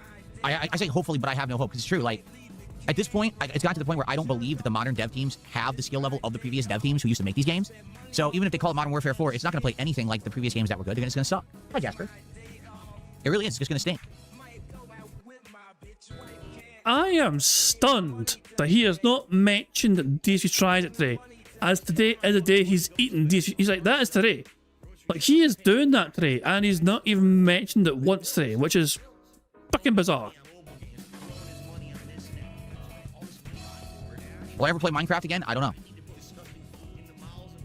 I say hopefully, but I have no hope because it's true. Like, at this point, it's gotten to the point where I don't believe that the modern dev teams have the skill level of the previous dev teams who used to make these games. So even if they call it Modern Warfare 4, it's not going to play anything like the previous games that were good. It's going to suck. Hi, Jasper. It really is. It's just going to stink. I am stunned that he has not mentioned that DSP tried it today. As today is the day he's eating DSP. He's like, that is today. Like, he is doing that today, and he's not even mentioned it once today, which is fucking bizarre. Will I ever play Minecraft again? I don't know.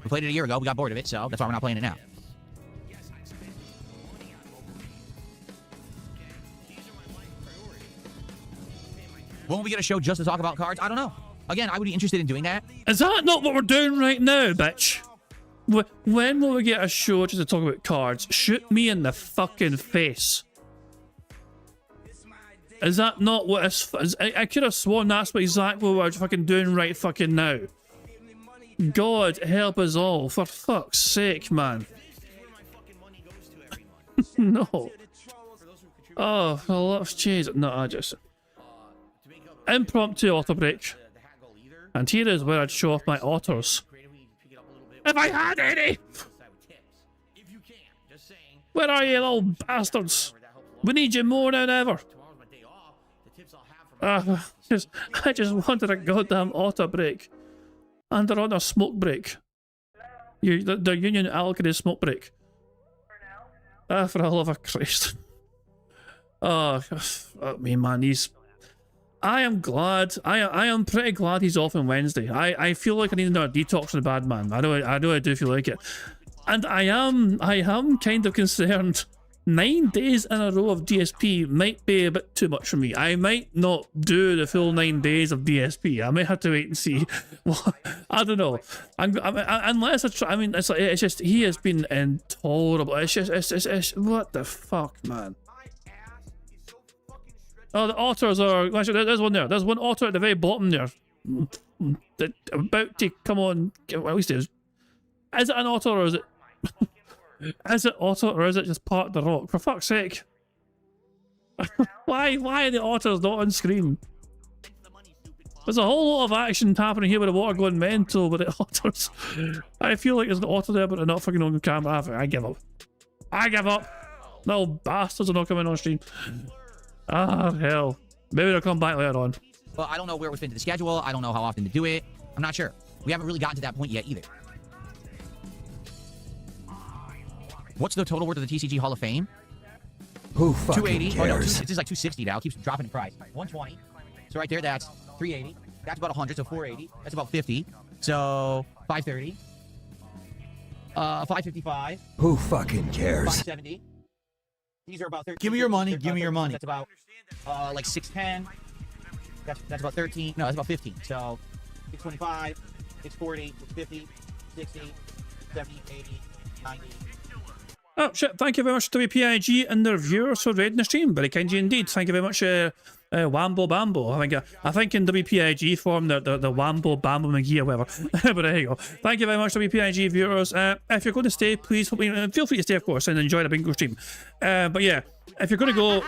We played it a year ago. We got bored of it, so that's why we're not playing it now. Won't we get a show just to talk about cards? I don't know. Again, I would be interested in doing that. Is that not what we're doing right now, bitch? When will we get a show just to talk about cards? Shoot me in the fucking face. Is that not what I could have sworn that's what exactly what we're fucking doing right fucking now. God help us all, for fuck's sake, man. No. Oh, well, let's change it. No, I just... Impromptu auto break. And here is where I'd show off my otters. If I had any! Where are you, little bastards? We need you more than ever. I just wanted a goddamn auto break. And they're on a smoke break. They're Union Alchemy smoke break. For the love of Christ. Oh, fuck me, man. I am glad. I am pretty glad he's off on Wednesday. I feel like I need another detox from the bad man. I know I do feel like it. And I am kind of concerned 9 days in a row of DSP might be a bit too much for me. I might not do the full 9 days of DSP. I might have to wait and see. Well, I don't know. Unless I try. I mean, it's just he has been intolerable. It's what the fuck, man. Oh, the otters are. Actually, there's one there. There's one otter at the very bottom there. About to come on. Well, at least it is. Is it an otter or is it? Is it otter or is it just part of the rock? For fuck's sake. Why are the otters not on screen? There's a whole lot of action happening here with the water going mental with the otters. I feel like there's an otter there but they're not fucking on camera. I give up. I give up. No bastards are not coming on stream. Ah, hell. Maybe they'll come back later on. Well, I don't know where we fit into the schedule. I don't know how often to do it. I'm not sure. We haven't really gotten to that point yet either. What's the total worth of the TCG Hall of Fame? Who fucking 280. cares? Oh, no, this is like 260 now. It keeps dropping in price. 120. So right there, that's 380. That's about 100, so 480. That's about 50. So 530. 555. Who fucking cares? 570. These are about 13. Give me your money. Give me your money. That's about like 610. That's about 13. No, that's about 15. So 625, 640, 650, 60, 70, 80, 90. Oh shit, thank you very much to WPIG and their viewers for raiding the stream. Very kind of you indeed. Thank you very much, Wambo Bambo. I think in WPIG form the Wambo Bambo McGee or whatever. But there you go. Thank you very much to WPIG viewers. If you're going to stay, please feel free to stay, of course, and enjoy the bingo stream. But yeah, if you're going to go...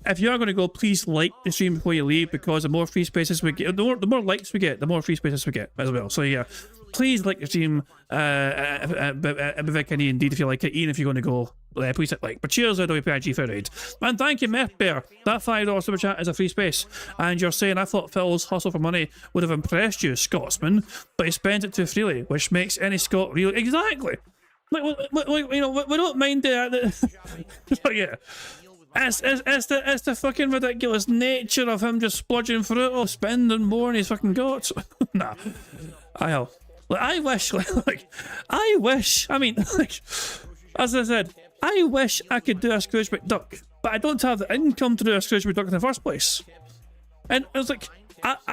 If you are going to go, please like the stream before you leave, because the more free spaces we get, the more likes we get, the more free spaces we get as well. So yeah, please like the stream. It'd be very kind indeed if you like it, even if you're going to go. Please hit like. But cheers, WPIG for raid. And thank you, Meth Bear. That $5 super chat is a free space. And you're saying I thought Phil's hustle for money would have impressed you, Scotsman, but he spends it too freely, which makes any Scot real. Exactly. Like, you know, we don't mind that. Yeah. It's the fucking ridiculous nature of him just splurging for it or spending more than he's fucking got. Nah. I wish, I mean, like, as I said, I wish I could do a Scrooge McDuck, but I don't have the income to do a Scrooge McDuck in the first place. And it was like,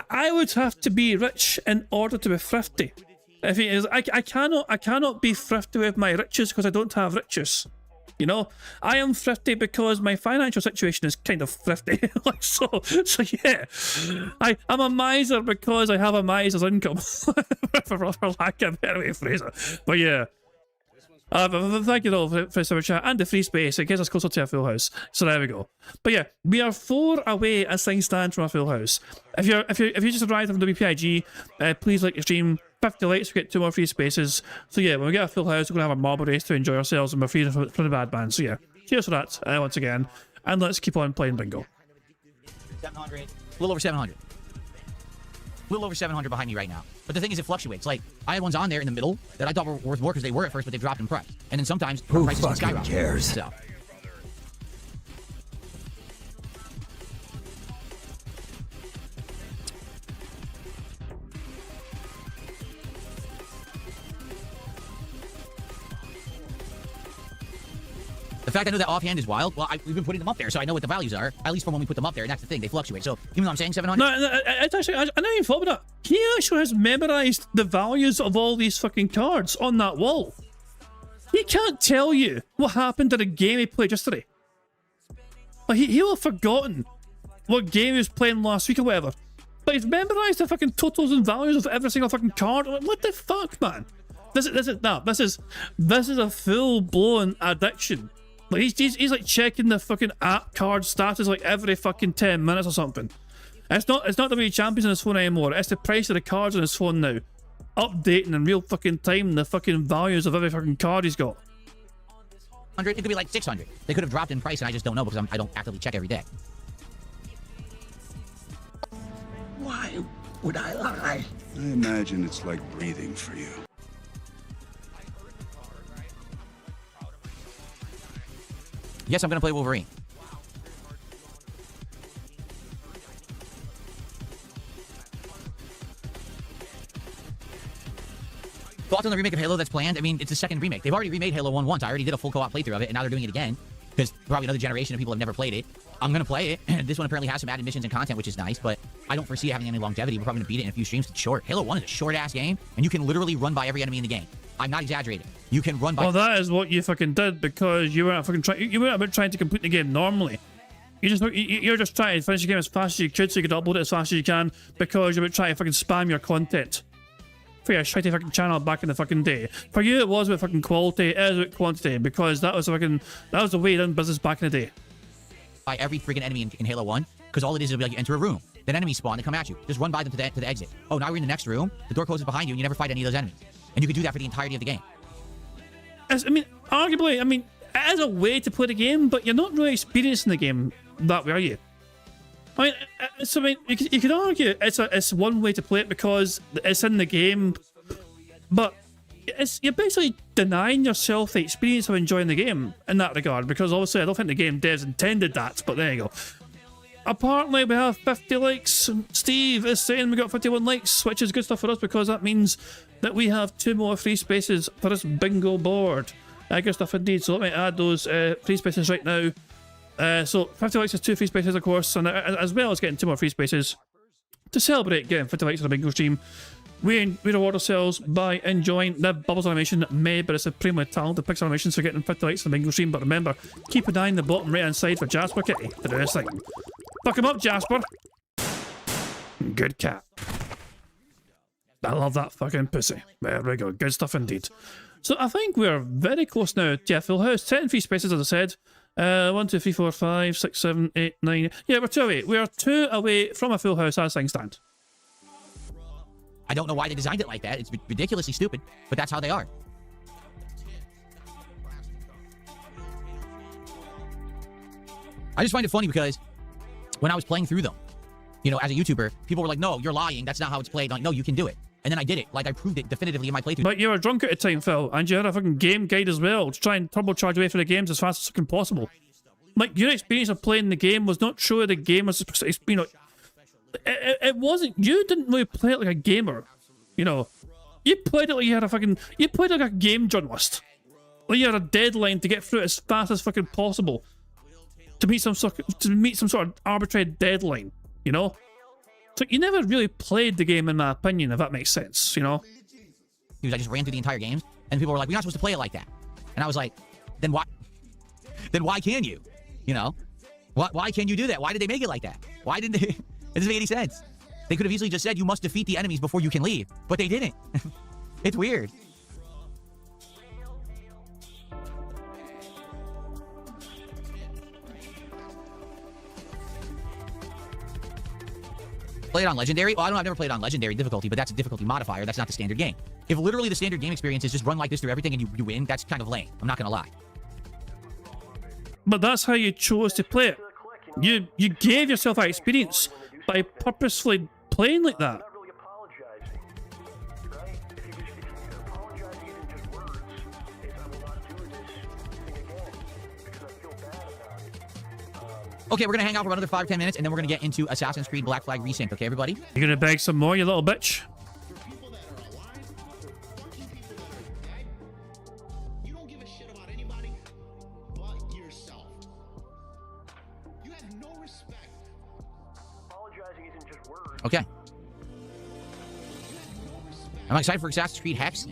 I would have to be rich in order to be thrifty. If he is, I cannot be thrifty with my riches because I don't have riches. You know, I am thrifty because my financial situation is kind of thrifty. Like so yeah. I'm a miser because I have a miser's income. for lack of a better way to phrase it. But yeah. Thank you all for super chat and the free space. It gets us closer to a full house. So there we go. But yeah, we are 4 away as things stand from a full house. If you just arrived from WPIG, please like your stream. 50 likes, we get 2 more free spaces. So yeah, when we get a full house, we're gonna have a marble race to enjoy ourselves, and we're free for the bad band. So yeah, cheers for that once again, and let's keep on playing bingo. 700, a little over 700. A little over 700 behind me right now. But the thing is, it fluctuates. Like, I had ones on there in the middle that I thought were worth more because they were at first, but they've dropped in price. And then sometimes prices can skyrocket. Who cares? So. The fact I know that offhand is wild. Well, we've been putting them up there, so I know what the values are, at least from when we put them up there, and that's the thing. They fluctuate. So, even though I'm saying 700... No, it's actually... I never even thought about that. He actually has memorized the values of all these fucking cards on that wall. He can't tell you what happened to the game he played yesterday. Like, he'll have forgotten what game he was playing last week or whatever. But he's memorized the fucking totals and values of every single fucking card. Like, what the fuck, man? This is a full-blown addiction. Like he's like checking the fucking app card status like every fucking 10 minutes or something. It's not the WWE Champions on his phone anymore. It's the price of the cards on his phone now, updating in real fucking time the fucking values of every fucking card he's got. 100, it could be like 600. They could have dropped in price, and I just don't know because I don't actively check every day. Why would I lie? I imagine it's like breathing for you. Yes, I'm going to play Wolverine. Thoughts on the remake of Halo that's planned? I mean, it's a second remake. They've already remade Halo 1 once. I already did a full co-op playthrough of it, and now they're doing it again. Because probably another generation of people have never played it. I'm going to play it. And this one apparently has some added missions and content, which is nice, but I don't foresee having any longevity. We're probably going to beat it in a few streams. It's short. Halo 1 is a short-ass game, and you can literally run by every enemy in the game. I'm not exaggerating. You can run by... Well, that is what you fucking did, because you weren't fucking trying... You weren't about trying to complete the game normally. You're just trying to finish the game as fast as you could so you could upload it as fast as you can, because you were trying to fucking spam your content. For your shitty fucking channel back in the fucking day. For you, it was about fucking quality, it is about quantity, because that was the way you done business back in the day. By every freaking enemy in Halo 1, because all it is be like you enter a room, then enemies spawn, they come at you. Just run by them to the exit. Oh, now we're in the next room, the door closes behind you, and you never fight any of those enemies. And you can do that for the entirety of the game. Arguably, it is a way to play the game, but you're not really experiencing the game that way, are you? You could argue it's one way to play it because it's in the game, but you're basically denying yourself the experience of enjoying the game in that regard, because obviously I don't think the game devs intended that, but there you go. Apparently we have 50 likes. Steve is saying we got 51 likes, which is good stuff for us because that means that we have 2 more free spaces for this bingo board. Good stuff indeed, so let me add those free spaces right now. So 50 likes is 2 free spaces, of course, and as well as getting 2 more free spaces to celebrate getting 50 likes on the bingo stream. We reward ourselves by enjoying the Bubbles animation made by the supremely talented Pixel Animations for getting 50 likes on the bingo stream. But remember, keep an eye on the bottom right hand side for Jasper Kitty to do this thing. Fuck him up, Jasper. Good cat. I love that fucking pussy. There we go. Good stuff indeed. So I think we're very close now to a full house. 10 free spaces, as I said. 1, 2, 3, 4, 5, 6, 7, 8, 9. Yeah, we're 2 away. We are 2 away from a full house as things stand. I don't know why they designed it like that. It's ridiculously stupid, but that's how they are. I just find it funny because when I was playing through them, you know, as a YouTuber, people were like, no, you're lying. That's not how it's played. Like, no, you can do it. And then I did it. Like, I proved it definitively in my playthrough. But you were drunk at the time, Phil, and you had a fucking game guide as well to try and turbocharge away for the games as fast as fucking possible. Like, your experience of playing the game was not sure the game was, you know, it wasn't, you didn't really play it like a gamer, you know. You played it like you had a fucking, you played like a game journalist. Like you had a deadline to get through it as fast as fucking possible. To meet some sort of arbitrary deadline, you know? So you never really played the game, in my opinion, if that makes sense, you know? I just ran through the entire game, and people were like, we're not supposed to play it like that. And I was like, then why? Then why can you? You know? Why can you do that? Why did they make it like that? Why didn't they? It doesn't make any sense. They could have easily just said, you must defeat the enemies before you can leave. But they didn't. It's weird. Play it on Legendary? Well, I've never played it on Legendary difficulty, but that's a difficulty modifier. That's not the standard game. If literally the standard game experience is just run like this through everything and you win, that's kind of lame. I'm not going to lie. But that's how you chose to play it. You gave yourself that experience by purposefully playing like that. Okay, we're going to hang out for another 5-10 minutes, and then we're going to get into Assassin's Creed Black Flag Resync, okay, everybody? You're going to beg some more, you little bitch? Okay. I'm excited for Assassin's Creed Hex.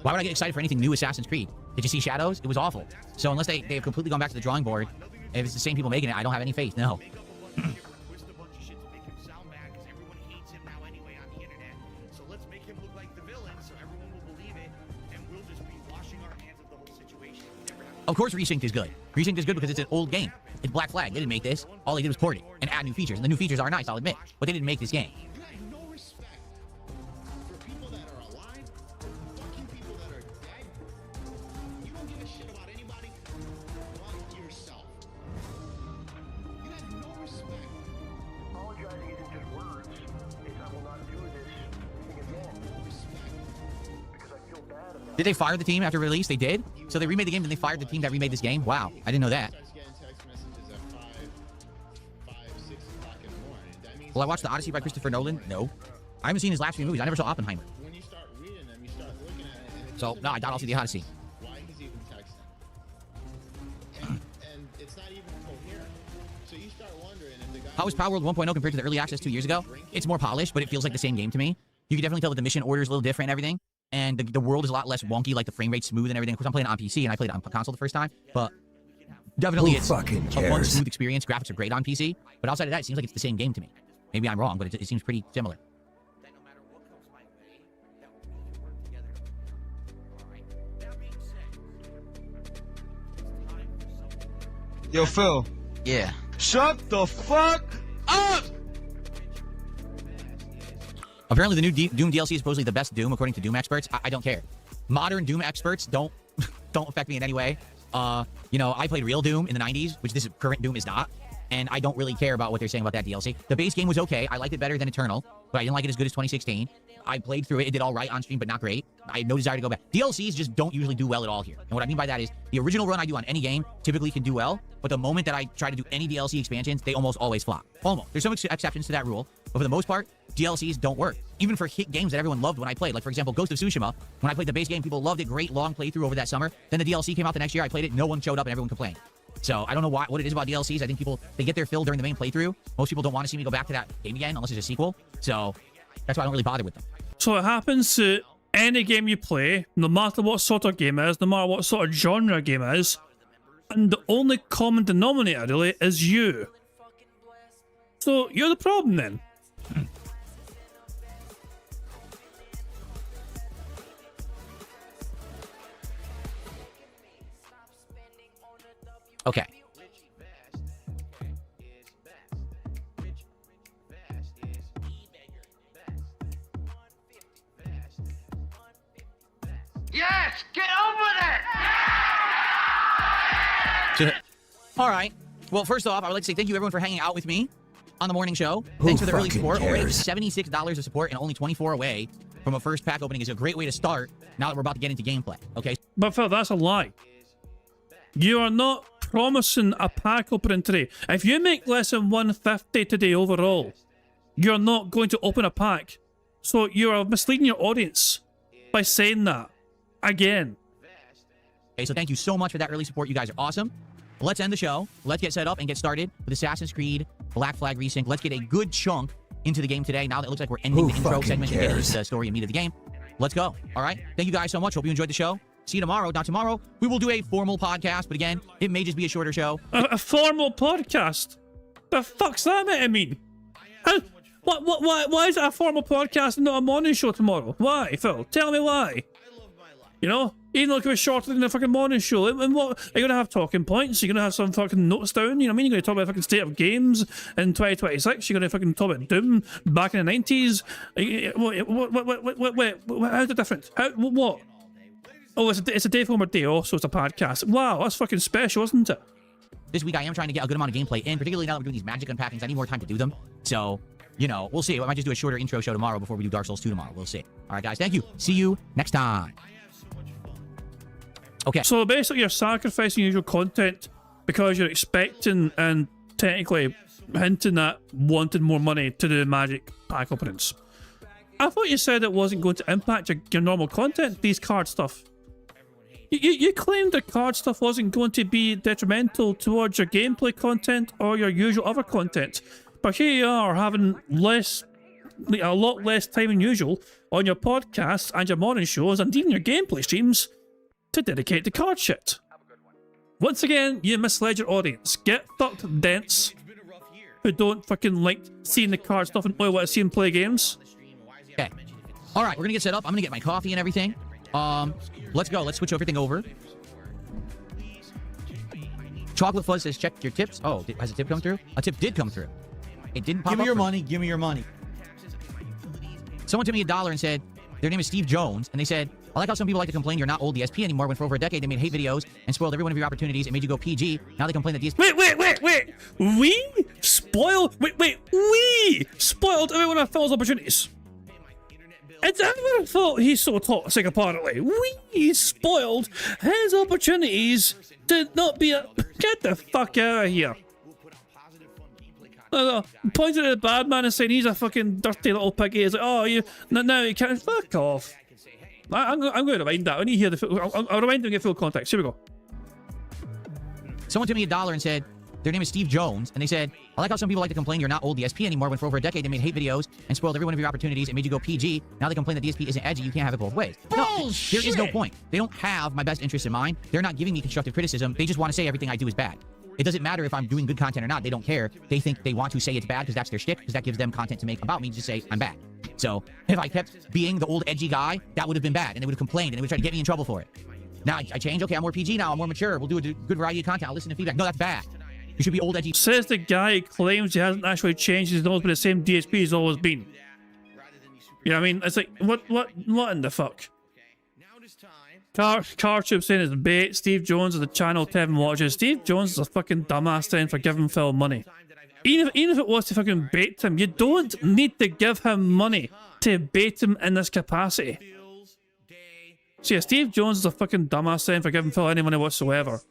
Why would I get excited for anything new Assassin's Creed? Did you see Shadows? It was awful. So unless they have completely gone back to the drawing board, if it's the same people making it, I don't have any faith. No. Of course Resync is good. Resync is good because it's an old game. It's Black Flag. They didn't make this. All they did was port it and add new features. And the new features are nice, I'll admit. But they didn't make this game. Did they fire the team after release? They did? So they remade the game and they fired the team that remade this game? Wow. I didn't know that. Will I watch The Odyssey by Christopher Nolan? No. I haven't seen his last few movies. I never saw Oppenheimer. So, no, I doubt I'll see the Odyssey. Why he's even texting. And it's not even coherent. So you start wondering if the guy... How is Power World 1.0 compared to the early access 2 years ago? It's more polished, but it feels like the same game to me. You can definitely tell that the mission order is a little different and everything. And the world is a lot less wonky, like the frame rate's smooth and everything. Of course, I'm playing it on PC, and I played it on console the first time. But definitely it's a fun, smooth experience. Graphics are great on PC. But outside of that, it seems like it's the same game to me. Maybe I'm wrong, but it seems pretty similar. Yo, Phil. Yeah. Shut the fuck up! Apparently, the new Doom DLC is supposedly the best Doom, according to Doom experts. I don't care. Modern Doom experts don't affect me in any way. You know, I played real Doom in the 90s, which this current Doom is not. And I don't really care about what they're saying about that DLC. The base game was okay. I liked it better than Eternal, but I didn't like it as good as 2016. I played through it. It did all right on stream, but not great. I have no desire to go back. DLCs just don't usually do well at all here. And what I mean by that is the original run I do on any game typically can do well, but the moment that I try to do any DLC expansions, they almost always flop. Almost. There's some exceptions to that rule, but for the most part, DLCs don't work. Even for hit games that everyone loved when I played. Like, for example, Ghost of Tsushima. When I played the base game, people loved it. Great long playthrough over that summer. Then the DLC came out the next year. I played it. No one showed up and everyone complained. So I don't know what it is about DLCs. I think people, they get their fill during the main playthrough. Most people don't want to see me go back to that game again unless it's a sequel. So that's why I don't really bother with them. So it happens to any game you play, no matter what sort of game it is, no matter what sort of genre a game is, and the only common denominator really is you. So you're the problem then. Okay. Yes! Get over it! All right. Well, first off, I would like to say thank you everyone for hanging out with me on the morning show. Thanks for the early support. Already $76 of support and only 24 away from a first pack opening is a great way to start now that we're about to get into gameplay. Okay. But Phil, that's a lie. You are not promising a pack opening today. If you make less than 150 today overall, you're not going to open a pack. So you are misleading your audience by saying that again. Okay, so thank you so much for that early support. You guys are awesome. Let's end the show. Let's get set up and get started with Assassin's Creed Black Flag Resync. Let's get a good chunk into the game today. Now that it looks like we're ending the intro segment and getting into the story and meat of the game. Let's go. All right. Thank you guys so much. Hope you enjoyed the show. See you tomorrow. Now, tomorrow, we will do a formal podcast, but again, it may just be a shorter show. A formal podcast? The fuck's that meant to mean? Why is it a formal podcast and not a morning show tomorrow? Why, Phil? Tell me why. You know? Even though it could be shorter than the fucking morning show. And what? Are you going to have talking points? You're going to have some fucking notes down? You know what I mean? You're going to talk about fucking state of games in 2026? You're going to fucking talk about Doom back in the 90s? Wait, how's it different? What? Oh, it's a day former day, so it's a podcast. Wow, that's fucking special, isn't it? This week I am trying to get a good amount of gameplay in, particularly now that we're doing these magic unpackings. I need more time to do them. So, you know, we'll see. I might just do a shorter intro show tomorrow before we do Dark Souls 2 tomorrow. We'll see. All right, guys. Thank you. See you next time. Okay. So basically you're sacrificing usual content because you're expecting and technically hinting at wanting more money to do magic pack openings. I thought you said it wasn't going to impact your normal content, these card stuff. You claimed the card stuff wasn't going to be detrimental towards your gameplay content or your usual other content. But here you are having a lot less time than usual on your podcasts and your morning shows and even your gameplay streams to dedicate to card shit. Once again, you misled your audience. Get fucked, dents, who don't fucking like seeing the card stuff and only want to see them play games. Okay. All right, we're gonna get set up. I'm gonna get my coffee and everything. Let's go. Let's switch everything over. Chocolate Fuzz says, check your tips. Oh, has a tip come through? A tip did come through. It didn't pop up. Give me your money. Give me your money. Someone tipped me $1 and said, their name is Steve Jones, and they said, I like how some people like to complain you're not old DSP anymore when for over a decade they made hate videos and spoiled every one of your opportunities and made you go PG. Now they complain that DSP... Wait! We spoiled every one of Phil's opportunities. It's everyone's fault he's so toxic, apparently. We spoiled his opportunities to not be a... Get the fuck out of here. Pointing at the bad man and saying he's a fucking dirty little piggy. He's like, oh, now you can't... Fuck off. I'm going to rewind that. I need to hear the full... I'll rewind and get full context. Here we go. Someone tipped me $1 and said, their name is Steve Jones, and they said, I like how some people like to complain you're not old DSP anymore when for over a decade they made hate videos and spoiled every one of your opportunities and made you go PG. Now they complain that DSP isn't edgy, you can't have it both ways. No, there is no point. They don't have my best interest in mind. They're not giving me constructive criticism. They just want to say everything I do is bad. It doesn't matter if I'm doing good content or not. They don't care. They think they want to say it's bad because that's their shtick, because that gives them content to make about me to say I'm bad. So if I kept being the old edgy guy, that would have been bad, and they would have complained, and they would try to get me in trouble for it. Now I change. Okay, I'm more PG now. I'm more mature. We'll do a good variety of content. I'll listen to feedback. No, that's bad. You should be old edgy. Says the guy who claims he hasn't actually changed. He's always been the same DSP he's always been. You know what I mean? It's like, what in the fuck? Cartube saying it's bait. Steve Jones is the channel Tevin watches. Steve Jones is a fucking dumbass then for giving Phil money. Even if it was to fucking bait him, you don't need to give him money to bait him in this capacity. So yeah, Steve Jones is a fucking dumbass then for giving Phil any money whatsoever.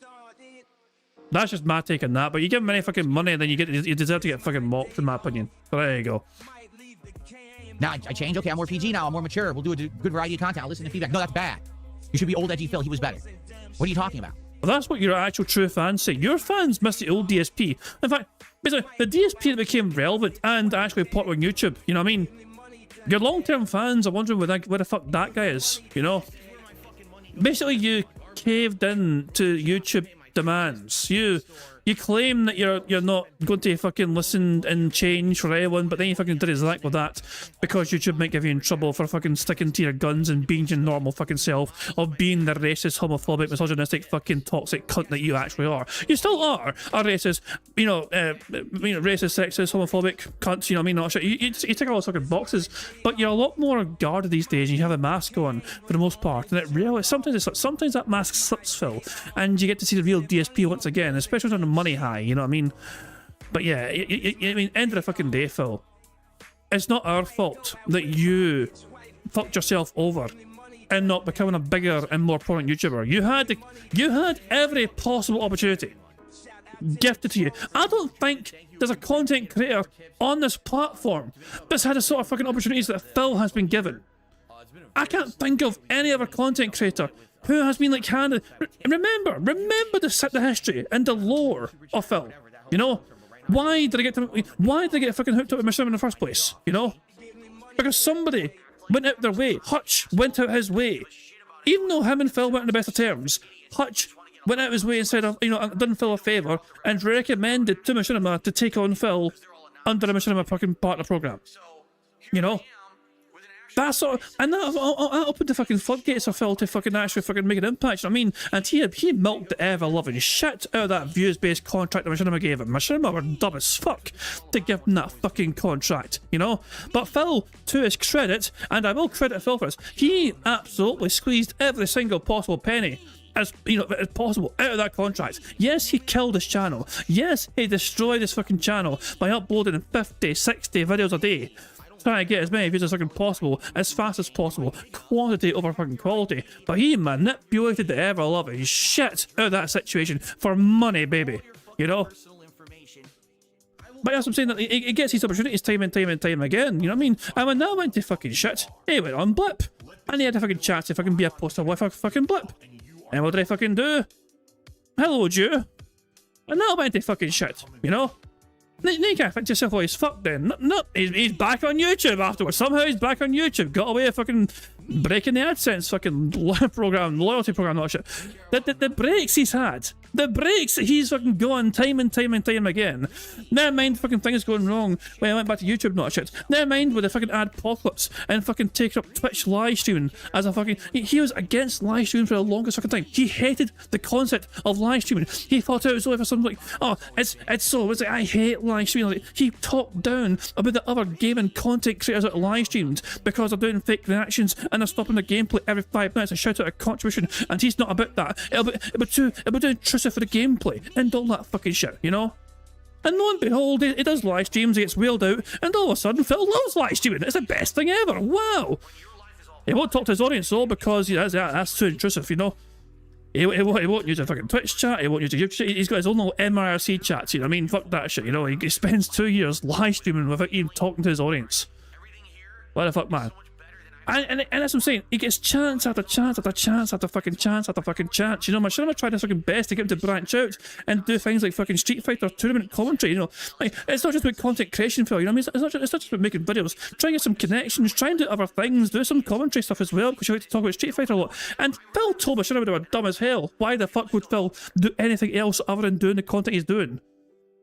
That's just my take on that. But you give him any fucking money, then you deserve to get fucking mocked, in my opinion. So there you go. Now I change. Okay, I'm more PG now. I'm more mature. We'll do a good variety of content. I'll listen to feedback. No, that's bad. You should be old edgy Phil. He was better. What are you talking about? Well, that's what your actual true fans say. Your fans miss the old DSP. In fact, basically, the DSP that became relevant and actually popular on YouTube. You know what I mean? Your long-term fans are wondering where the fuck that guy is. You know? Basically, you caved in to YouTube demands. You claim that you're not going to fucking listen and change for anyone, but then you fucking did exactly that because YouTube might give you in trouble for fucking sticking to your guns and being your normal fucking self of being the racist, homophobic, misogynistic, fucking toxic cunt that you actually are. You still are a racist, racist, sexist, homophobic cunt. You know what I mean? Not shit. You tick all those fucking boxes, but you're a lot more guarded these days. And you have a mask on for the most part, and it really sometimes that mask slips, Phil, and you get to see the real DSP once again, especially on the money high, you know what I mean? But yeah, I mean, end of the fucking day, Phil. It's not our fault that you fucked yourself over and not becoming a bigger and more prominent YouTuber. You had every possible opportunity gifted to you. I don't think there's a content creator on this platform that's had the sort of fucking opportunities that Phil has been given. I can't think of any other content creator who has been like handed. Remember the history and the lore of Phil. You know, why did I get fucking hooked up with Machine in the first place? You know, because somebody went out their way. Hutch went out his way, even though him and Phil weren't on the best of terms. Hutch went out of his way and said, done Phil a favour and recommended to Machinima to take on Phil under the Machinima fucking partner program. You know. That sort of, and that opened the fucking floodgates for Phil to fucking actually fucking make an impact. You know what I mean? And he milked the ever-loving shit out of that views-based contract that Machinima gave him. Machinima were dumb as fuck to give him that fucking contract, you know? But Phil, to his credit, and I will credit Phil for this, he absolutely squeezed every single possible penny as possible out of that contract. Yes, he killed his channel. Yes, he destroyed his fucking channel by uploading 50, 60 videos a day. Trying to get as many views as fucking possible, as fast as possible, quantity over fucking quality. But he manipulated the ever-loving shit out of that situation for money, baby. You know? But that's what I'm saying, that he gets these opportunities time and time and time again, you know what I mean? And when that went to fucking shit, he went on Blip. And he had a fucking chance to fucking be a poster boy for fucking Blip. And what did I fucking do? Hello, Jew. And that went to fucking shit, you know? You can't think to yourself, well, he's fucked then. No, he's back on YouTube afterwards. Somehow he's back on YouTube. Got away with fucking breaking the AdSense fucking loyalty program, and all that shit. The breaks he's had. The breaks that he's fucking gone time and time and time again. Never mind fucking things going wrong when I went back to YouTube, not shit. Never mind with the fucking adpocalypse and fucking taking up Twitch live streaming as a fucking. He was against live streaming for the longest fucking time. He hated the concept of live streaming. He thought it was only for something like, oh, it's like I hate live streaming. Like, he talked down about the other gaming content creators that live streamed because they're doing fake reactions and they're stopping the gameplay every 5 minutes and shout out a contribution, and he's not about that. It'll be too intrusive for the gameplay and all that fucking shit, you know? And lo and behold, he does live streams, he gets wheeled out, and all of a sudden Phil loves live streaming. It's the best thing ever. Wow. He won't talk to his audience though because that's too intrusive, you know? He won't use a fucking Twitch chat, he won't use a YouTube chat, he's got his own little MIRC chats, you know what I mean? Fuck that shit, you know? He spends 2 years live streaming without even talking to his audience. What the fuck, man? And that's what I'm saying. He gets chance after chance after chance after fucking chance after fucking chance. You know, Machinima tried his fucking best to get him to branch out and do things like fucking Street Fighter tournament commentary. You know, like it's not just about content creation, Phil. You know, what I mean, it's not just about making videos. Try and get some connections. Try and do other things. Do some commentary stuff as well because you like to talk about Street Fighter a lot. And Phil told Machinima they were dumb as hell. Why the fuck would Phil do anything else other than doing the content he's doing?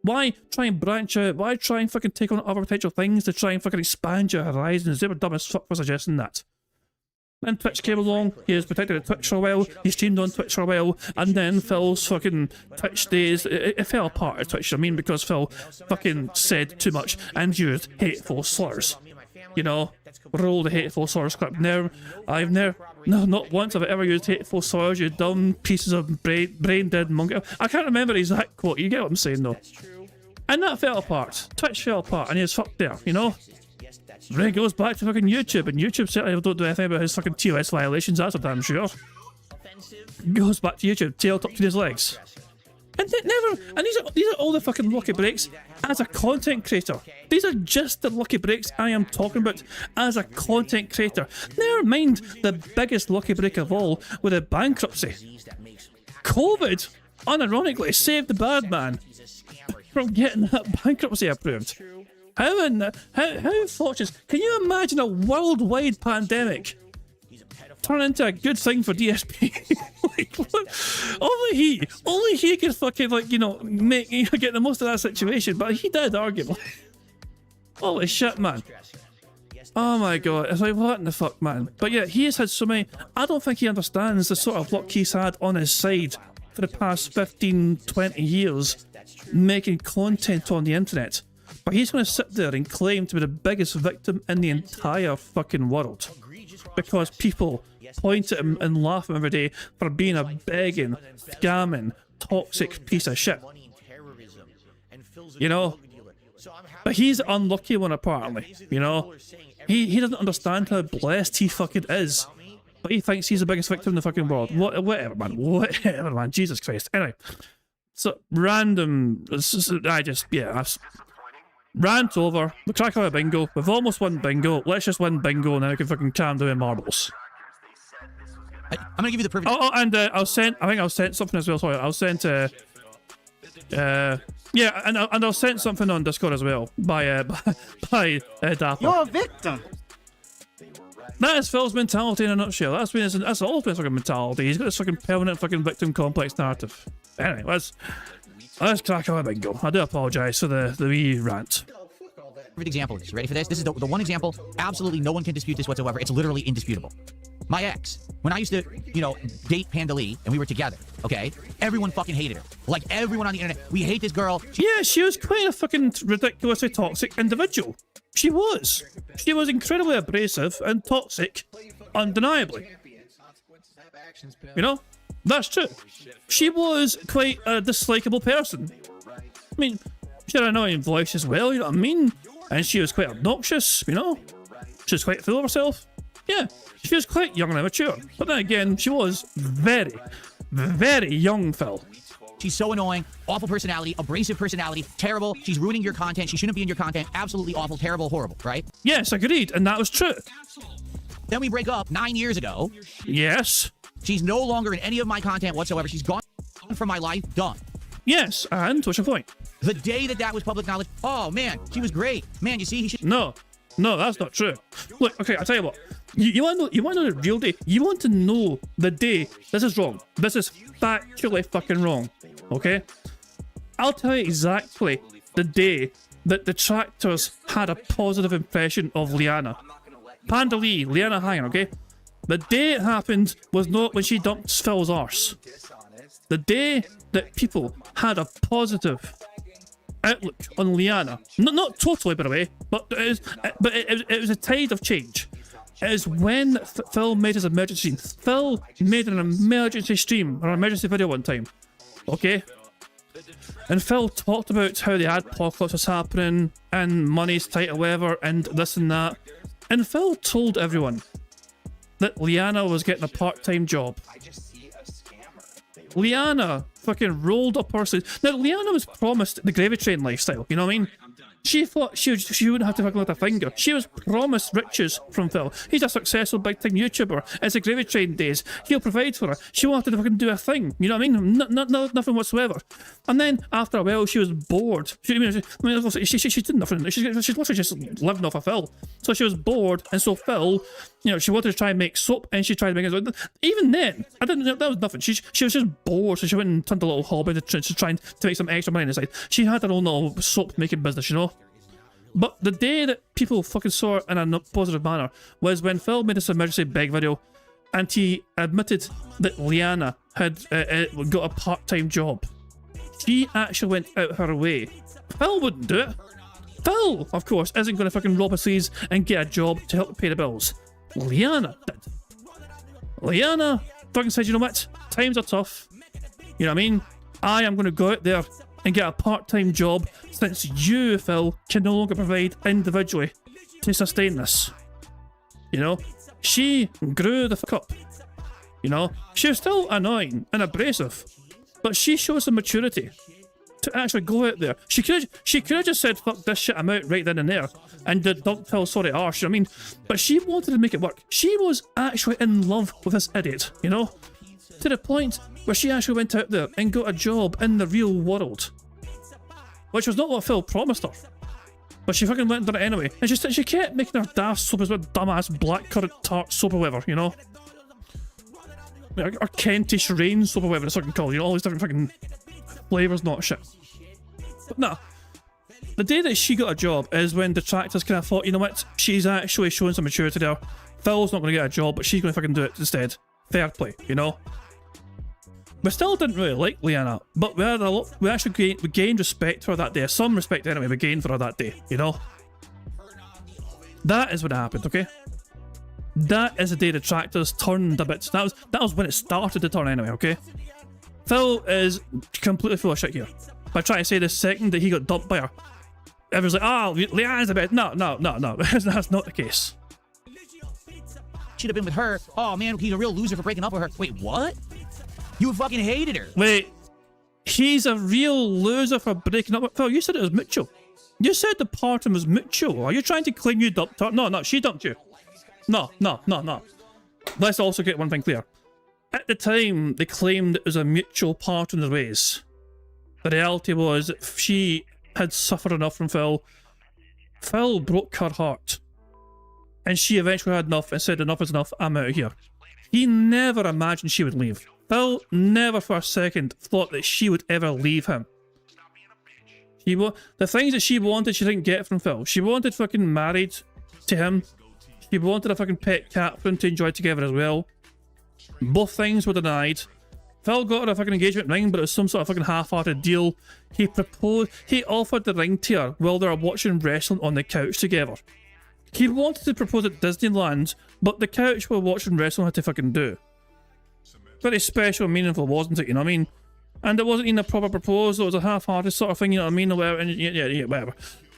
Why try and branch out? Why try and fucking take on other potential things to try and fucking expand your horizons? They were dumb as fuck for suggesting that. Then Twitch came along, he was protected at Twitch for a while, he streamed on Twitch for a while, and then Phil's fucking Twitch days, it fell apart at Twitch, I mean, because Phil fucking said too much and used hateful slurs. You know, roll the hateful slurs clip. Not once have I ever used hateful slurs, you dumb pieces of brain dead monkey. I can't remember the exact quote, you get what I'm saying though. And that fell apart. Twitch fell apart and he was fucked there, you know? Then he goes back to fucking YouTube, and YouTube certainly don't do anything about his fucking TOS violations, that's for damn sure. Goes back to YouTube, tail tucked in his legs. And these are all the fucking lucky breaks as a content creator. These are just the lucky breaks I am talking about as a content creator. Never mind the biggest lucky break of all with a bankruptcy. COVID, unironically, saved the bad man from getting that bankruptcy approved. How fortunate? Can you imagine a worldwide pandemic turn into a good thing for DSP? Like, what? Only he could fucking, like, you know, get the most of that situation, but he did, arguably. Holy shit, man. Oh my god, it's like, what in the fuck, man? But yeah, he has had so many. I don't think he understands the sort of luck he's had on his side for the past 15, 20 years making content on the internet. But he's going to sit there and claim to be the biggest victim in the entire fucking world. Because people point at him and laugh at him every day for being a begging, scamming, toxic piece of shit. You know? But he's the unlucky one apparently, you know? He doesn't understand how blessed he fucking is. But he thinks he's the biggest victim in the fucking world. Whatever, man. Jesus Christ. Anyway. So, random... Rant over. We crack out a bingo. We've almost won bingo. Let's just win bingo and then we can fucking calm down marbles. I'm gonna give you the perfect. And I think I'll send something as well. Sorry, I'll send yeah, and I'll send something on Discord as well by Dapper. You're a victim. That is Phil's mentality in a nutshell. That's all Phil's fucking mentality. He's got this fucking permanent fucking victim complex narrative. Anyway, let's crack on a bingo. I do apologise for the wee rant. Perfect example of this. You ready for this? This is the one example. Absolutely no one can dispute this whatsoever. It's literally indisputable. My ex, when I used to, you know, date Panda Lee and we were together, okay? Everyone fucking hated her. Like, everyone on the internet. We hate this girl. Yeah, she was quite a fucking ridiculously toxic individual. She was. She was incredibly abrasive and toxic, undeniably. You know? That's true. She was quite a dislikable person. I mean, she had an annoying voice as well, you know what I mean? And she was quite obnoxious, you know? She was quite full of herself. Yeah, she was quite young and immature. But then again, she was very, very young, Phil. She's so annoying, awful personality, abrasive personality, terrible. She's ruining your content. She shouldn't be in your content. Absolutely awful, terrible, horrible, right? Yes, agreed, and that was true. Then we break up 9 years ago. Yes. She's no longer in any of my content whatsoever. She's gone from my life, done. Yes, and what's your point? The day that was public knowledge, oh man, she was great. Man, you see, he should... No, that's not true. Look, okay, I'll tell you what. You want to know the real day? You want to know the day this is wrong. This is factually fucking wrong. Okay? I'll tell you exactly the day that detractors had a positive impression of Liana. Panda Lee, Liana Hine, okay? The day it happened was not when she dumped Phil's arse. The day that people had a positive outlook on Liana, not totally by the way, but it was a tide of change. It is when Phil made his emergency stream. Phil made an emergency stream or an emergency video one time, okay? And Phil talked about how the adpocalypse was happening and money's tight or whatever and this and that. And Phil told everyone that Liana was getting a part-time job. Liana fucking rolled up her sleeves. Now, Liana was promised the gravy train lifestyle, you know what I mean? She thought she wouldn't have to fucking lift a finger. She was promised riches from Phil. He's a successful big time YouTuber. It's a Gravy Train days. He'll provide for her. She wanted to fucking do a thing. You know what I mean? Nothing whatsoever. And then after a while, she was bored. She did nothing. She's literally just living off of Phil. So she was bored, and so Phil, you know, she wanted to try and make soap, and she tried to make it. Even then, I didn't know that was nothing. She was just bored, so she went and turned a little hobby to try to make some extra money on the side. She had her own little soap making business, you know. But the day that people fucking saw it in a positive manner was when Phil made this emergency beg video, and he admitted that Liana had got a part-time job. She actually went out her way. Phil wouldn't do it. Phil, of course, isn't going to fucking rob his sleeves and get a job to help pay the bills. Liana did. Liana fucking said, you know what? Times are tough. You know what I mean? I am going to go out there and get a part-time job since you, Phil, can no longer provide individually to sustain this. You know? She grew the fuck up. You know? She was still annoying and abrasive, but she showed some maturity to actually go out there. She could have just said, fuck this shit, I'm out right then and there, and don't tell sorry arse, you know what I mean? But she wanted to make it work. She was actually in love with this idiot, you know? To the point where she actually went out there and got a job in the real world. Which was not what Phil promised her. But she fucking went and done it anyway. And she kept making her daft soap as well, dumbass blackcurrant tart soap or whatever, you know? Or Kentish rain soap or whatever it's fucking called, you know, all these different fucking flavours, not shit. But nah. The day that she got a job is when detractors kind of thought, you know what, she's actually showing some maturity there. Phil's not going to get a job, but she's going to fucking do it instead. Fair play, you know? We still didn't really like Liana, but we actually gained respect for her that day. Some respect anyway, we gained for her that day, you know? That is what happened, okay? That is the day the detractors turned a bit. That was when it started to turn anyway, okay? Phil is completely full of shit here. By trying to say the second that he got dumped by her, everyone's like, oh, Liana's the best. No. That's not the case. Should have been with her. Oh man, he's a real loser for breaking up with her. Wait, what? You fucking hated her. Wait, he's a real loser for breaking up with Phil. You said it was mutual. You said the parting was mutual. Are you trying to claim you dumped her? No, she dumped you. No. Let's also get one thing clear. At the time, they claimed it was a mutual part in their ways. The reality was that she had suffered enough from Phil. Phil broke her heart. And she eventually had enough and said, enough is enough, I'm out of here. He never imagined she would leave. Phil never for a second thought that she would ever leave him. The things that she wanted, she didn't get from Phil. She wanted fucking married to him. She wanted a fucking pet cat for them to enjoy together as well. Both things were denied. Phil got her a fucking engagement ring, but it was some sort of fucking half-hearted deal. He offered the ring to her while they were watching wrestling on the couch together. He wanted to propose at Disneyland, but the couch while watching wrestling had to fucking do. Very special and meaningful, wasn't it, you know what I mean? And it wasn't even a proper proposal, it was a half-hearted sort of thing, you know what I mean, or whatever, and yeah, whatever.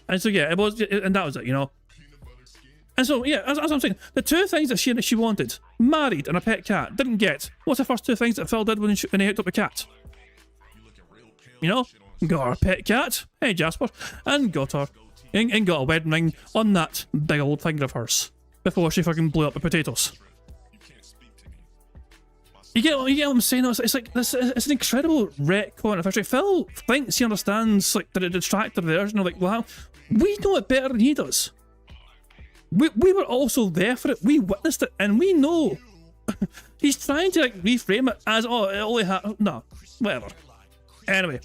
And so yeah, it was, and that was it, you know? And so, yeah, as I'm saying, the two things that she wanted, married and a pet cat, didn't get. What's the first two things that Phil did when he hooked up the cat? You know? Got her a pet cat, hey Jasper, and got her, and got a wedding ring on that big old finger of hers, before she fucking blew up the potatoes. You get what I'm saying? It's like, it's an incredible retcon of history. Phil thinks he understands, like, the detractor version of, like, wow, we know it better than he does. We were also there for it. We witnessed it, and we know. He's trying to like reframe it as, oh, it only happened. No, whatever. Anyway,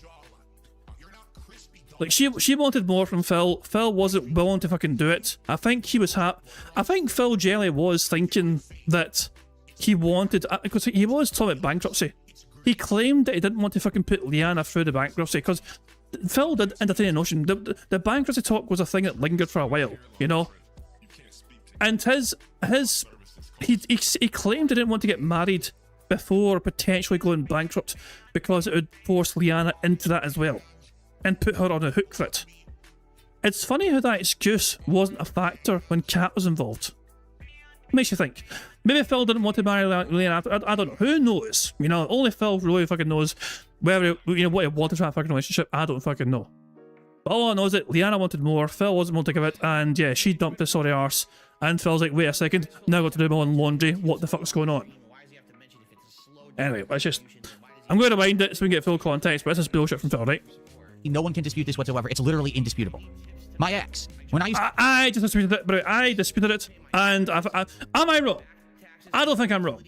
like she wanted more from Phil. Phil wasn't willing to fucking do it. I think he was happy. I think Phil Jelly was thinking that he wanted, because he was talking about bankruptcy. He claimed that he didn't want to fucking put Liana through the bankruptcy because Phil did entertain a notion. The bankruptcy talk was a thing that lingered for a while, you know. And he claimed he didn't want to get married before potentially going bankrupt because it would force Liana into that as well and put her on a hook for it. It's funny how that excuse wasn't a factor when Kat was involved. Makes you think. Maybe Phil didn't want to marry Liana. I don't know. Who knows? You know, only Phil really fucking knows whether, you know, what he wanted from that fucking relationship. I don't fucking know. But all I know is that Leanna wanted more, Phil wasn't willing to give it, and yeah, she dumped the sorry arse. And Phil's like, wait a second, now I've got to do my own laundry, what the fuck's going on? Anyway, let's just... I'm going to wind it so we can get full context, but this is bullshit from Phil, right? No one can dispute this whatsoever. It's literally indisputable. My ex, when I used I just disputed it, but I disputed it, and am I wrong? I don't think I'm wrong.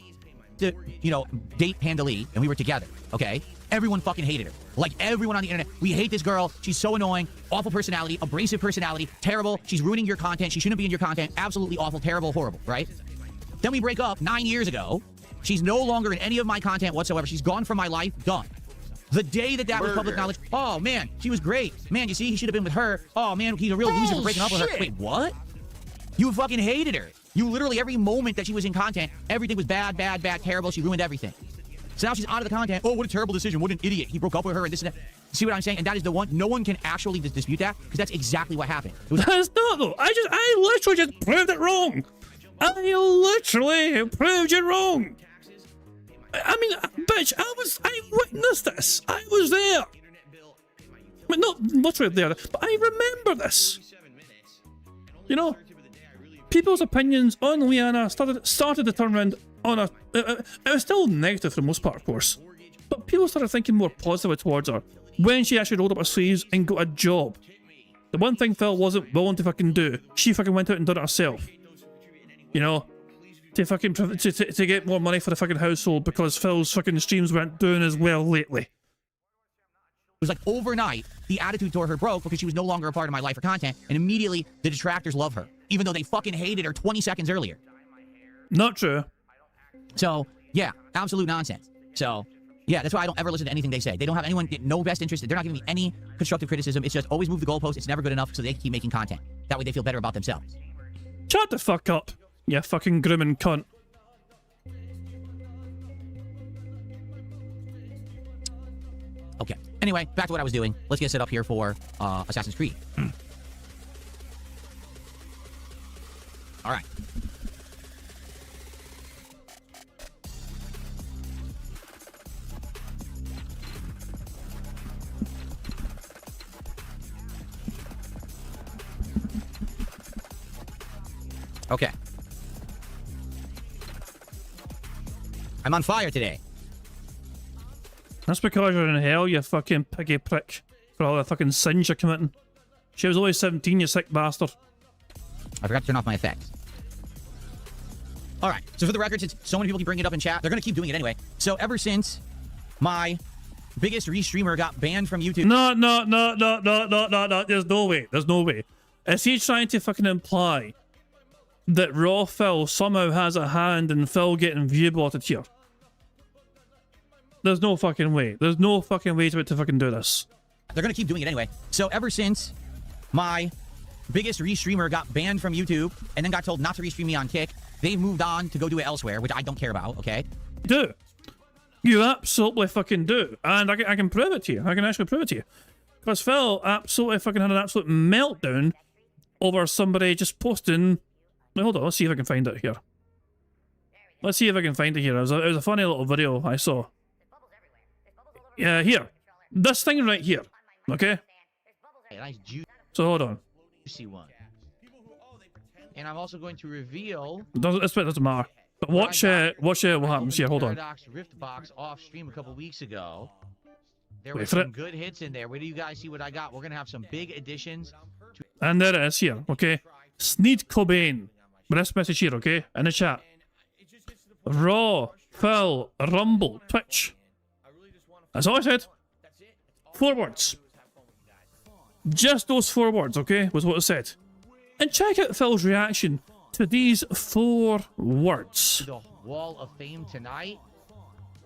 to, you know, date Pandalee, and we were together, okay? Everyone fucking hated her. Like, everyone on the internet. We hate this girl. She's so annoying. Awful personality. Abrasive personality. Terrible. She's ruining your content. She shouldn't be in your content. Absolutely awful. Terrible. Horrible, right? Then we break up 9 years ago. She's no longer in any of my content whatsoever. She's gone from my life. Done. The day that was public knowledge, oh, man, she was great. Man, you see, he should have been with her. Oh, man, he's a real loser for breaking up with her. Wait, what? You fucking hated her. You literally, every moment that she was in content, everything was bad, bad, bad, terrible. She ruined everything. So now she's out of the content. Oh, what a terrible decision. What an idiot. He broke up with her and this and that. See what I'm saying? And that is the one. No one can actually dispute that because that's exactly what happened. That's not, though. I literally just proved it wrong. I literally proved you wrong. I mean, bitch, I witnessed this. I was there. I mean, not literally there, but I remember this. You know, people's opinions on Liana started to turn around on a... it was still negative for the most part, of course. But people started thinking more positively towards her when she actually rolled up her sleeves and got a job. The one thing Phil wasn't willing to fucking do, she fucking went out and did it herself. You know? To fucking to get more money for the fucking household because Phil's fucking streams weren't doing as well lately. It was like overnight, the attitude toward her broke because she was no longer a part of my life or content, and immediately the detractors love her, even though they fucking hated her 20 seconds earlier. Not true. So, yeah, absolute nonsense. So, yeah, that's why I don't ever listen to anything they say. They don't have anyone, no best interest. They're not giving me any constructive criticism. It's just always move the goalpost. It's never good enough, so they keep making content. That way they feel better about themselves. Shut the fuck up, you fucking grooming cunt. Okay. Anyway, back to what I was doing. Let's get set up here for Assassin's Creed. All right. Okay. I'm on fire today. That's because you're in hell, you fucking piggy prick. For all the fucking sins you're committing. She was only 17, you sick bastard. I forgot to turn off my effects. Alright, so for the record, since so many people keep bringing it up in chat, they're going to keep doing it anyway. So ever since my biggest restreamer got banned from YouTube... No. There's no way. There's no way. Is he trying to fucking imply that Raw Phil somehow has a hand in Phil getting view-botted here? There's no fucking way. There's no fucking way to fucking do this. They're going to keep doing it anyway. So ever since my biggest restreamer got banned from YouTube and then got told not to restream me on Kick, they've moved on to go do it elsewhere, which I don't care about, okay? Do. You absolutely fucking do. And I can prove it to you. I can actually prove it to you. Because Phil absolutely fucking had an absolute meltdown over somebody just posting... Wait, hold on. Let's see if I can find it here. Let's see if I can find it here. It was a funny little video I saw. Yeah, here. This thing right here. Okay? So hold on. Juicy one. And I'm also going to reveal... Doesn't matter. But watch what happens here. Hold on. Paradox Rift box off stream a couple weeks ago. There Wait were for some it. good hits in there. Wait till you guys see what I got. We're going to have some big additions. And there it is here, okay? Sneed Cobain. With this message here, okay? In the chat. Raw, Phil, Rumble, Twitch. That's all I said. 4 words. Just those 4 words, okay? Was what it said. And check out Phil's reaction to these 4 words. The Wall of Fame tonight.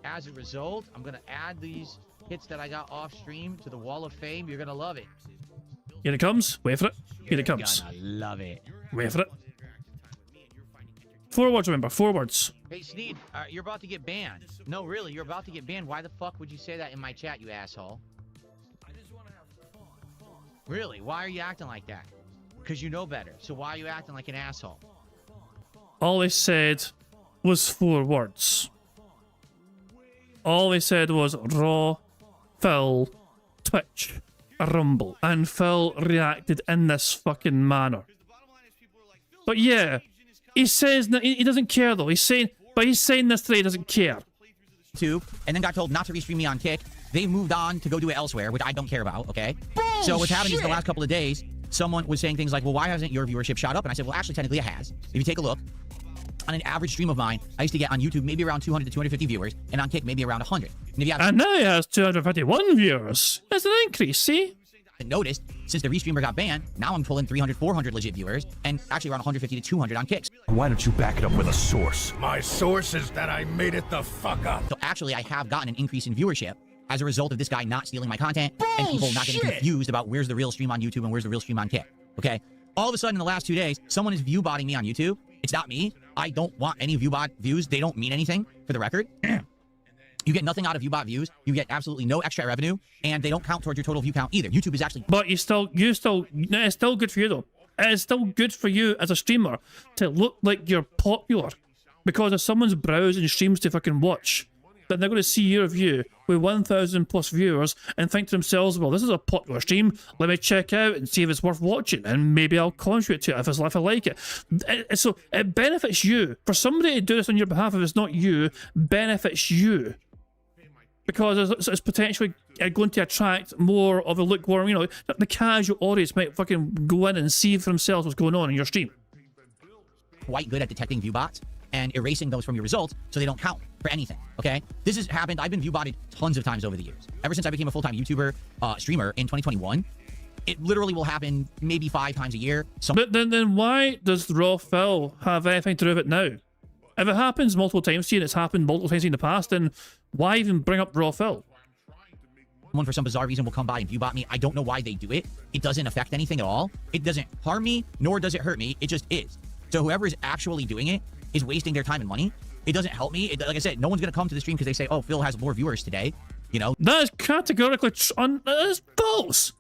As a result, I'm going to add these hits that I got off stream to the Wall of Fame. You're going to love it. Here it comes. Wait for it. Here it comes. You're gonna love it. Wait for it. 4 words, remember. 4 words. Hey, Sneed, you're about to get banned. No, really, you're about to get banned. Why the fuck would you say that in my chat, you asshole? Really? Why are you acting like that? Because you know better. So why are you acting like an asshole? All he said was 4 words. All he said was Raw, Phil, Twitch. Rumble, and Phil reacted in this fucking manner. But yeah, he says that he doesn't care though. He's saying this today, he doesn't care. YouTube, and then got told not to restream me on Kick. They moved on to go do it elsewhere, which I don't care about, okay? So what's happened is the last couple of days, someone was saying things like, well, why hasn't your viewership shot up? And I said, well, actually, technically it has. If you take a look, on an average stream of mine, I used to get on YouTube maybe around 200 to 250 viewers, and on Kick maybe around 100. And, if you and now he has 251 viewers. That's an increase, see? Noticed, since the restreamer got banned, now I'm pulling 300, 400 legit viewers, and actually around 150 to 200 on Kicks. Why don't you back it up with a source? My source is that I made it the fuck up. So actually, I have gotten an increase in viewership as a result of this guy not stealing my content and people not getting confused about where's the real stream on YouTube and where's the real stream on Kick, okay? All of a sudden, in the last 2 days, someone is view botting me on YouTube. It's not me. I don't want any view bot views. They don't mean anything, for the record. You get nothing out of view bot views. You get absolutely no extra revenue, and they don't count towards your total view count either. YouTube is actually... But it's still good for you though. It's still good for you as a streamer to look like you're popular. Because if someone's browsing streams to fucking watch, then they're going to see your view with 1,000 plus viewers and think to themselves, well, this is a popular stream. Let me check out and see if it's worth watching, and maybe I'll contribute to it if I like it. So it benefits you. For somebody to do this on your behalf, if it's not you, benefits you. Because it's potentially going to attract more of a lukewarm, you know, the casual audience might fucking go in and see for themselves what's going on in your stream. Quite good at detecting view bots and erasing those from your results so they don't count for anything, okay? This has happened. I've been view botted tons of times over the years. Ever since I became a full-time YouTuber, streamer in 2021, it literally will happen maybe 5 times a year. But then why does Raw Phil have anything to do with it now? If it happens multiple times to you and it's happened multiple times in the past, then why even bring up Raw Phil? Someone for some bizarre reason will come by and view bot me. I don't know why they do it. It doesn't affect anything at all. It doesn't harm me, nor does it hurt me. It just is. So whoever is actually doing it is wasting their time and money. It doesn't help me. Like I said, no one's going to come to the stream because they say, oh, Phil has more viewers today. You know? That is categorically that's false.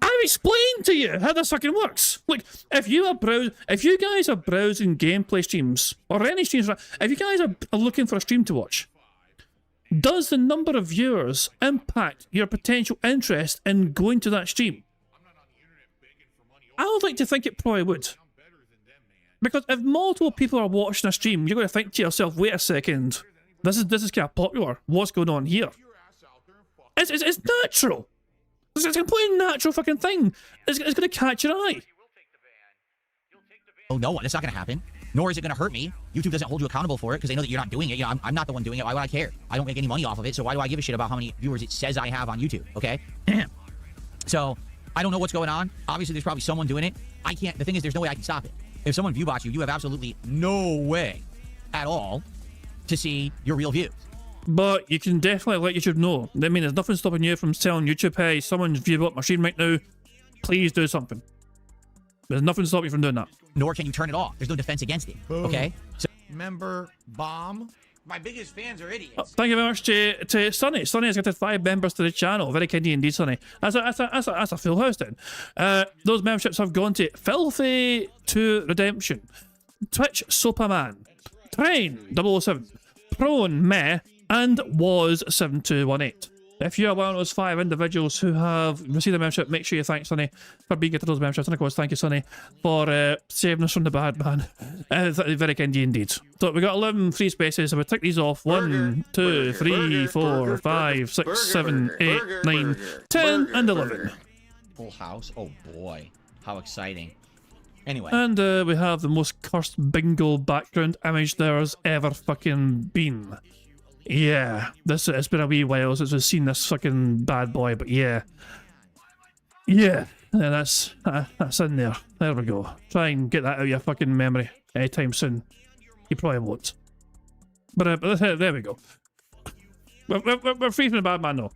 I've explained to you how this fucking works. Look, if you guys are browsing gameplay streams or any streams, if you guys are looking for a stream to watch, does the number of viewers impact your potential interest in going to that stream? I would like to think it probably would. Because if multiple people are watching a stream, you're going to think to yourself, wait a second, this is kind of popular. What's going on here? It's natural. It's a completely natural fucking thing. It's going to catch your eye. Oh, no, that's not going to happen. Nor is it going to hurt me. YouTube doesn't hold you accountable for it because they know that you're not doing it. You know, I'm not the one doing it. Why would I care? I don't make any money off of it, so why do I give a shit about how many viewers it says I have on YouTube, okay? So, I don't know what's going on. Obviously, there's probably someone doing it. I can't. The thing is, there's no way I can stop it. If someone view bots you, you have absolutely no way at all to see your real views. But you can definitely let YouTube know. I mean, there's nothing stopping you from telling YouTube, hey, someone's viewed up my stream right now. Please do something. There's nothing stopping you from doing that. Nor can you turn it off. There's no defense against it. Okay? So, member bomb. My biggest fans are idiots. Thank you very much to Sonny. Sonny has got 5 members to the channel. Very kind indeed, Sonny. That's a full house then. Those memberships have gone to Filthy to Redemption, Twitch Sopaman, Train 007, Prone Meh, and Was 7218. If you are one of those 5 individuals who have received a membership, make sure you thank Sonny for being good to those memberships. And of course, thank you, Sonny, for saving us from the bad man. Very kind indeed. So we got 11 free spaces, so we'll tick these off. 1, 2, 3, 4, 5, 6, 7, 8, 9, 10, and 11. Full house? Oh boy. How exciting. Anyway. And we have the most cursed bingo background image there's ever fucking been. Yeah, it's been a wee while since we've seen this fucking bad boy, but yeah. Yeah, that's in there. There we go. Try and get that out of your fucking memory anytime soon. You probably won't. But there we go. We're free from the bad man though.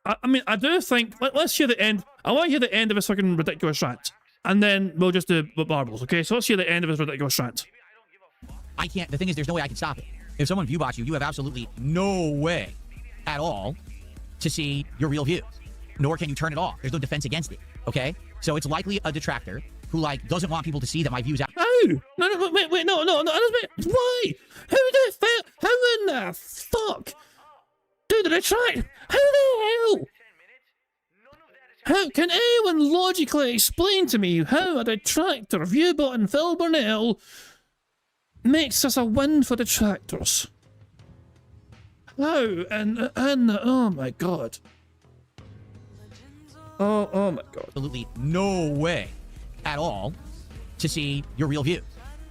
I mean, I do think, let's hear the end. I want to hear the end of his fucking ridiculous rant. And then we'll just do marbles, okay? So let's hear the end of his ridiculous rant. I can't, the thing is, there's no way I can stop it. If someone view bots you, you have absolutely no way at all to see your real views. Nor can you turn it off. There's no defense against it, okay? So it's likely a detractor who, like, doesn't want people to see that my views... No, wait, no, why? Who the fuck? How in the fuck? Dude, the detract? Who the hell? How can anyone logically explain to me how a detractor view button Phil Burnell makes this a win for detractors? How? And oh my god. Oh my god. Absolutely no way at all to see your real view,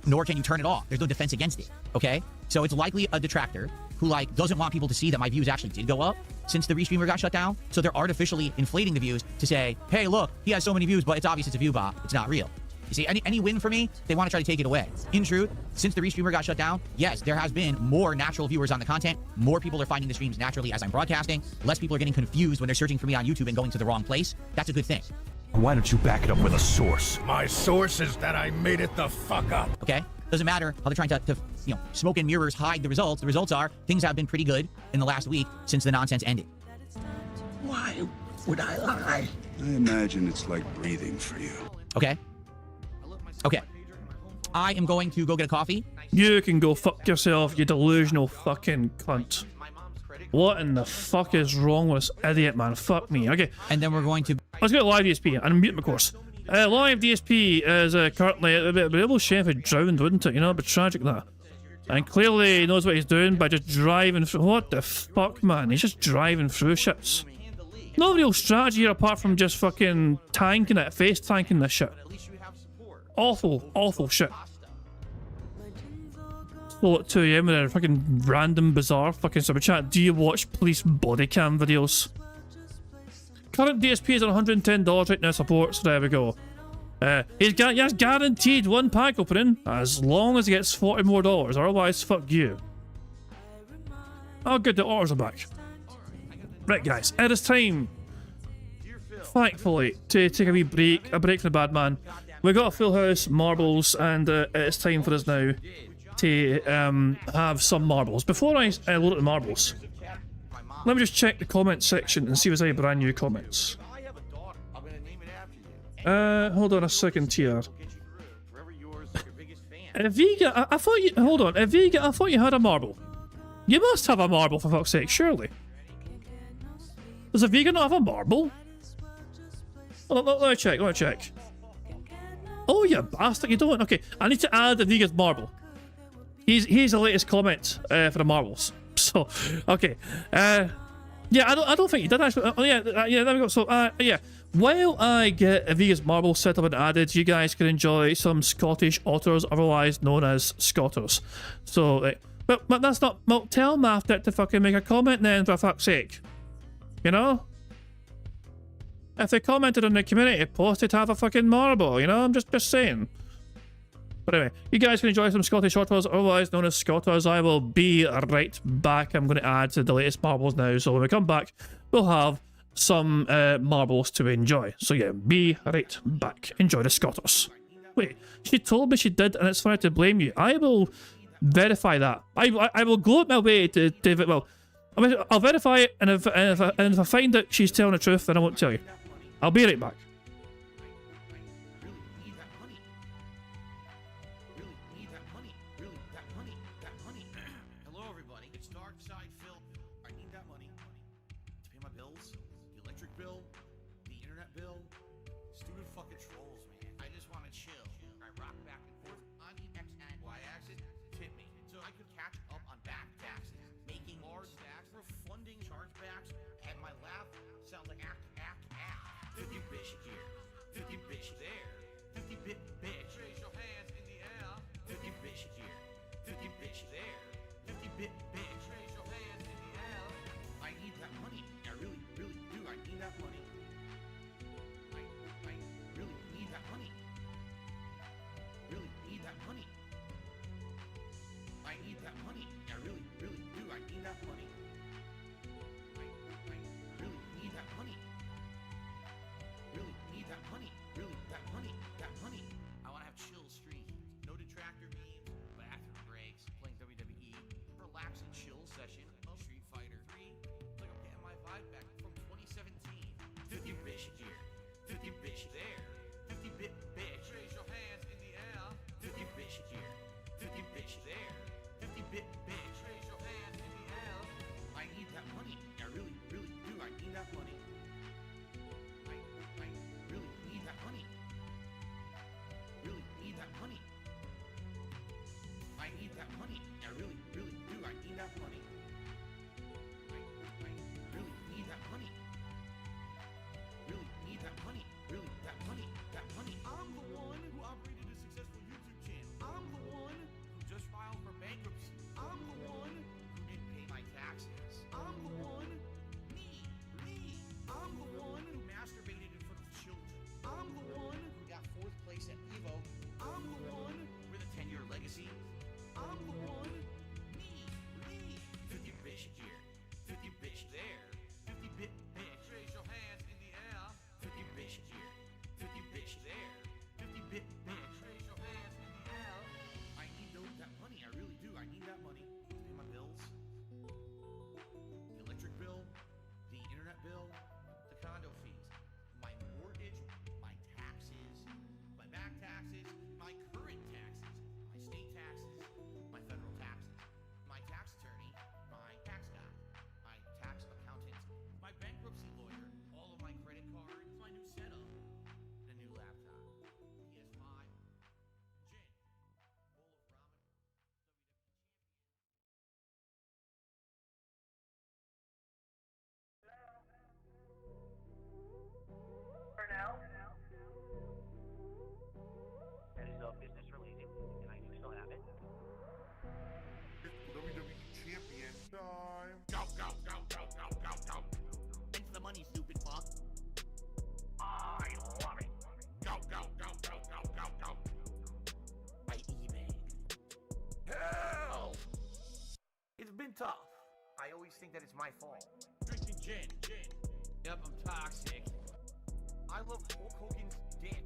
nor can you turn it off. There's no defense against it, okay? So it's likely a detractor who like doesn't want people to see that my views actually did go up since the restreamer got shut down. So they're artificially inflating the views to say, hey, look, he has so many views, but it's obvious it's a view bot. It's not real. You see, any win for me, they want to try to take it away. In truth, since the restreamer got shut down, yes, there has been more natural viewers on the content. More people are finding the streams naturally as I'm broadcasting. Less people are getting confused when they're searching for me on YouTube and going to the wrong place. That's a good thing. Why don't you back it up with a source? My source is that I made it the fuck up. Okay? Doesn't matter how they're trying to smoke and mirrors hide the results. The results are things have been pretty good in the last week since the nonsense ended. Why would I lie? I imagine it's like breathing for you. Okay? Okay. I am going to go get a coffee. You can go fuck yourself, you delusional fucking cunt. What in the fuck is wrong with this idiot, man? Fuck me. Okay. And then we're going to... Let's get live DSP and mute him, of course. Live DSP is currently a bit of a shame if it drowned, wouldn't it? You know, a bit tragic that. And clearly he knows what he's doing by just driving through. What the fuck, man? He's just driving through shits. No real strategy here apart from just fucking tanking it, face tanking this shit. Awful, awful shit. Slow at 2 AM with a fucking random bizarre fucking super chat. Do you watch police body cam videos? Current DSP is on $110 right now support, so there we go. He's guaranteed one pack opening as long as he gets $40 more, otherwise fuck you. Oh good, the orders are back. Right guys, it is time, thankfully, to take a wee break from the bad man. We got a full house, marbles, and it's time for us now to have some marbles. Before I load at the marbles, let me just check the comment section and see if there's any brand new comments. Hold on a second here. Vega, I thought you, hold on, Vega, I thought you had a marble. You must have a marble for fuck's sake, surely. Does a Vega not have a marble? Let me check. Oh, you bastard, you don't. Okay, I need to add the Vega's marble. He's the latest comment for the marbles. So, okay. Yeah, I don't think he did actually. Oh, yeah, there we go. So, yeah. While I get Vega's marble set up and added, you guys can enjoy some Scottish otters, otherwise known as Scotters. So, but that's not. Well, tell Math to fucking make a comment then, for fuck's sake. You know? If they commented on the community post, they'd have a fucking marble, you know? I'm just saying. But anyway, you guys can enjoy some Scottish otters, otherwise known as Scotters. I will be right back. I'm going to add to the latest marbles now, so when we come back, we'll have some marbles to enjoy. So yeah, be right back. Enjoy the Scotters. Wait, she told me she did, and it's fair to blame you. I will verify that. I will go out my way to well, I'll verify it, and if I find that she's telling the truth, then I won't tell you. I'll be right back. always think that it's my fault. Drinking gin. Yep, I'm toxic. I love Hulk Hogan's dick.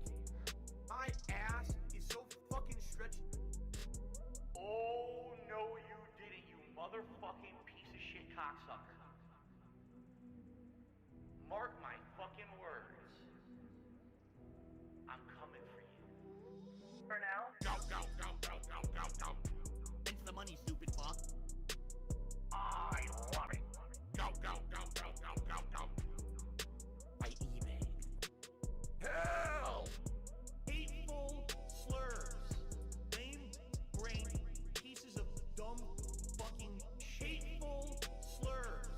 My ass is so fucking stretched. Oh, no, you didn't, you motherfucking piece of shit cocksucker. Mark my fucking words. I'm coming for you. For now? Go. It's the money, stupid fuck. I love it. Go. By eBay. Hell! Hateful slurs. Lame brain pieces of dumb fucking hateful slurs.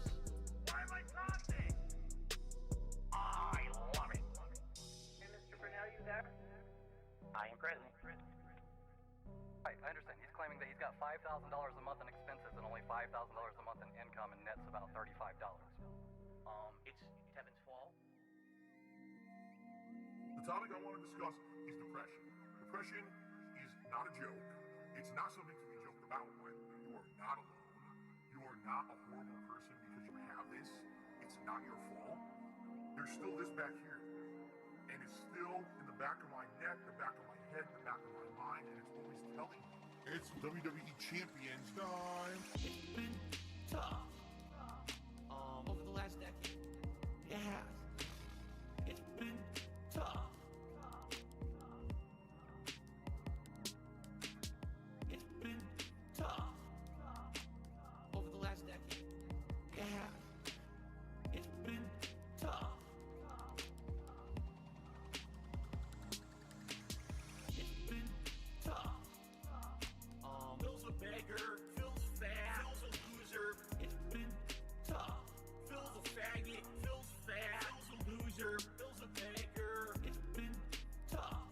Why am I talking? I love it. Hey, Mr. Burnell, you there? I am present. Right, I understand. He's claiming that he's got $5,000 a month in expenses and only $5,000 a month in income, and net's about $35. It's Kevin's fault. The topic I want to discuss is depression. Depression is not a joke. It's not something to be joked about with. You are not alone. You are not a horrible person because you have this. It's not your fault. There's still this back here. And it's still in the back of my neck, the back of my head, the back of my mind, and it's always telling me. It's WWE Champions time. It's been tough. Over the last decade. It has. It's been tough. It's been tough. Over the last decade. It has. It's been tough. It's been tough. Phil's a beggar. Phil's fat. Phil's a loser. It's been tough. Phil's a faggot. Phil's fat. Phil's a loser. Phil's a beggar. It's been tough.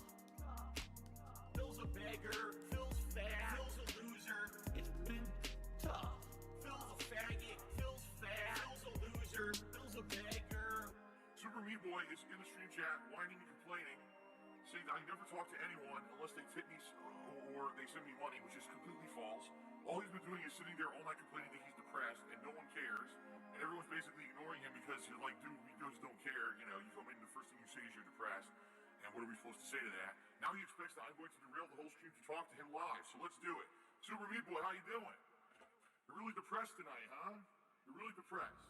Phil's a beggar. Phil's fat. Phil's a loser. It's been tough. Phil's a faggot. Phil's fat. Phil's a loser. Phil's a beggar. Super Meat Boy is in the stream chat whining and complaining, saying I never talk to anyone unless they tip me or they send me money, which is completely false. All he's been doing is sitting there all night complaining that he's depressed and no one cares. And everyone's basically ignoring him because you're like, dude, we just don't care. You know, you come in, the first thing you say is you're depressed. And what are we supposed to say to that? Now he expects that I'm going to derail the whole stream to talk to him live. So let's do it. Super Meat Boy, how you doing? You're really depressed tonight, huh? You're really depressed.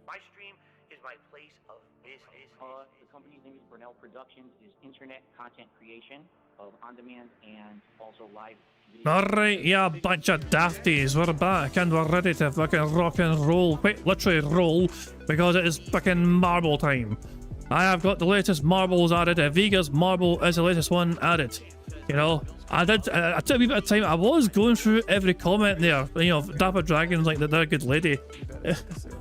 My stream is my place of business. The company's name is Burnell Productions. It is internet content creation of on-demand and also live video. Alright, yeah, bunch of dafties, we're back and we're ready to fucking rock and roll, quite literally roll, because it is fucking marble time. I have got the latest marbles added, Vega's marble is the latest one added. You know, I took a wee bit of time, I was going through every comment there, you know, Dapper Dragon's like, they're a good lady.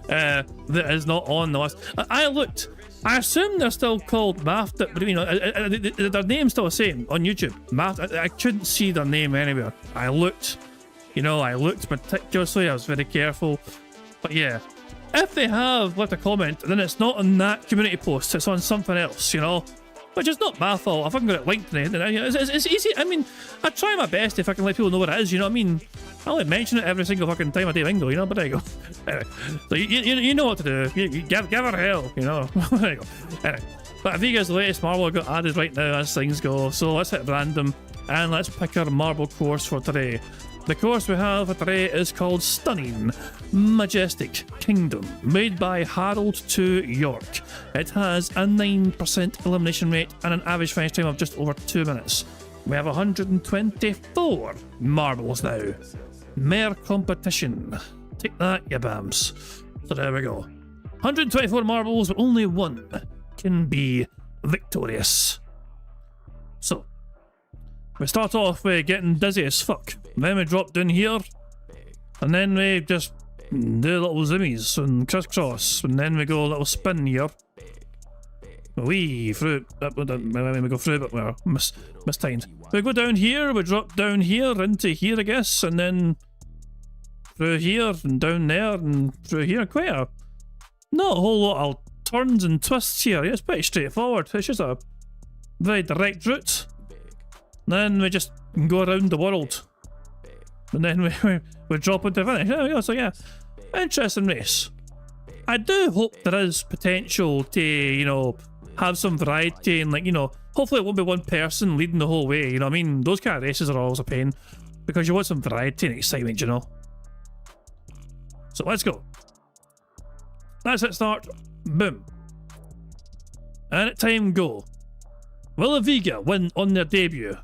That is not on the list. I looked, I assume they're still called Math, but you know, their name's still the same on YouTube. Math, I couldn't see their name anywhere. I looked, you know, I looked meticulously, I was very careful. But yeah, if they have left a comment, then it's not on that community post, it's on something else, you know? Which is not my fault, if I can get it linked to anything. It's easy, I mean, I try my best if I can let people know what it is, you know what I mean? I only mention it every single fucking time I do bingo, you know, but there you go. Anyway, so you know what to do, give her hell, you know. There you go. Anyway, but Vega's latest marble got added right now as things go, so let's hit random and let's pick our marble course for today. The course we have for today is called Stunning Majestic Kingdom, made by Harold to York. It has a 9% elimination rate and an average finish time of just over 2 minutes. We have 124 marbles now. Mere competition. Take that, you bams. So there we go. 124 marbles, but only one can be victorious. So, we start off with getting dizzy as fuck. Then we drop down here. And then we just do little zimmies and crisscross. And then we go a little spin here. Wee, through. We go through, but we're mistimed. We go down here, we drop down here into here, I guess. And then through here and down there and through here. Quite a. Not a whole lot of turns and twists here. It's pretty straightforward. It's just a very direct route. Then we just go around the world. And then we drop into finish. There we go. So yeah, Interesting race. I do hope there is potential to, you know, have some variety and, like, you know, hopefully it won't be one person leading the whole way, you know what I mean? Those kind of races are always a pain because you want some variety and excitement, you know? So let's go. That's it, start. Boom. And at time go. Will a Vega win on their debut?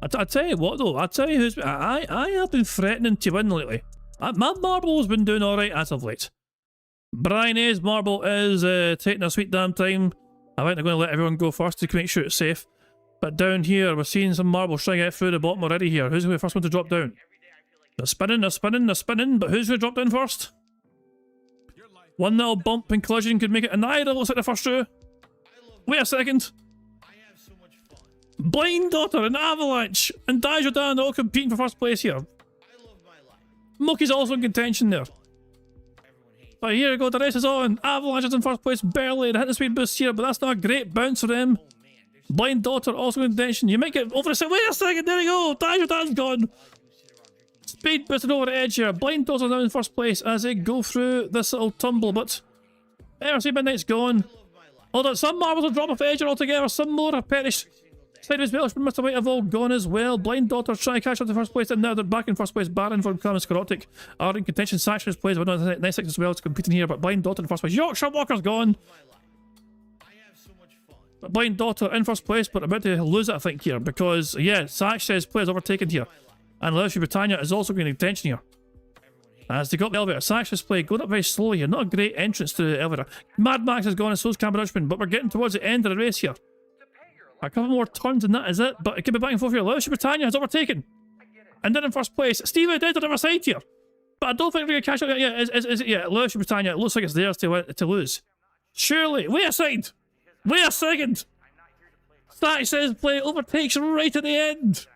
I tell you what though, I tell you who's... I have been threatening to win lately. My Marble's been doing alright as of late. Brian A's Marble is taking a sweet damn time. I think they're going to let everyone go first to make sure it's safe. But down here, we're seeing some marbles trying to get through the bottom already here. Who's going to be the first one to drop down? They're spinning, they're spinning, they're spinning, but who's going to drop down first? One little bump and collision could make it annihilated, looks like the first two. Wait a second. Blind Daughter and Avalanche and Dajodan all competing for first place here. Mookie's also in contention there. But here we go, the race is on. Avalanche is in first place, barely. They hit the speed boost here, but that's not a great bounce for them. Blind Daughter also in contention. You might get over the... Wait a second, there we go. Dajodan's gone. Speed boosted over the edge here. Blind Daughter now in first place as they go through this little tumble, but MC Midnight's gone. Hold on, some marbles have dropped off the edge altogether. Some more have perished. Sideways Welshman, Mr. White have all gone as well. Blind Daughter trying to catch up to first place, and now they're back in first place. Baron from Clemens Karotic are in contention. Saxon's plays, but not nice as well. It's competing here, but Blind Daughter in first place. Yorkshire Walker's gone. Blind Daughter in first place, but about to lose it, I think, here, because, yeah, Sax says players overtaken here. And Lewis Britannia is also going in contention here. As they got the elevator, Sax's play going up very slowly here. Not a great entrance to the elevator. Mad Max has gone and so is Cameron Dutchman, but we're getting towards the end of the race here. A couple more turns and that is it, but it could be back and forth here. Lewis Britannia has overtaken. And then in first place, Stevie Dead on the other side here. But I don't think we're going to catch up yet. Yeah, Lewis Britannia, it looks like it's theirs to lose. Surely, wait a second. Wait a second. Sax's play overtakes right at the end.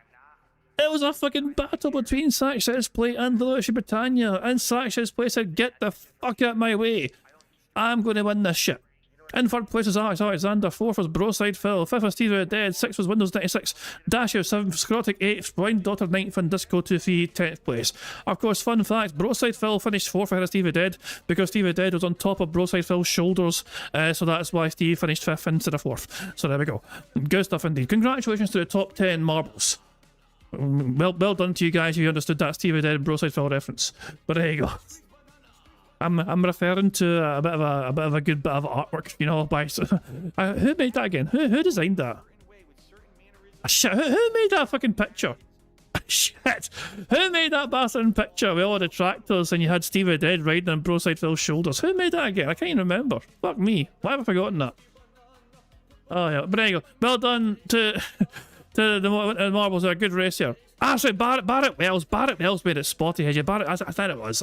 It was a fucking battle between Sax's play and Lewis Britannia, and Sax's play said, get the fuck out of my way. I'm going to win this shit. In third place was Alex Alexander, fourth was Broside Phil, fifth was Steve Dead, sixth was Windows 96, Dasher seventh, Scrotic eighth, Blind Daughter ninth, and Disco 23 10th place. Of course, fun fact, Broside Phil finished fourth ahead of Steve Dead because Steve Dead was on top of Broside Phil's shoulders, so that's why Steve finished fifth instead of fourth. So there we go. Good stuff indeed. Congratulations to the top 10 marbles. Well done to you guys who understood that Stevie Dead and Broside Phil reference. But there you go. I'm referring to a bit of a good bit of artwork, you know. By who made that again? Who designed that? Shit, who made that fucking picture? Shit, who made that bastard picture with all the tractors and you had Stevie Dead riding on Broside Phil's shoulders? Who made that again? I can't even remember. Fuck me. Why have I forgotten that? Oh yeah, but there you go. Well done to the marbles. Are a good race here. Ah, sorry, Barrett Wells. Barrett Wells made it spotty. Had you Barrett? I thought it was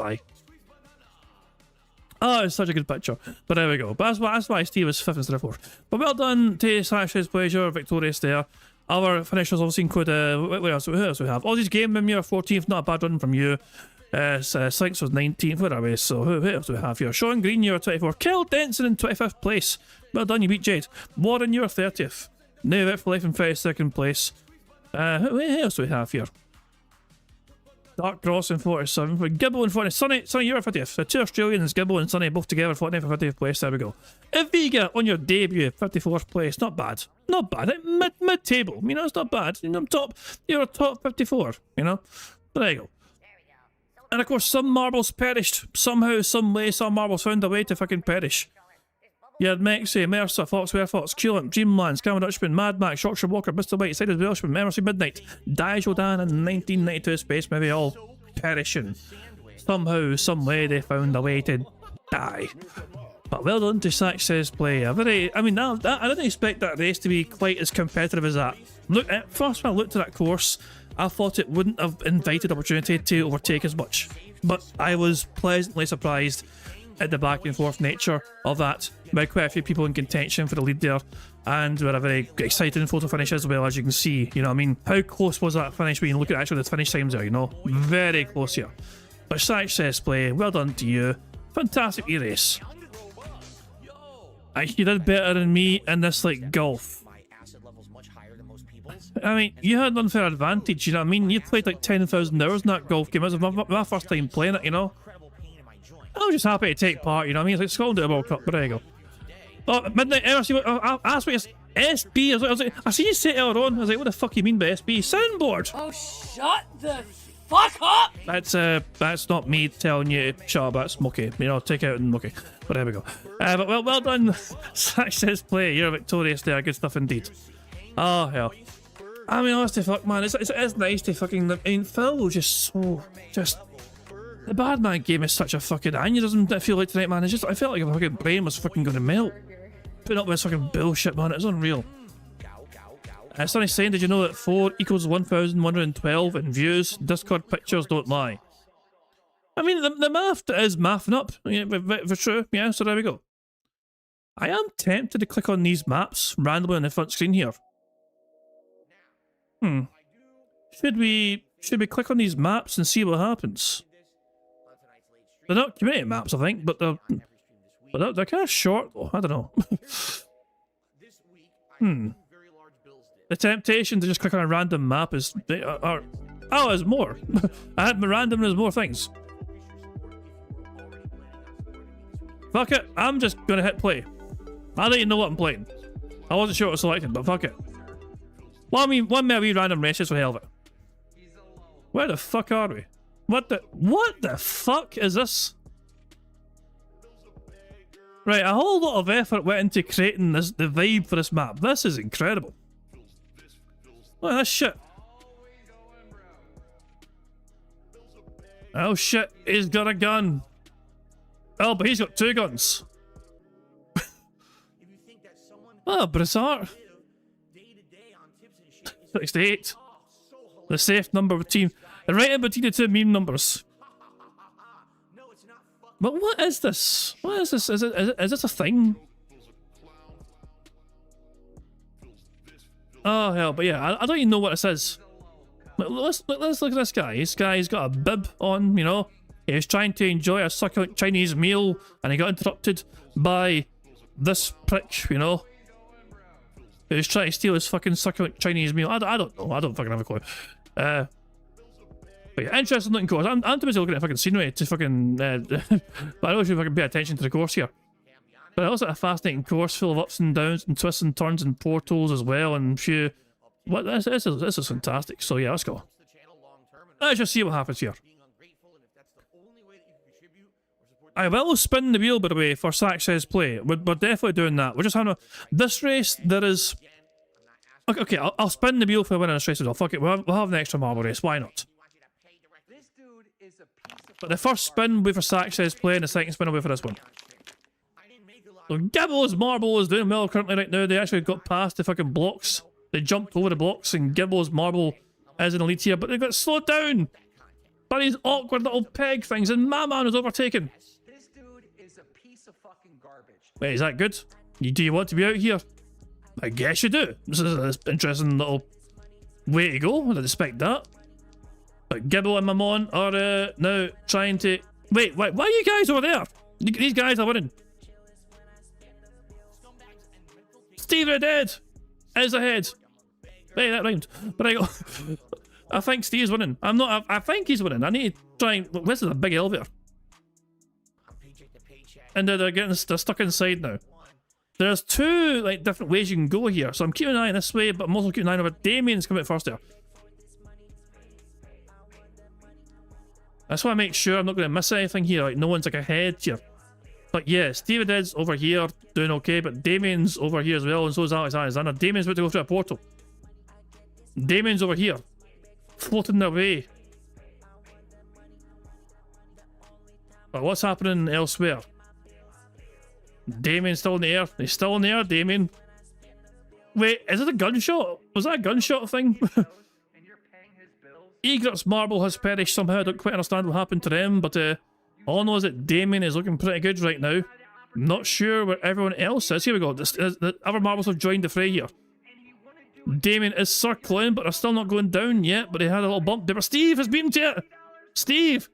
Oh, it's such a good picture. But there we go. But that's why Steve was 5th instead of 4th. But well done to Sash's pleasure, victorious there. Our finishers obviously include who else we have? Aussie's Game Mimir 14th, not a bad run from you. Slinks was 19th, where are we? So who else do we have here? Sean Green, you were 24. Kel Denson in 25th place. Well done, you beat Jade. Warren, you were 30th. Now for Life in 32nd place. Who else do we have here? Dark Cross in 47th, with Gibbo in 40th. Sonny, you're 50th. The two Australians, Gibbo and Sonny, both together, 49th and 50th place. There we go. Eviga on your debut, 54th place. Not bad. Not bad. Mid-table. You know, it's not bad. You know, you're a top 54, you know? But there you go. And of course, some marbles perished. Somehow, some way, some marbles found a way to fucking perish. You had Mexi, Mercer, Foxware Fox, Culant, Dreamlands, Cameron Dutchman, Mad Max, Yorkshire Walker, Mr. White, Sided Welshman, Emerson Midnight, Dajodan, and 1992 Space, maybe all perishing. Somehow, some way, they found a way to die. But well done to Sax's play. I didn't expect that race to be quite as competitive as that. Look, at first when I looked at that course, I thought it wouldn't have invited opportunity to overtake as much. But I was pleasantly surprised at the back and forth nature of that, by quite a few people in contention for the lead there, and we're a very exciting photo finish as well, as you can see. You know what I mean? How close was that finish when you look at actually the finish times there, you know? Very close here. But Sax's play, well done to you. Fantastic race. You did better than me in this, like, golf. I mean, you had an unfair advantage, you know what I mean? You played like 10,000 hours in that golf game. It was my first time playing it, you know? I was just happy to take part, you know what I mean? It's like Scotland at the World Cup, but there you go. Oh, Midnight Hour, see what I asked me, it's SB. I was like, I see you say it earlier on. I was like, what the fuck you mean by SB? Soundboard! Oh, shut the fuck up! That's not me telling you to shut up, that's Mookie. You know, take out and Mookie. But there we go. But well done, Success Play. You're victorious there, good stuff indeed. Oh, hell. I mean, honestly, fuck, man, it's nice to fucking... I mean, Phil was just so... The Badman game is such a fucking aneurysm, I feel like tonight, man. It's just... I felt like my fucking brain was fucking going to melt. Putting up with this fucking bullshit, man. It's unreal. Sonny's saying, did you know that 4 equals 1,112 in views? Discord pictures don't lie. I mean, the math is mathing up. Yeah, for true. Yeah, so there we go. I am tempted to click on these maps randomly on the front screen here. Should we click on these maps and see what happens? They're not community maps, I think, but they're kind of short though. I don't know. The temptation to just click on a random map is... oh, there's more. I had my random, there's more things. Fuck it, I'm just gonna hit play. I don't even know what I'm playing. I wasn't sure what was selected, but fuck it. Well, I mean, one wee random race just for the hell of it. Where the fuck are we? What the fuck is this? Right, a whole lot of effort went into creating the vibe for this map. This is incredible. Look at this shit. Oh shit, he's got a gun. Oh, but he's got 2 guns. Oh, Brazar. 68. The safe number between... Right in between the 2 meme numbers. But what is this? What is this? Is this a thing? Oh hell, but yeah, I don't even know what this is. Let's look at this guy. This guy's got a bib on, you know. He's trying to enjoy a succulent Chinese meal and he got interrupted by this prick, you know. Who's trying to steal his fucking succulent Chinese meal. I don't know. I don't fucking have a clue. But yeah, interesting looking course. I'm too busy looking at fucking scenery to fucking... but I don't should fucking pay attention to the course here. But it looks like a fascinating course full of ups and downs and twists and turns and portals as well and few... What, this is fantastic. So yeah, let's go. Let's just see what happens here. I will spin the wheel, by the way, for Success Play. We're definitely doing that. We're just having a... This race, there is... Okay, I'll spin the wheel for winning this race as well. Fuck it, we'll have an extra marble race. Why not? But the first spin will be for Success Play and the second spin will be for this one. So Gibble's Marble is doing well currently right now. They actually got past the fucking blocks. They jumped over the blocks and Gibble's Marble is an elite here, but they got slowed down by these awkward little peg things and my man is overtaken. This dude is a piece of fucking garbage. Wait, is that good? Do you want to be out here? I guess you do. This is an interesting little way to go. I didn't expect that. But Gibble and Mammon are now trying to... Wait, why are you guys over there? These guys are winning. Steve are dead. Is ahead. Hey, that rhymed. But I go... I think Steve's winning. I'm not... I think he's winning. I need to try and... Look, this is a big elevator. And they're stuck inside now. There's 2 like different ways you can go here. So I'm keeping an eye on this way, but I'm also keeping an eye on over Damien's coming out first there. That's why I make sure I'm not going to miss anything here. Like, no one's like ahead here. But yeah, Steve Ed's over here doing okay, but Damien's over here as well, and so is Alex Alexander. Damien's about to go through a portal. Damien's over here, floating their way. But what's happening elsewhere? Damien's still in the air. He's still in the air, Damien. Wait, is it a gunshot? Was that a gunshot thing? Egret's Marble has perished somehow. I don't quite understand what happened to them, but all I know is that Damien is looking pretty good right now. I'm not sure where everyone else is. Here we go. The other marbles have joined the fray here. Damien is circling, but they're still not going down yet, but they had a little bump there. But Steve has beaten to it! Steve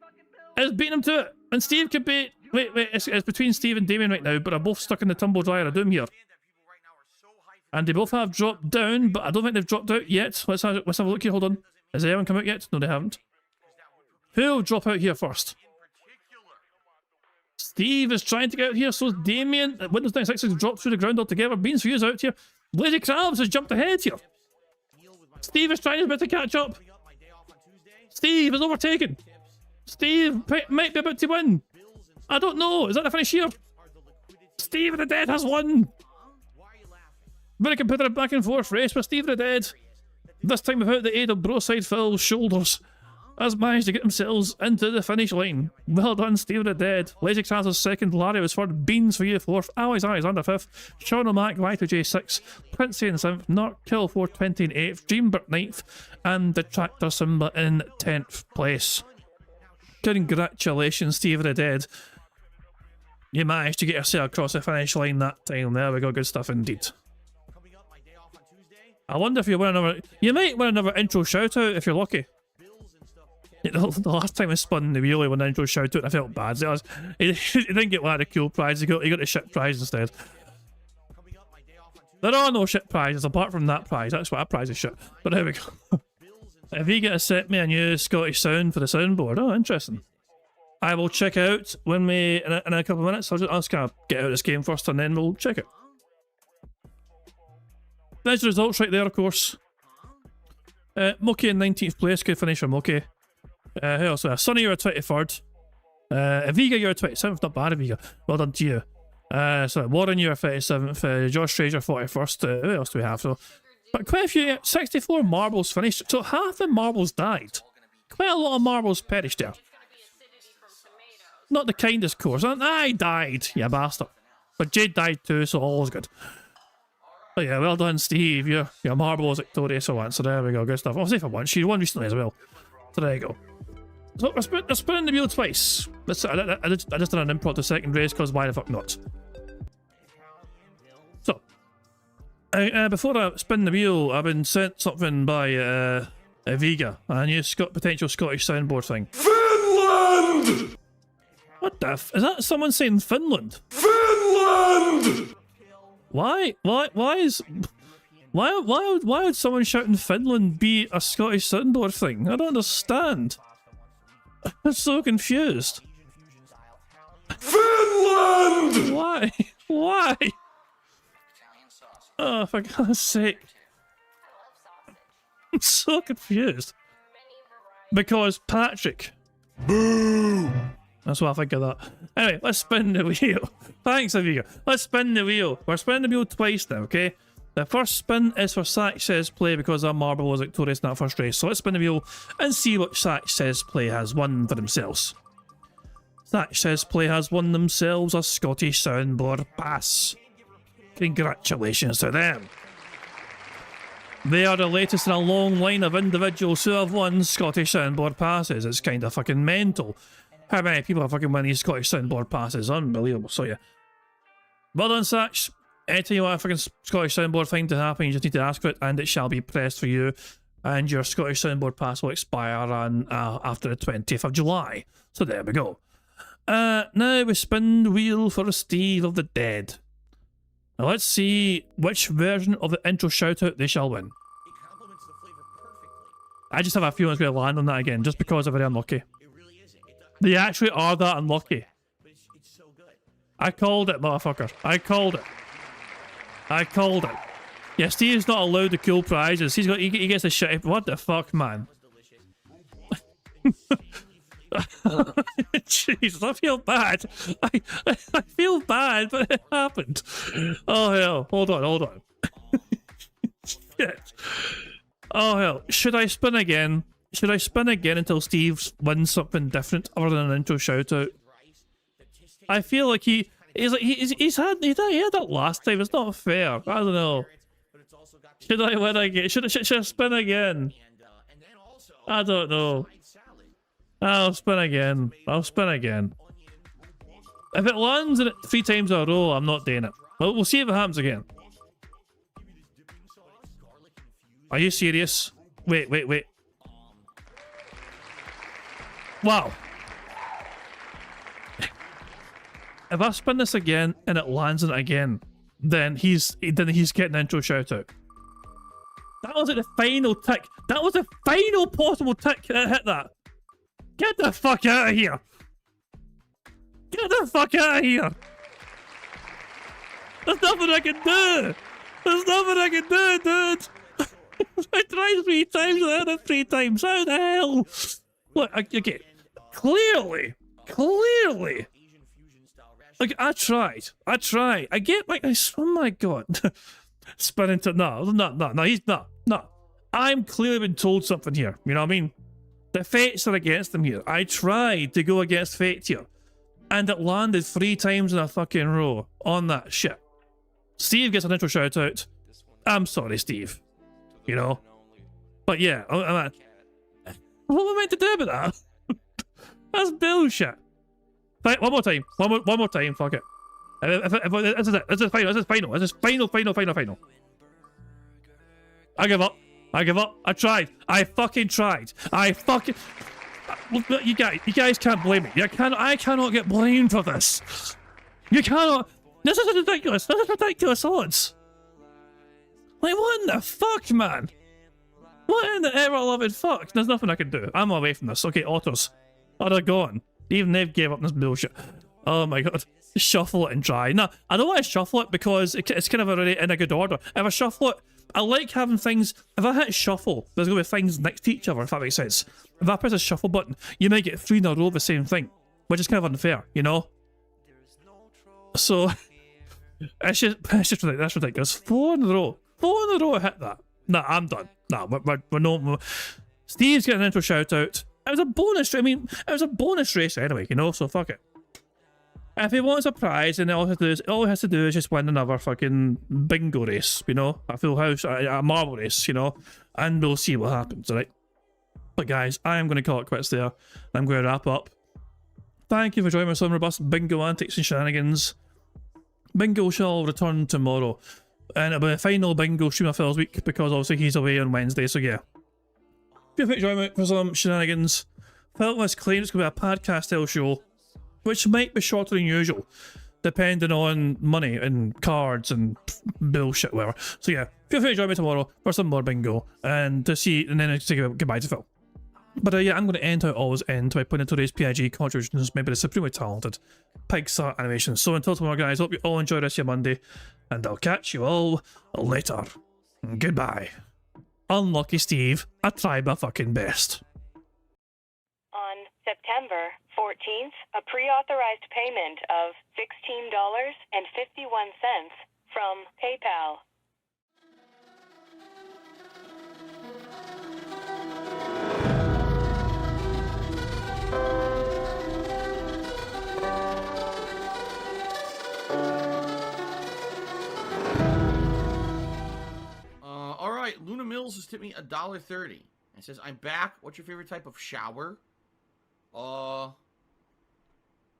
has beaten him to it! And Steve could be... Wait, it's between Steve and Damien right now, but they're both stuck in the tumble dryer of doom here. And they both have dropped down, but I don't think they've dropped out yet. Let's have a look here, hold on. Has anyone come out yet? No, they haven't. Who'll drop out here first? Steve is trying to get out here, so is Damien. Windows 96 has dropped through the ground altogether. Beans for you out here. Lazy Krabs has jumped ahead here. Steve is trying his bit to catch up. Steve is overtaken. Steve might be about to win. I don't know. Is that the finish here? Steve the Dead has won. Very competitive back and forth race with Steve the Dead. This time without the aid of Broside Phil's shoulders. Has managed to get themselves into the finish line. Well done, Steve the Dead. Lazy Krabs is second. Larry was third. Beans for you fourth. Always under fifth. Sean O'Mac, Y2J 6th. Princey in 7th. Not Kill 420 in 8th. Dreambert 9th. And Detractor Simba in 10th place. Congratulations, Steve the Dead. You managed to get yourself across the finish line that time. There we go. Good stuff indeed. I wonder if you win another... You might win another intro shout out if you're lucky. The last time I spun the wheel, I won an intro shout out and I felt bad. He didn't get one of the cool prizes, he got the shit prize instead. There are no shit prizes apart from that prize. That's what that prize is shit. But there we go. If you get to set me a new Scottish sound for the soundboard, oh, interesting. I will check out when in a couple of minutes. I'll just kind of get out of this game first and then we'll check it. There's the results right there, of course. Moki in 19th place, good finish for Moki. Who else? Sonny, you're a 23rd. Aviga, you're a 27th. Not bad, Aviga. Well done to you. So Warren, you're a 37th. Josh Fraser, 41st. Who else do we have? So, but quite a few. 64 marbles finished. So half the marbles died. Quite a lot of marbles perished there. Not the kindest course. And I died, you bastard. But Jade died too, so all is good. But yeah, well done, Steve. Your marble was victorious for once. So there we go. Good stuff. I'll say for once. She won recently as well. So there you go. So we're spinning the wheel twice. I just did an impromptu second race because why the fuck not? So, before I spin the wheel, I've been sent something by Viga, a new potential Scottish soundboard thing. Finland! What the f... Is that someone saying Finland? Finland! Why would someone shouting Finland be a Scottish soundboard thing? I don't understand. I'm so confused. Finland! Why? Why? Oh, for God's sake. I'm so confused. Because Patrick. Boo! That's what I think of that. Anyway, let's spin the wheel. Thanks, Aviga. Let's spin the wheel. We're spinning the wheel twice now, okay? The first spin is for Satch Says Play because our marble was victorious in that first race. So let's spin the wheel and see what Satch Says Play has won for themselves. Satch Says Play has won themselves a Scottish soundboard pass. Congratulations to them. They are the latest in a long line of individuals who have won Scottish soundboard passes. It's kind of fucking mental. How many people have fucking won these Scottish soundboard passes? Unbelievable. So yeah. Well done, Satch. Anytime you want a fucking Scottish soundboard thing to happen, you just need to ask for it and it shall be pressed for you. And your Scottish soundboard pass will expire on after the 20th of July. So there we go. Now we spin the wheel for Steve of the Dead. Now let's see which version of the intro shoutout they shall win. I just have a feeling it's going to land on that again, just because they're very unlucky. They actually are that unlucky. I called it, motherfucker. I called it. I called it. Yeah, Steve's not allowed the cool prizes. He gets the shit. What the fuck, man? Jesus, I feel bad. I feel bad, but it happened. Oh hell! Hold on. Shit. Oh hell! Should I spin again? Should I spin again until Steve wins something different other than an intro shout out? I feel like he had that last time. It's not fair. I don't know. Should I win again? Should I spin again? I don't know. I'll spin again. I'll spin again. If it lands in it 3 times in a row, I'm not doing it. But we'll see if it happens again. Are you serious? Wait. Wow. If I spin this again and it lands in it again, then he's getting an intro shout out. That was like the final tick. That was the final possible tick that hit that. Get the fuck out of here. Get the fuck out of here. There's nothing I can do. There's nothing I can do, dude. I tried 3 times and I had it 3 times. How the hell? Look, okay. Clearly. Like, I tried. I get my... Oh my god. Spinning to... No, he's not. No. I'm clearly been told something here. You know what I mean? The fates are against him here. I tried to go against fate here. And it landed 3 times in a fucking row on that shit. Steve gets an intro shout out. I'm sorry, Steve. You know? But yeah, what am I meant to do about that? That's bullshit. Right, one more time. One more time, fuck it. This is it. This is final. This is final. I give up. I tried. I fucking tried. You guys can't blame me. I cannot get blamed for this. You cannot. This is ridiculous. This is ridiculous odds. Like, what in the fuck, man? What in the ever-loving fuck? There's nothing I can do. I'm away from this. Okay, autos. Oh, they're gone. Even they've gave up this bullshit. Oh my god. Shuffle it and try. No, I don't want to shuffle it because it's kind of already in a good order. If I shuffle it, I like having things... If I hit shuffle, there's going to be things next to each other, if that makes sense. If I press a shuffle button, you might get 3 in a row of the same thing, which is kind of unfair, you know? So... It's just ridiculous. That's ridiculous. 4 in a row. 4 in a row hit that. Nah, I'm done. Nah, we're no... Steve's getting an intro shout out. It was a bonus. I mean, it was a bonus race anyway, you know, so fuck it. If he wants a prize, then all he has to do is just win another fucking bingo race, you know? A full house, a marble race, you know? And we'll see what happens, alright? But guys, I am going to call it quits there. I'm going to wrap up. Thank you for joining me on some robust bingo antics and shenanigans. Bingo shall return tomorrow. And it'll be a final bingo stream of Phil's week because obviously he's away on Wednesday, so yeah. Feel free to join me for some shenanigans. Phil has claimed it's going to be a podcast-style show, which might be shorter than usual, depending on money and cards and bullshit, whatever. So yeah, feel free to join me tomorrow for some more bingo, and to see, and then say goodbye to Phil. But yeah, I'm going to end how I always end by putting in today's PIG contributions, maybe the supremely talented Pixar animation. So until tomorrow, guys, hope you all enjoy the rest of your Monday, and I'll catch you all later. Goodbye. Unlucky Steve, I tried my fucking best. On September 14th, a pre-authorized payment of $16.51 from PayPal. Alright, Luna Mills has tipped me $1.30. It says, I'm back. What's your favorite type of shower?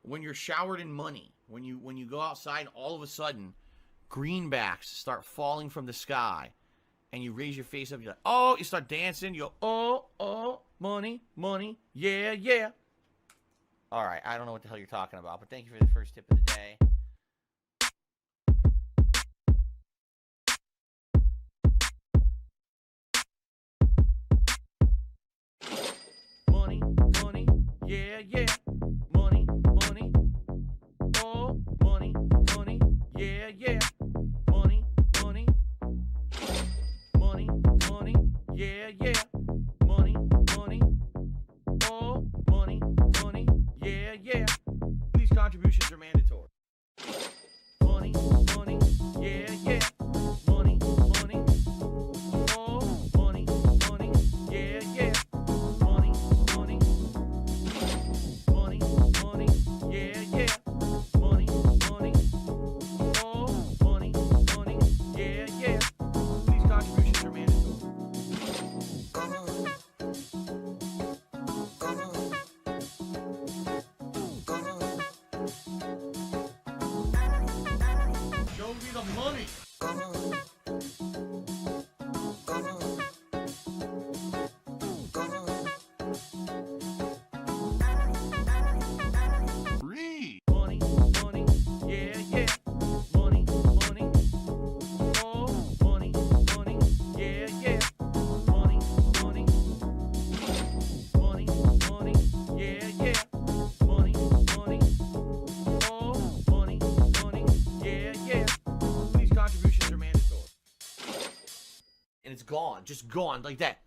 When you're showered in money. When you go outside, all of a sudden, greenbacks start falling from the sky. And you raise your face up, you're like, oh, you start dancing, you go, oh, money, yeah. Alright, I don't know what the hell you're talking about, but thank you for the first tip of the day. Yeah. Money. Oh, money. Yeah. Money. Yeah. Money. Oh, money. Yeah. These contributions are mandatory. Money. Yeah. Money. Oh, money. Yeah. These contributions are mandatory. gone, just gone like that.